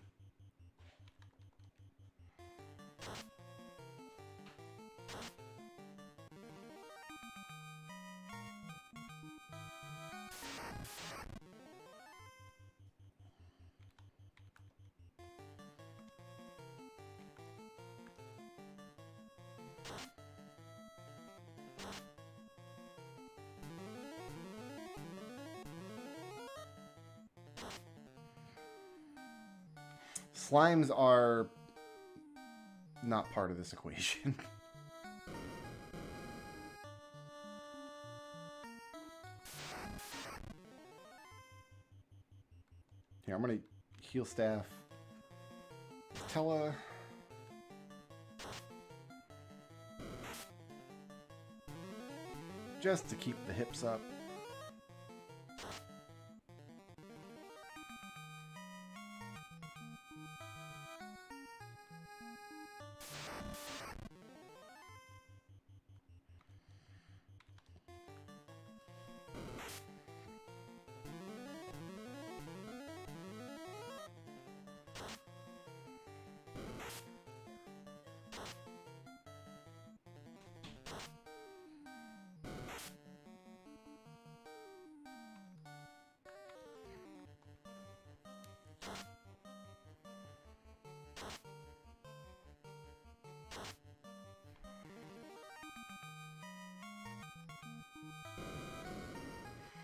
Slimes are not part of this equation. Here, I'm gonna heal staff. Tella. Just to keep the hips up.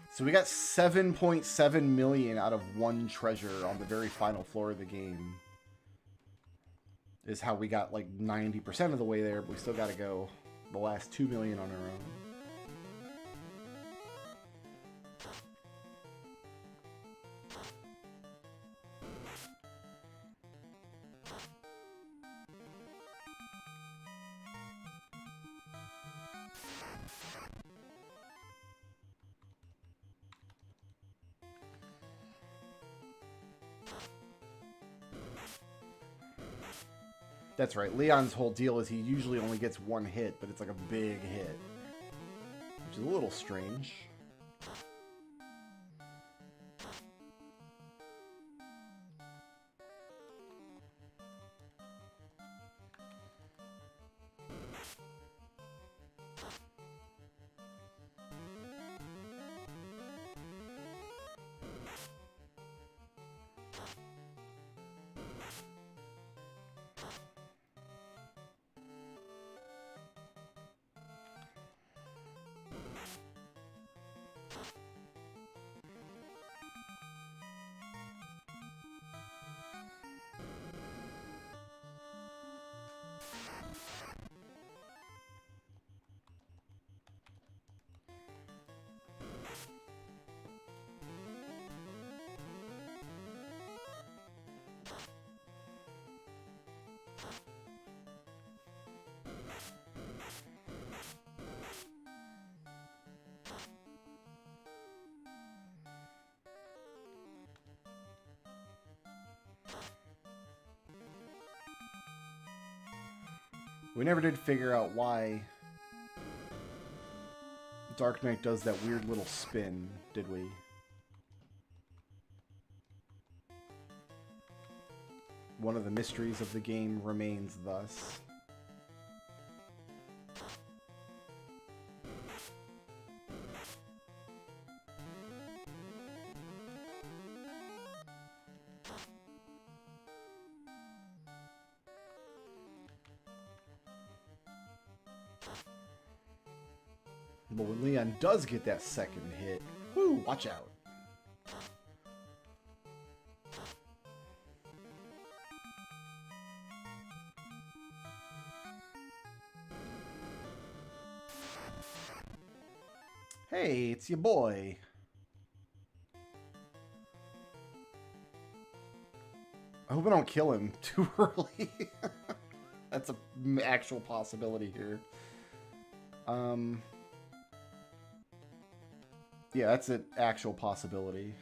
So we got 7.7 million out of 1 treasure on the very final floor of the game. Is how we got like 90% of the way there, but we still got to go the last 2 million on our own. That's right. Leon's whole deal is he usually only gets 1 hit, but it's like a big hit. Which is a little strange. We never did figure out why Dark Knight does that weird little spin, did we? One of the mysteries of the game remains thus. But when Leon does get that second hit, whoo, watch out. Hey, it's your boy. I hope I don't kill him too early. That's an actual possibility here. Yeah, that's an actual possibility.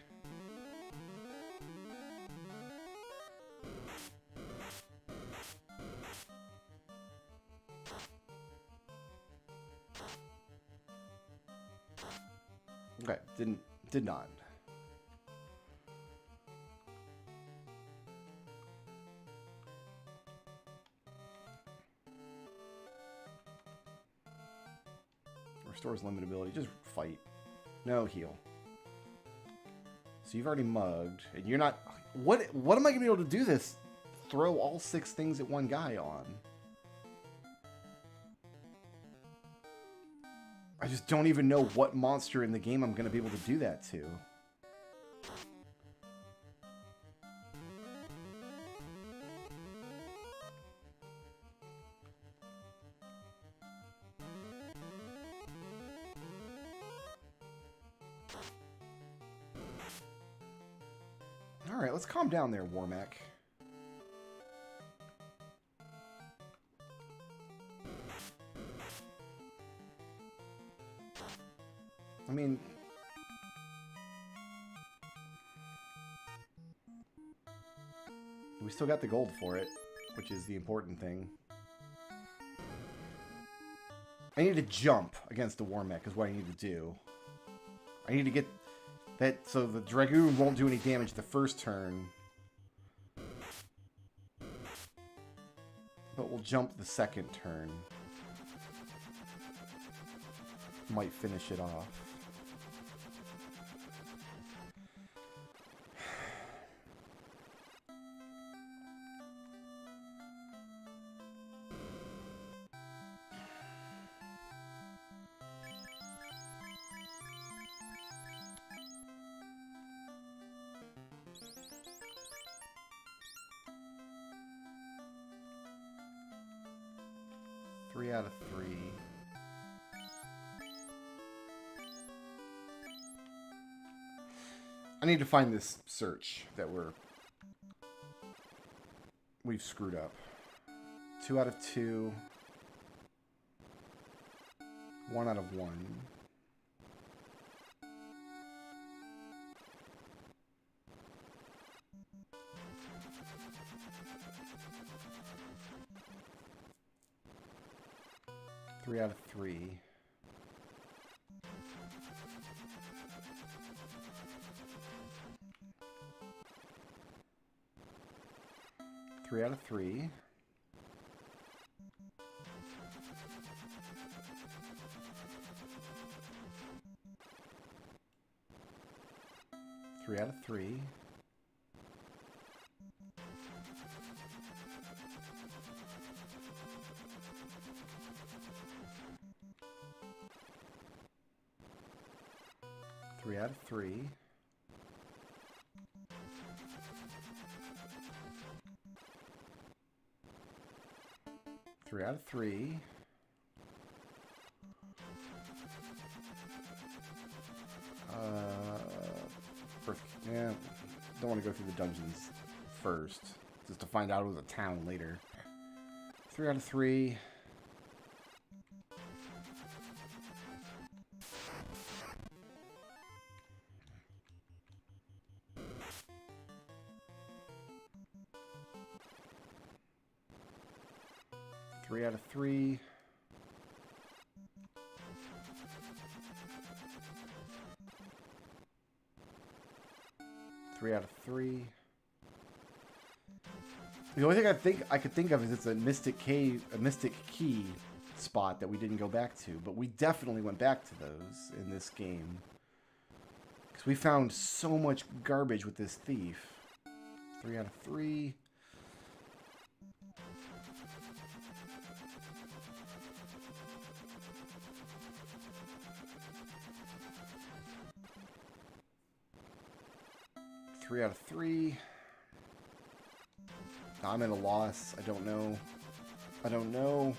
Okay, did not. Restores limited ability. Just fight. No heal. So you've already mugged, and you're not. What am I gonna be able to do this? Throw all 6 things at one guy on. I just don't even know what monster in the game I'm gonna be able to do that to. Alright, let's calm down there, Warmac. I mean... we still got the gold for it, which is the important thing. I need to jump against the Warmech is what I need to do. I need to get that so the Dragoon won't do any damage the first turn. But we'll jump the second turn. Might finish it off. Three out of 3. I need to find this search that we've screwed up. 2 out of 2. 1 out of 1. Three out of 3. Three out of 3. Three out of 3. Three out of 3. Three out of 3. Yeah, don't want to go through the dungeons first, just to find out it was a town later. 3 out of 3. Three out of 3. Three out of 3. The only thing I could think of is it's a mystic key spot that we didn't go back to, but we definitely went back to those in this game because we found so much garbage with this thief. 3 out of 3. Three out of 3. I'm at a loss. I don't know. I don't know.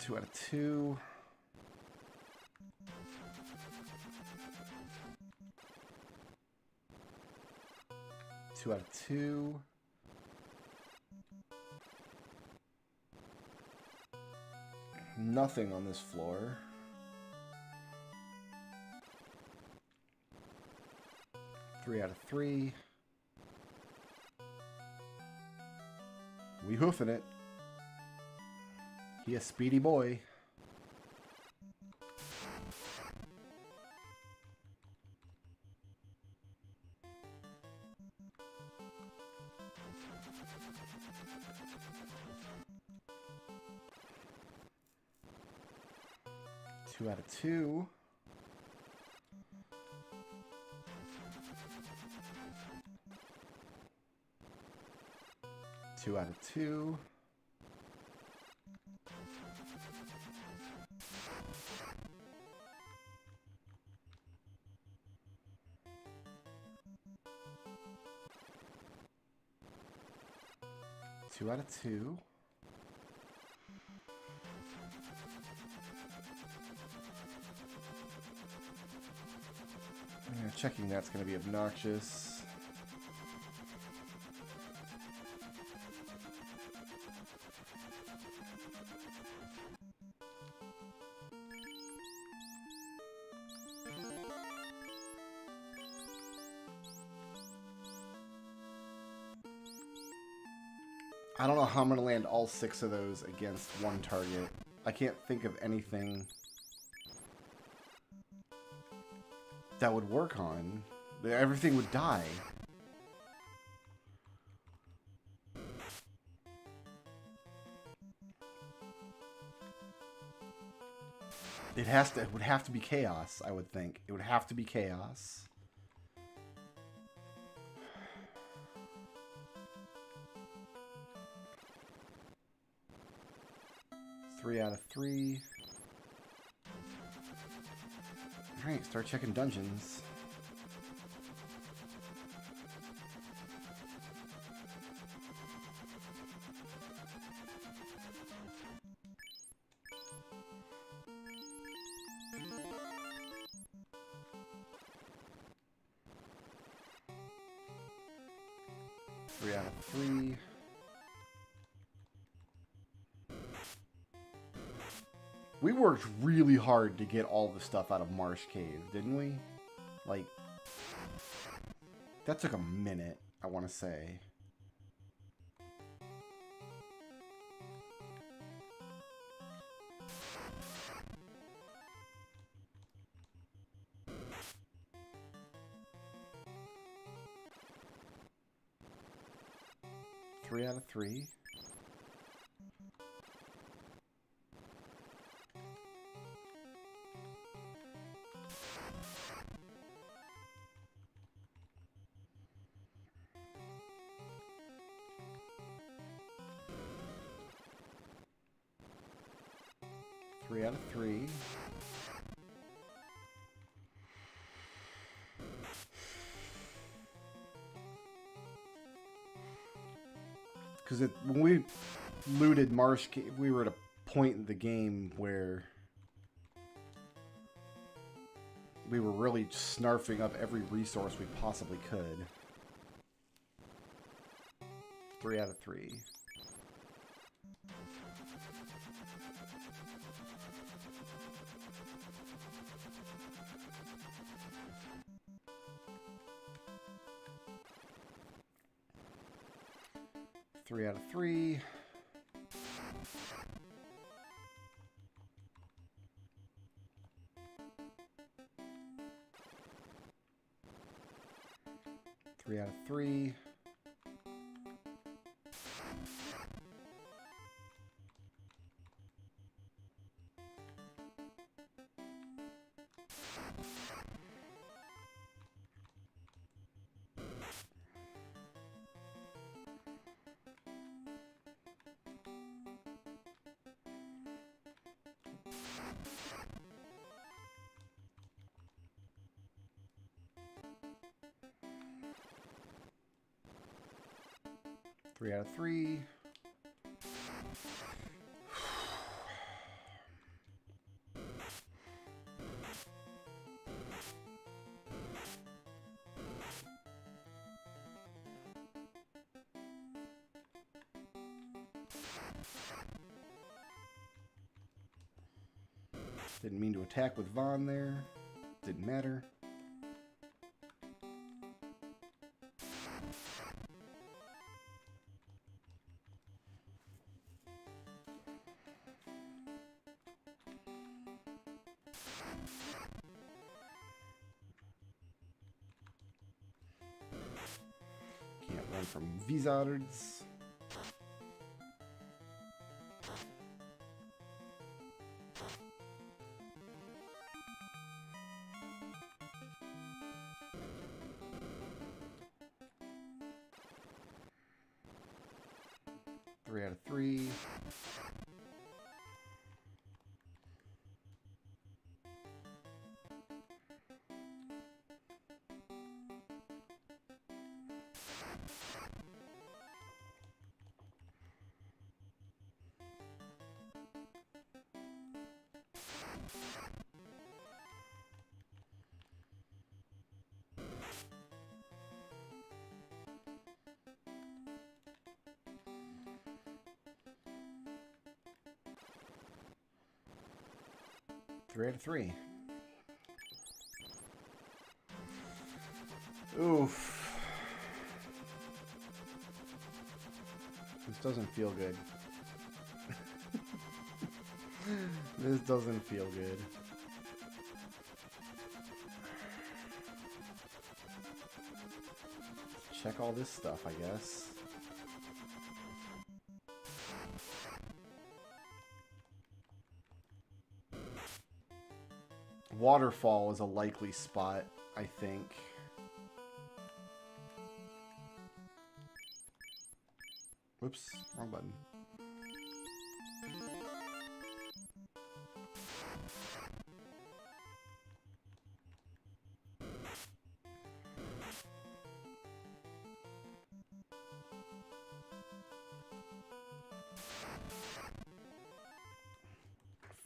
2 out of 2. 2 out of 2. Nothing on this floor. Three out of 3. We hoofing it. He a speedy boy. Two out of 2. Two out of 2. Two out of 2. Yeah, checking that's going to be obnoxious. I don't know how I'm going to land all 6 of those against one target. I can't think of anything that would work on. Everything would die. It would have to be chaos, I would think. It would have to be chaos. Three out of 3. Alright, start checking dungeons. Three out of 3. We worked really hard to get all the stuff out of Marsh Cave, didn't we? Like, that took a minute, I want to say. Three out of 3. Three out of 3. Because when we looted Marsh Cave, we were at a point in the game where we were really snarfing up every resource we possibly could. 3 out of 3. Three out of 3. Three out of 3. Three out of 3. Didn't mean to attack with Vaughn there. Didn't matter. Can't run from Vizards. Three out of three. Three out of three. Oof. This doesn't feel good. This doesn't feel good. Check all this stuff, I guess. Waterfall is a likely spot, I think. Whoops, wrong button.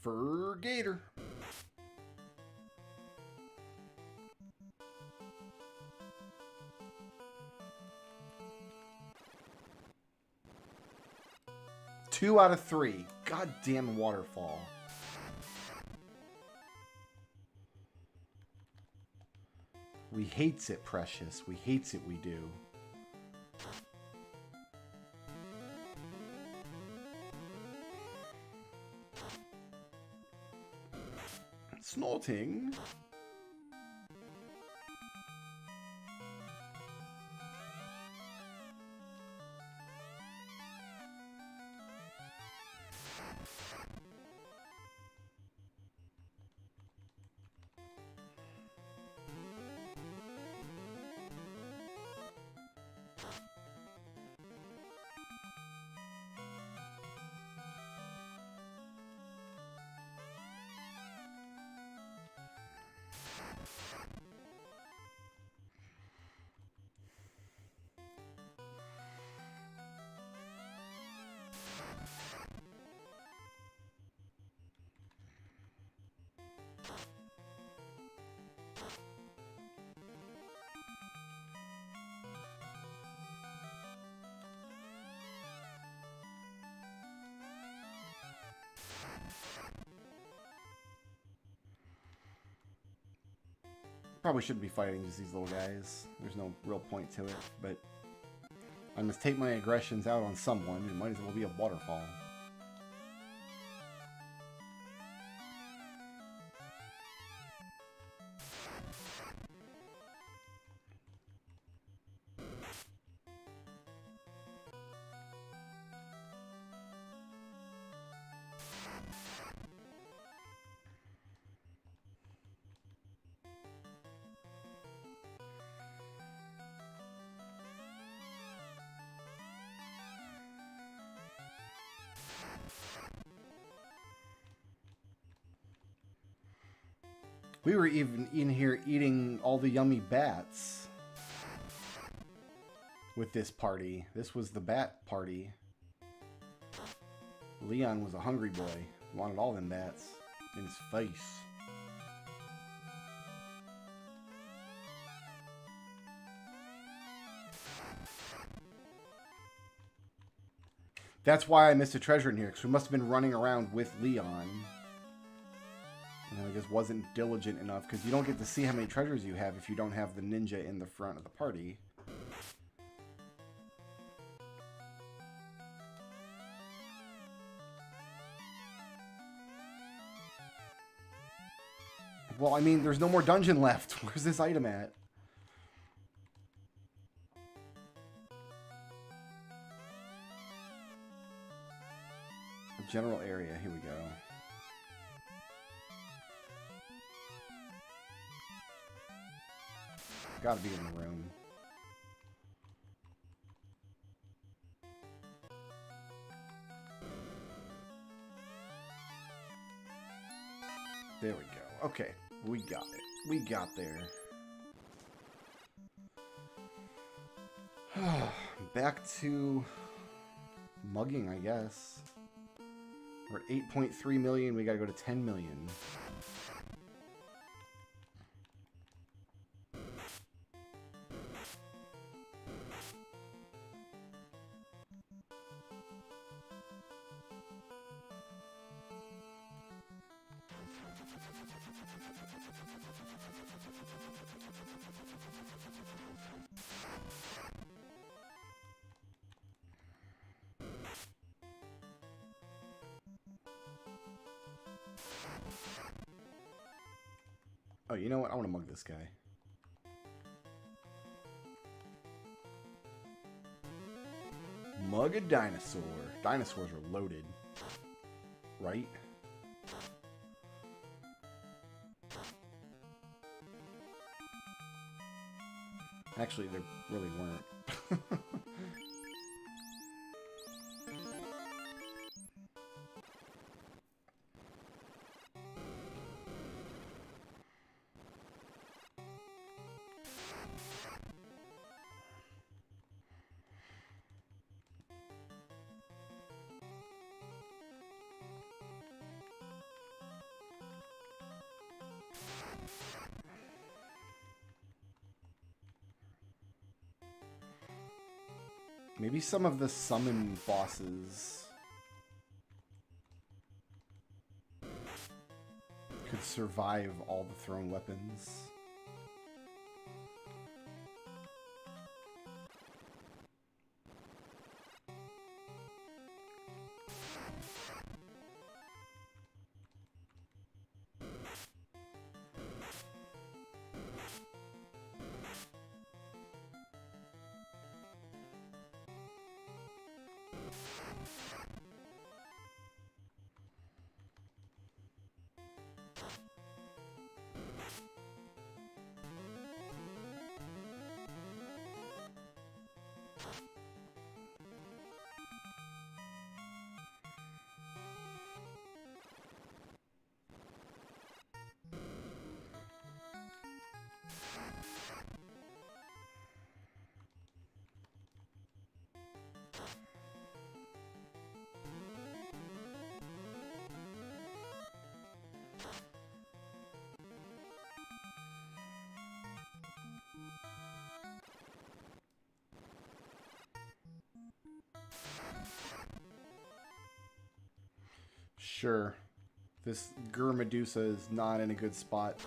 For Gator. Two out of three. Goddamn waterfall. We hates it, Precious. We hates it, we do. Snorting. Probably shouldn't be fighting just these little guys. There's no real point to it, but I must take my aggressions out on someone. It might as well be a waterfall. We were even in here eating all the yummy bats with this party. This was the bat party. Leon was a hungry boy. He wanted all them bats in his face. That's why I missed a treasure in here, because we must have been running around with Leon. And I guess wasn't diligent enough, because you don't get to see how many treasures you have if you don't have the ninja in the front of the party. Well, I mean, there's no more dungeon left. Where's this item at? General area. Here we go. Gotta be in the room. There we go. Okay. We got it. We got there. Back to mugging, I guess. We're at 8.3 million. We gotta go to 10 million. Oh, you know what? I want to mug this guy. Mug a dinosaur. Dinosaurs are loaded. Right? Actually, they really weren't. Maybe some of the summon bosses could survive all the thrown weapons. Sure, this Gur Medusa is not in a good spot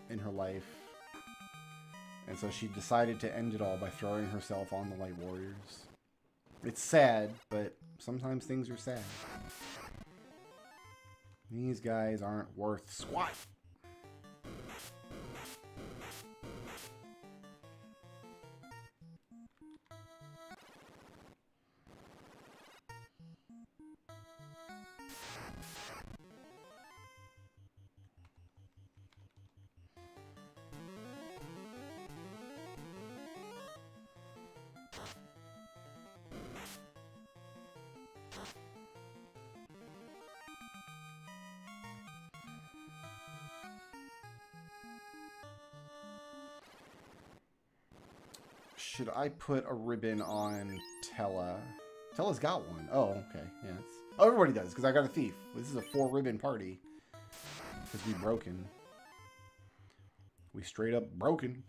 in her life. And so she decided to end it all by throwing herself on the Light Warriors. It's sad, but sometimes things are sad. These guys aren't worth squat. Should I put a ribbon on Tella? Tella's got one. Oh, okay. Yeah. Oh, everybody does, because I got a thief. This is a 4-ribbon party. Because we broken. We straight up broken.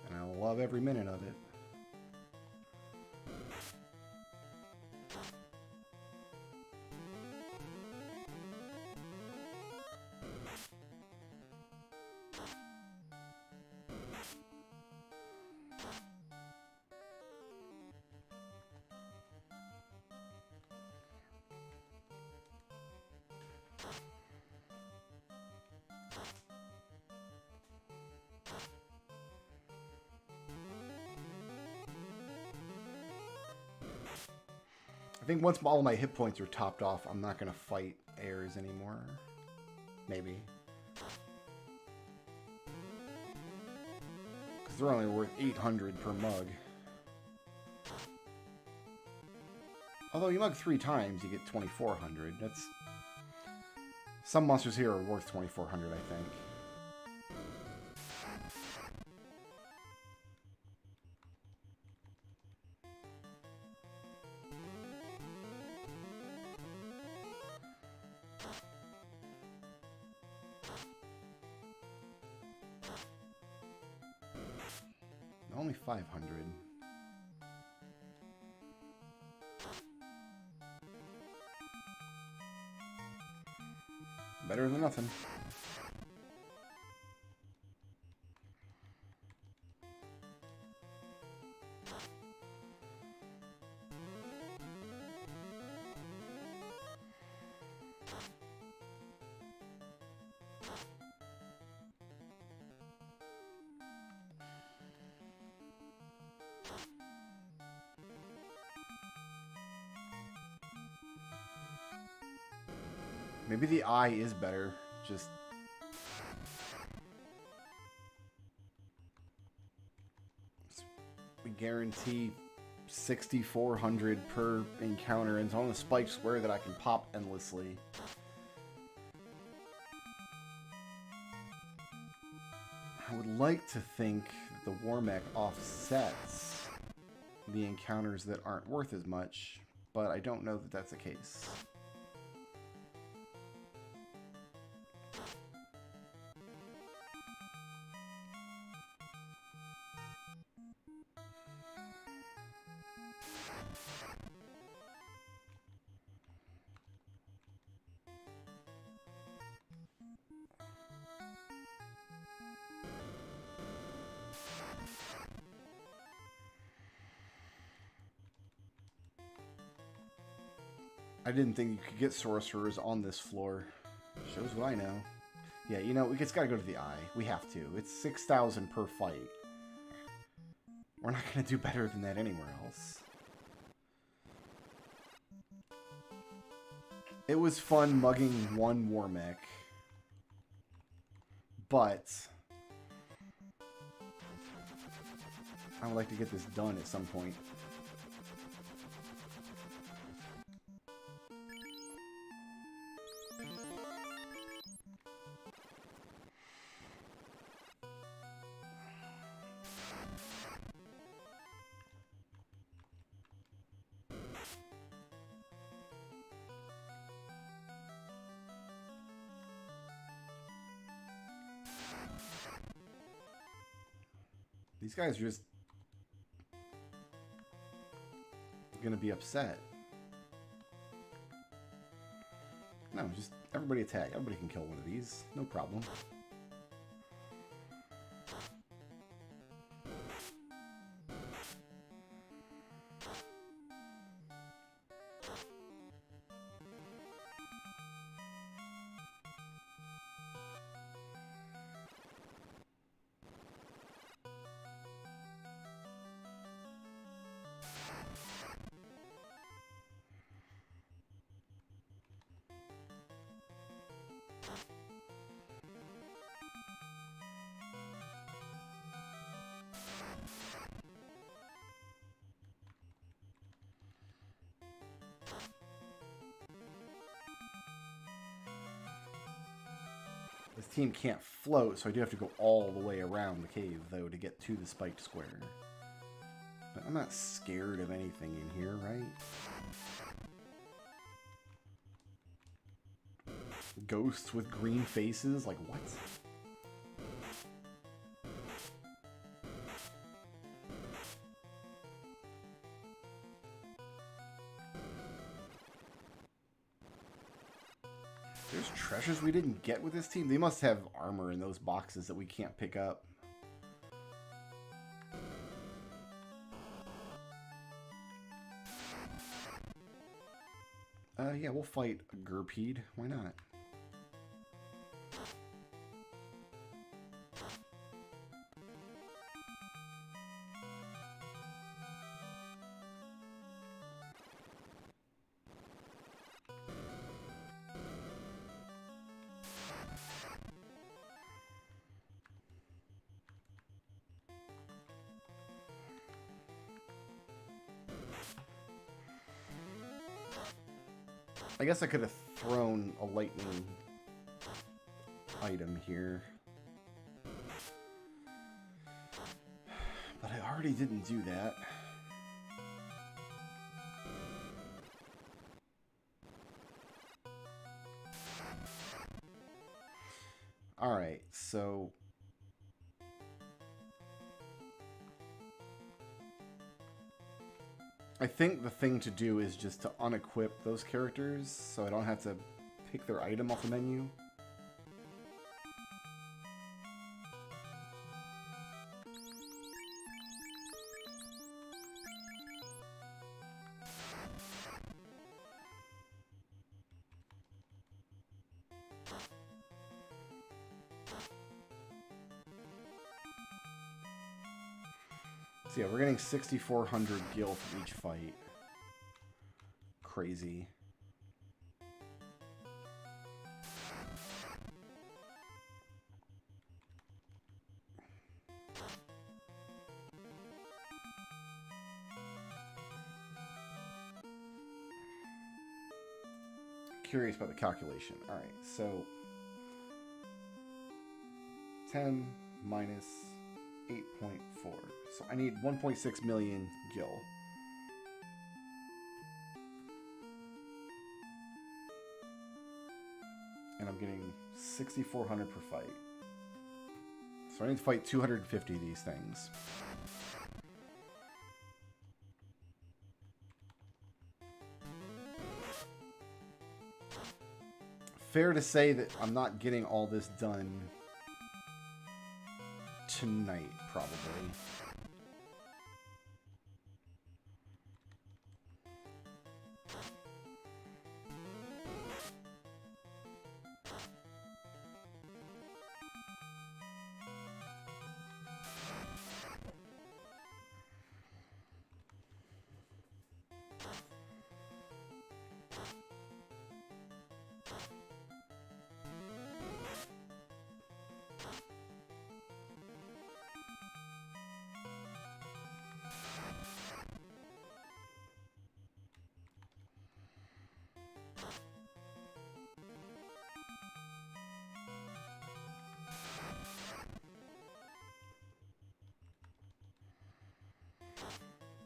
And I love every minute of it. I think once all my hit points are topped off, I'm not going to fight heirs anymore. Maybe. Because they're only worth 800 per mug. Although you mug 3 times, you get 2,400. That's... Some monsters here are worth 2,400, I think. Only 500. Better than nothing. Maybe the eye is better. Just... we guarantee 6,400 per encounter, and it's on the spike square that I can pop endlessly. I would like to think that the Warmech offsets the encounters that aren't worth as much, but I don't know that that's the case. I didn't think you could get sorcerers on this floor. Shows what I know. Yeah, you know, it's got to go to the eye. We have to. It's 6,000 per fight. We're not going to do better than that anywhere else. It was fun mugging one Warmech. But I would like to get this done at some point. These guys are just gonna be upset. No, just everybody attack. Everybody can kill one of these. No problem. This team can't float, so I do have to go all the way around the cave, though, to get to the spiked square. But I'm not scared of anything in here, right? Ghosts with green faces? Like, what? There's treasures we didn't get with this team. They must have armor in those boxes that we can't pick up. Yeah, we'll fight a Gerpede. Why not? I guess I could have thrown a lightning item here. But I already didn't do that. Alright, so... I think the thing to do is just to unequip those characters so I don't have to pick their item off the menu. So yeah, we're getting 6,400 gil from each fight. Crazy. Curious about the calculation. Alright, so 10 minus 8.4. So I need 1.6 million gil. And I'm getting 6,400 per fight. So I need to fight 250 of these things. Fair to say that I'm not getting all this done tonight, probably.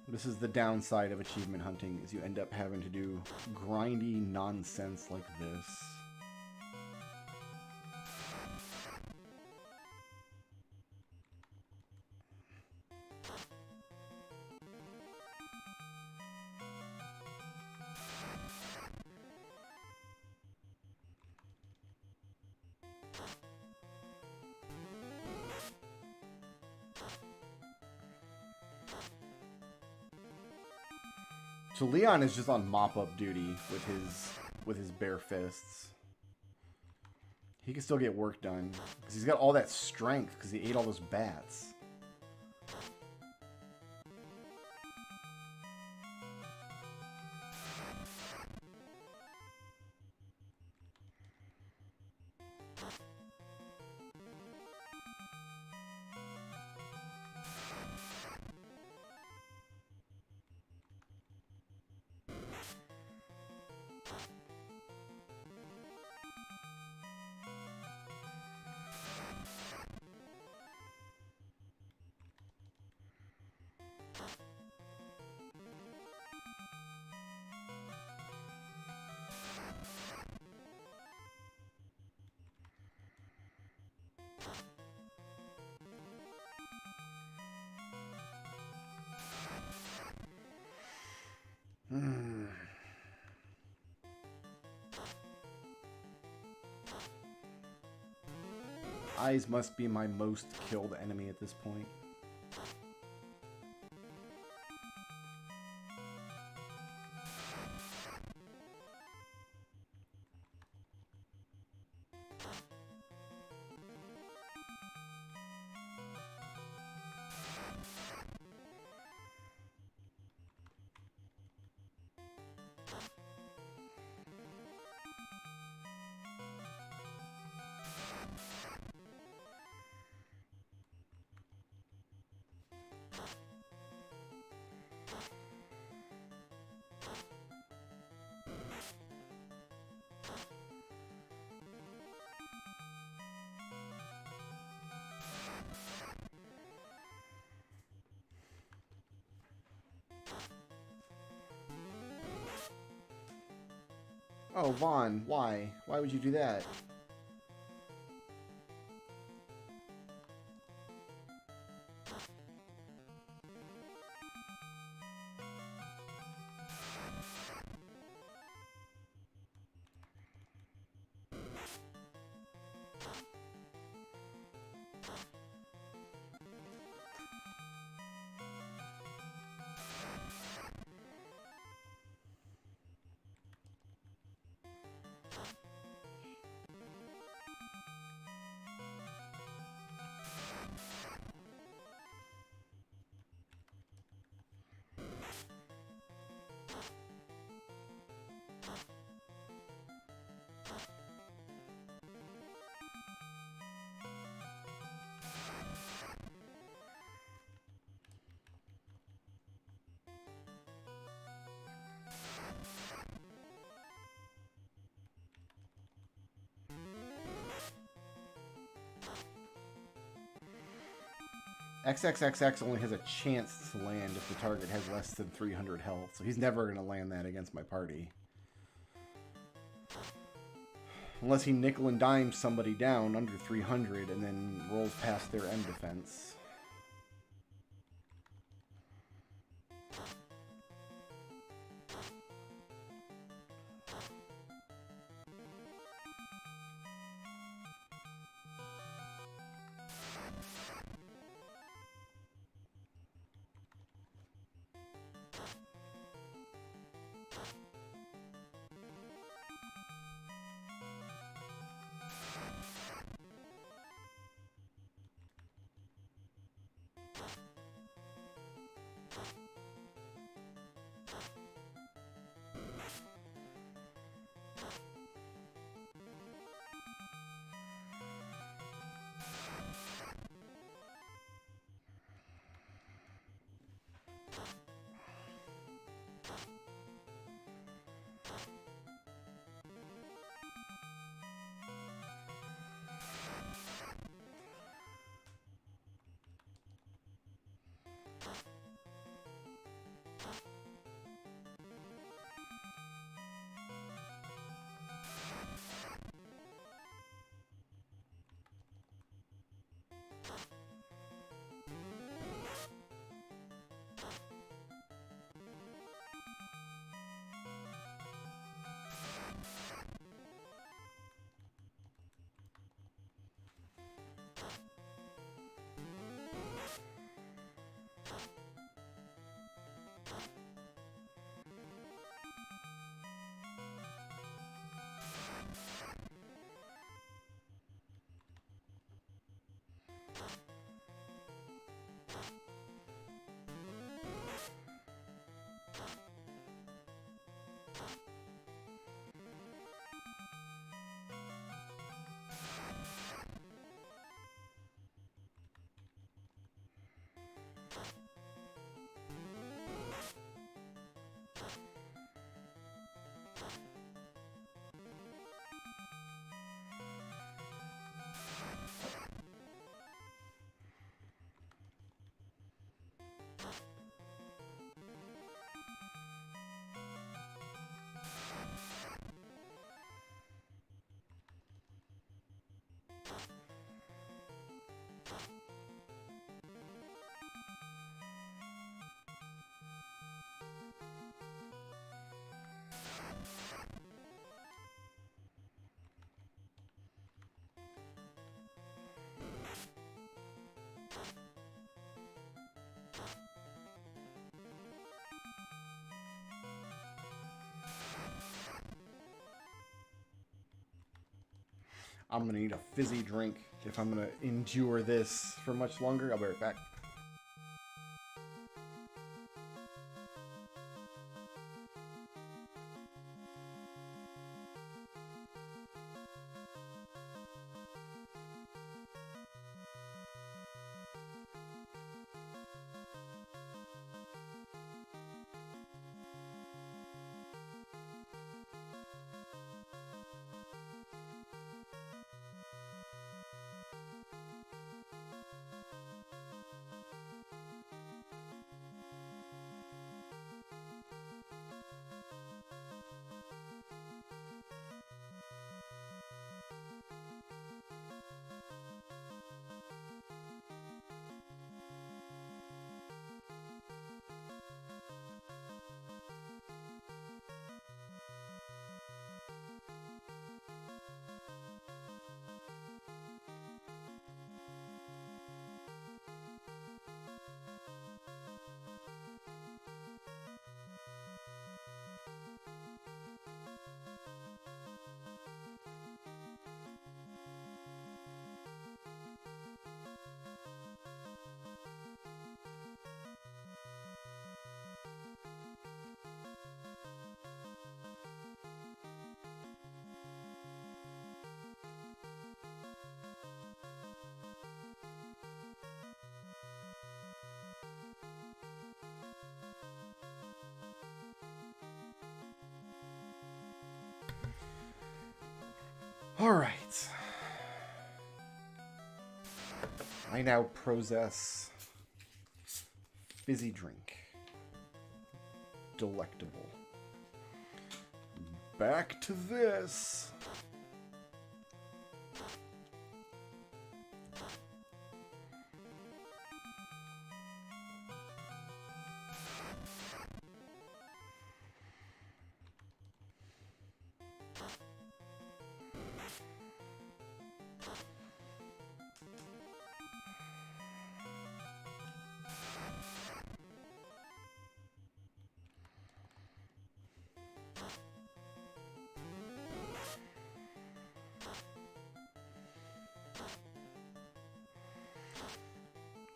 This is the downside of achievement hunting, is you end up having to do grindy nonsense like this. So Leon is just on mop-up duty with his bare fists. He can still get work done because he's got all that strength because he ate all those bats. Eyes must be my most killed enemy at this point. Oh, Vaughn, why? Why would you do that? XXXX only has a chance to land if the target has less than 300 health, so he's never going to land that against my party. Unless he nickel and dimes somebody down under 300 and then rolls past their end defense. I'm going to need a fizzy drink if I'm going to endure this for much longer. I'll be right back. All right. I now possess fizzy drink. Delectable. Back to this.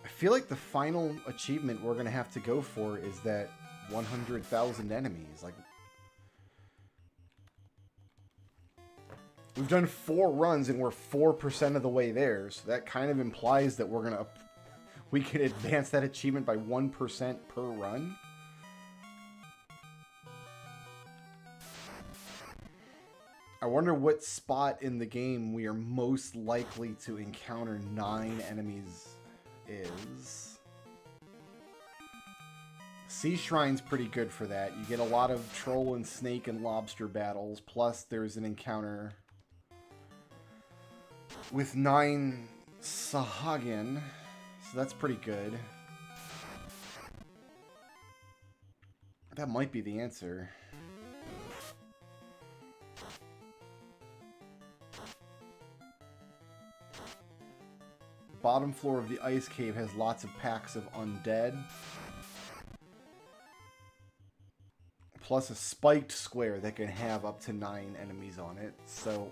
I feel like the final achievement we're going to have to go for is that 100,000 enemies. Like, we've done 4 runs and we're 4% of the way there. So that kind of implies that we can advance that achievement by 1% per run. I wonder what spot in the game we are most likely to encounter 9 enemies is. Sea Shrine's pretty good for that. You get a lot of troll and snake and lobster battles, plus there's an encounter with 9 Sahagin, so that's pretty good. That might be the answer. Bottom floor of the ice cave has lots of packs of undead. Plus a spiked square that can have up to 9 enemies on it. So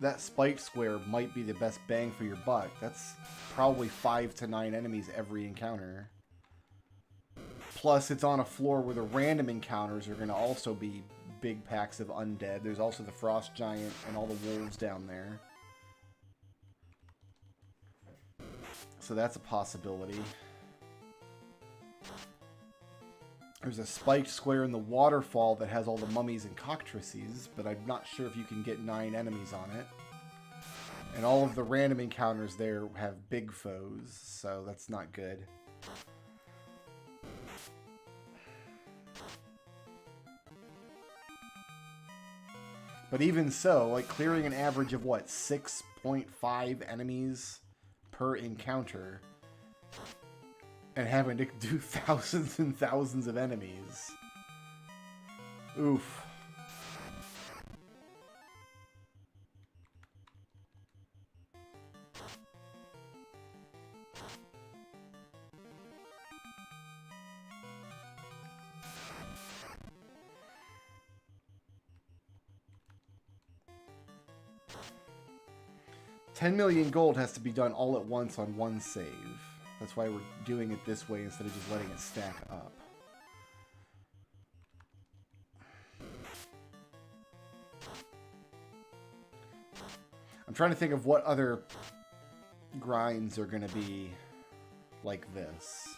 that spiked square might be the best bang for your buck. That's probably 5 to 9 enemies every encounter. Plus it's on a floor where the random encounters are going to also be big packs of undead. There's also the frost giant and all the wolves down there. So that's a possibility. There's a spiked square in the waterfall that has all the mummies and cockatrices, but I'm not sure if you can get 9 enemies on it. And all of the random encounters there have big foes, so that's not good. But even so, like clearing an average of what, 6.5 enemies per encounter, and having to do thousands and thousands of enemies. Oof. 10 million gold has to be done all at once on one save. That's why we're doing it this way instead of just letting it stack up. I'm trying to think of what other grinds are going to be like this.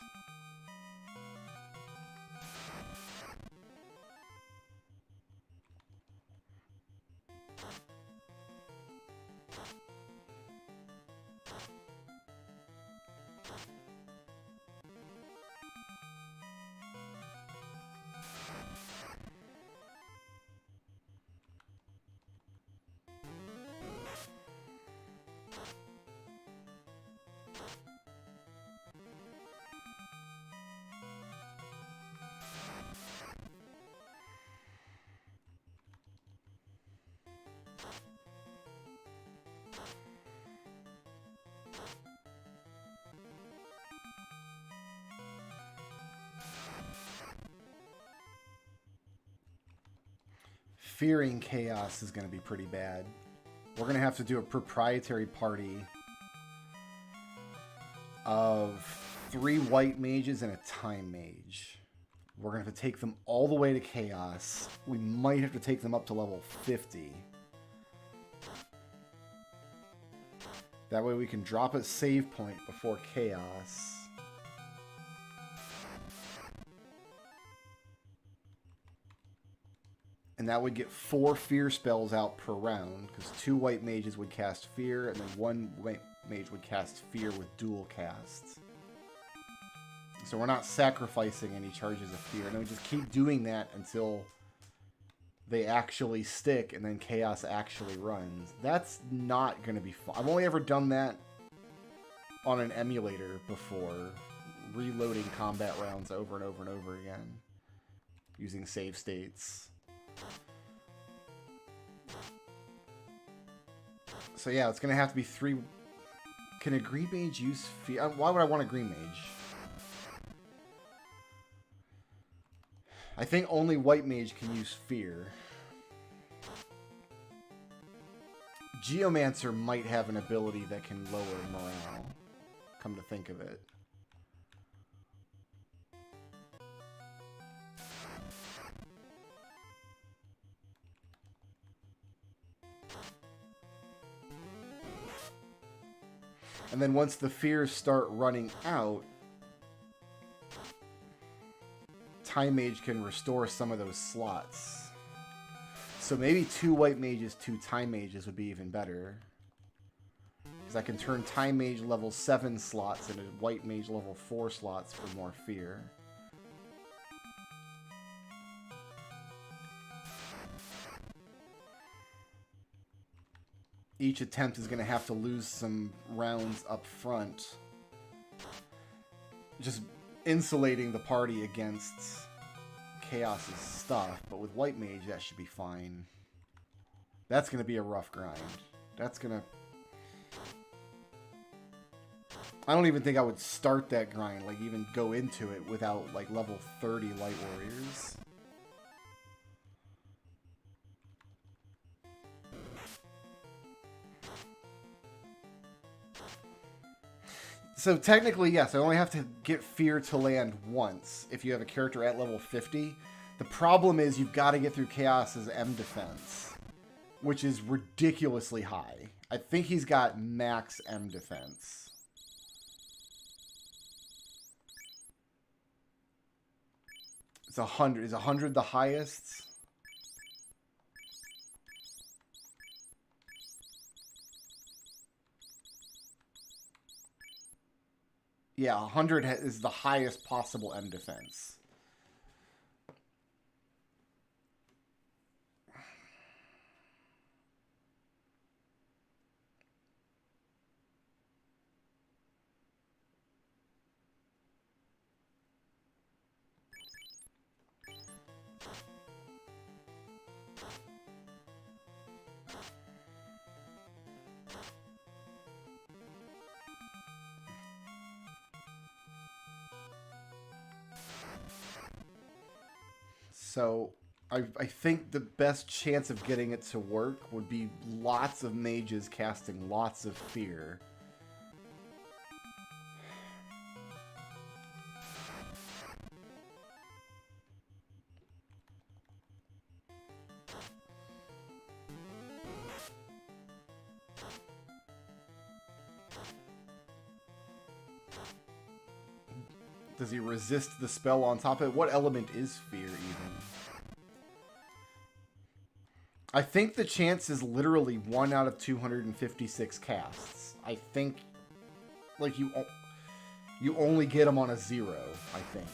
Fearing chaos is going to be pretty bad. We're going to have to do a proprietary party of 3 white mages and a time mage. We're going to have to take them all the way to chaos. We might have to take them up to level 50. That way we can drop a save point before chaos. And that would get 4 fear spells out per round, because 2 white mages would cast fear, and then 1 white mage would cast fear with dual casts. So we're not sacrificing any charges of fear, and we just keep doing that until they actually stick, and then chaos actually runs. That's not going to be fun. I've only ever done that on an emulator before, reloading combat rounds over and over and over again, using save states. So yeah, it's going to have to be 3... Can a green mage use fear? Why would I want a green mage? I think only white mage can use fear. Geomancer might have an ability that can lower morale, come to think of it. And then once the fears start running out, Time Mage can restore some of those slots. So maybe 2 white mages, 2 Time Mages would be even better. Because I can turn Time Mage level 7 slots into White Mage level 4 slots for more fear. Each attempt is going to have to lose some rounds up front. Just insulating the party against Chaos's stuff. But with White Mage, that should be fine. That's going to be a rough grind. That's going to... I don't even think I would start that grind, like even go into it without like level 30 Light Warriors. So technically, yes, I only have to get Fear to land once if you have a character at level 50. The problem is you've got to get through Chaos's M defense, which is ridiculously high. I think he's got max M defense. It's 100. Is 100 the highest? Yeah, 100 is the highest possible M defense. So I think the best chance of getting it to work would be lots of mages casting lots of fear. Does he resist the spell on top of it? What element is fear, even? I think the chance is literally 1 out of 256 casts. I think, like, you only get them on a 0, I think.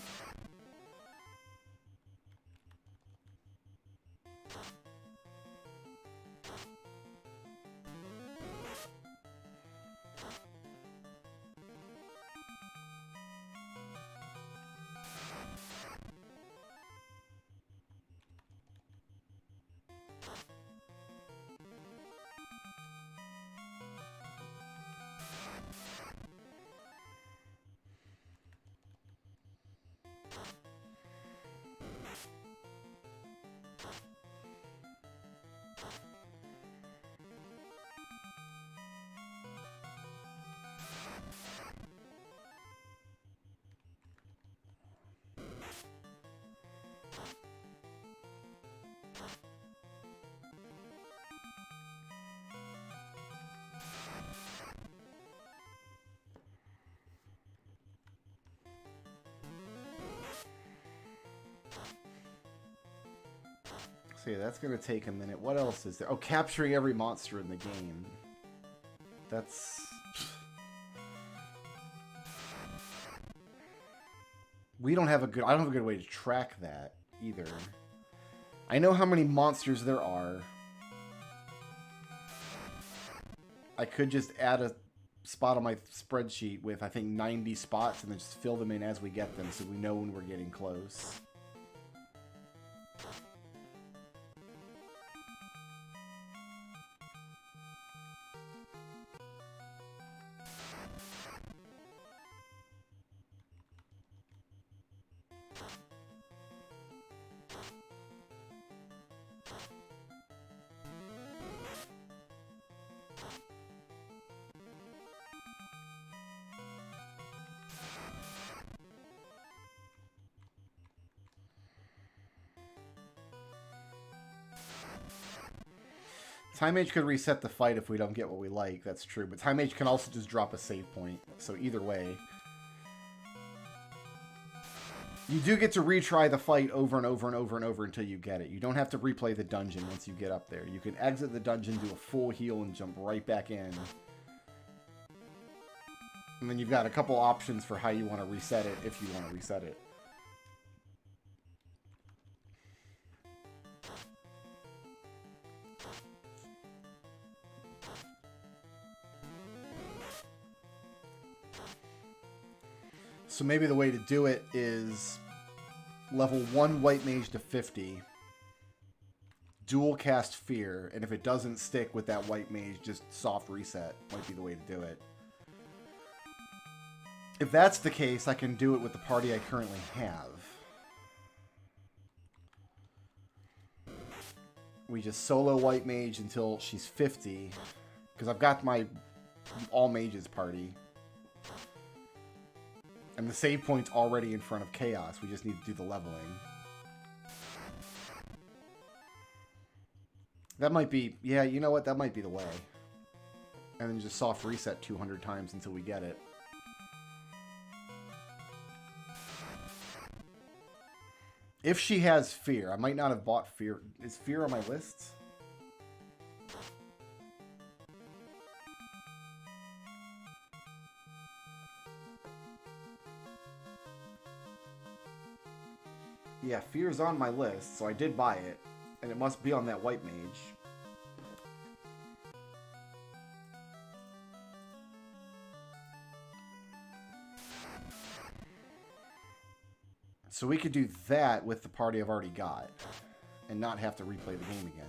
So yeah, that's going to take a minute. What else is there? Oh, capturing every monster in the game. That's... I don't have a good way to track that either. I know how many monsters there are. I could just add a spot on my spreadsheet with, I think, 90 spots and then just fill them in as we get them so we know when we're getting close. Time Mage could reset the fight if we don't get what we like, that's true. But Time Mage can also just drop a save point. So either way. You do get to retry the fight over and over and over and over until you get it. You don't have to replay the dungeon once you get up there. You can exit the dungeon, do a full heal, and jump right back in. And then you've got a couple options for how you want to reset it, if you want to reset it. So maybe the way to do it is level 1 White Mage to 50, dual cast Fear, and if it doesn't stick with that White Mage, just soft reset might be the way to do it. If that's the case, I can do it with the party I currently have. We just solo White Mage until she's 50, because I've got my all mages party. And the save point's already in front of Chaos. We just need to do the leveling. That might be... Yeah, you know what? That might be the way. And then just soft reset 200 times until we get it. If she has Fear. I might not have bought Fear. Is Fear on my list? Yeah, Fear's on my list, so I did buy it. And it must be on that White Mage. So we could do that with the party I've already got. And not have to replay the game again.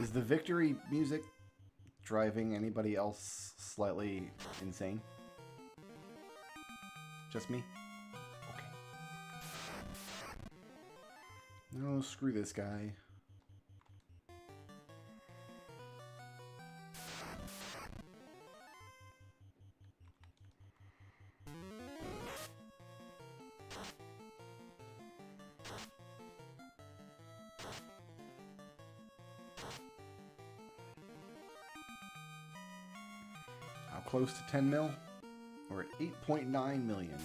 Is the victory music driving anybody else slightly insane? Just me? Okay. No, screw this guy. How close to 10 mil? We're at 8.9 million.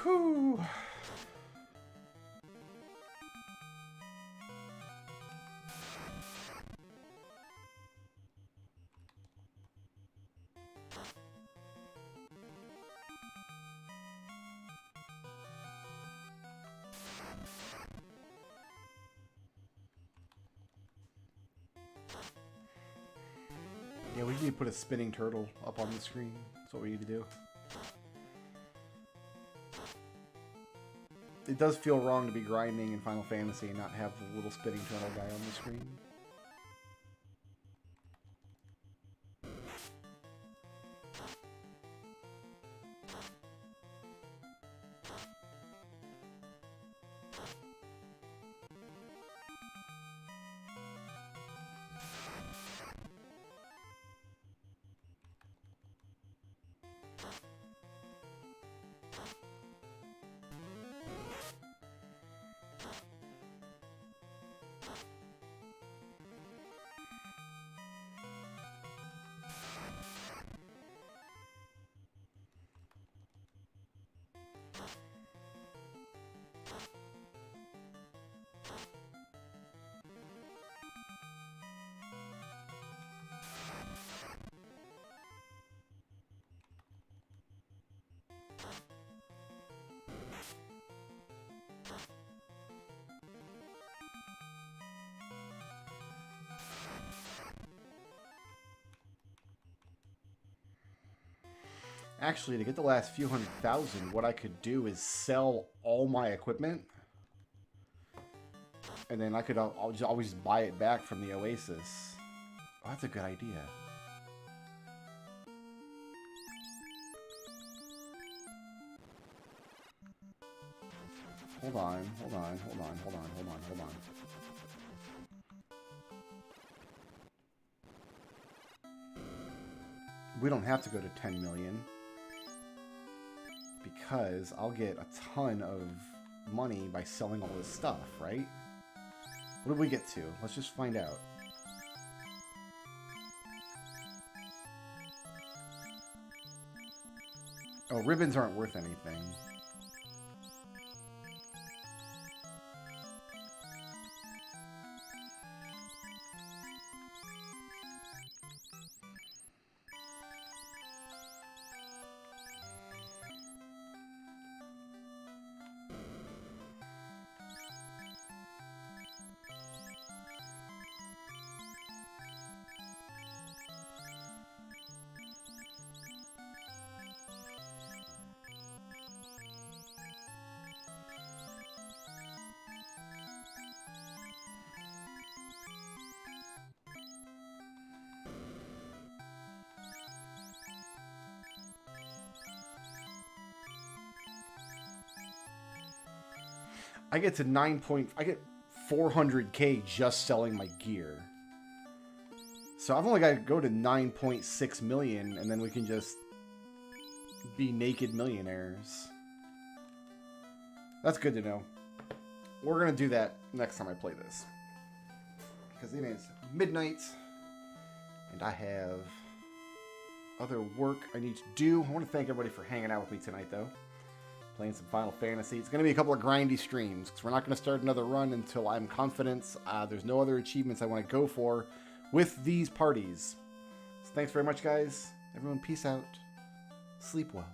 Whew. Yeah, we need to put a spinning turtle up on the screen. That's what we need to do. It does feel wrong to be grinding in Final Fantasy and not have the little spinning turtle guy on the screen. Actually, to get the last few 100,000, what I could do is sell all my equipment. And then I could I'll just always buy it back from the Oasis. Oh, that's a good idea. Hold on, hold on, hold on, hold on, hold on, hold on. We don't have to go to 10 million. Because I'll get a ton of money by selling all this stuff, right? What did we get to? Let's just find out. Oh, ribbons aren't worth anything. I get to I get 400k just selling my gear. So I've only got to go to 9.6 million and then we can just be naked millionaires. That's good to know. We're going to do that next time I play this. Because it is midnight and I have other work I need to do. I want to thank everybody for hanging out with me tonight though. Playing some Final Fantasy. It's going to be a couple of grindy streams because we're not going to start another run until I'm confident there's no other achievements I want to go for with these parties. So thanks very much, guys. Everyone, peace out. Sleep well.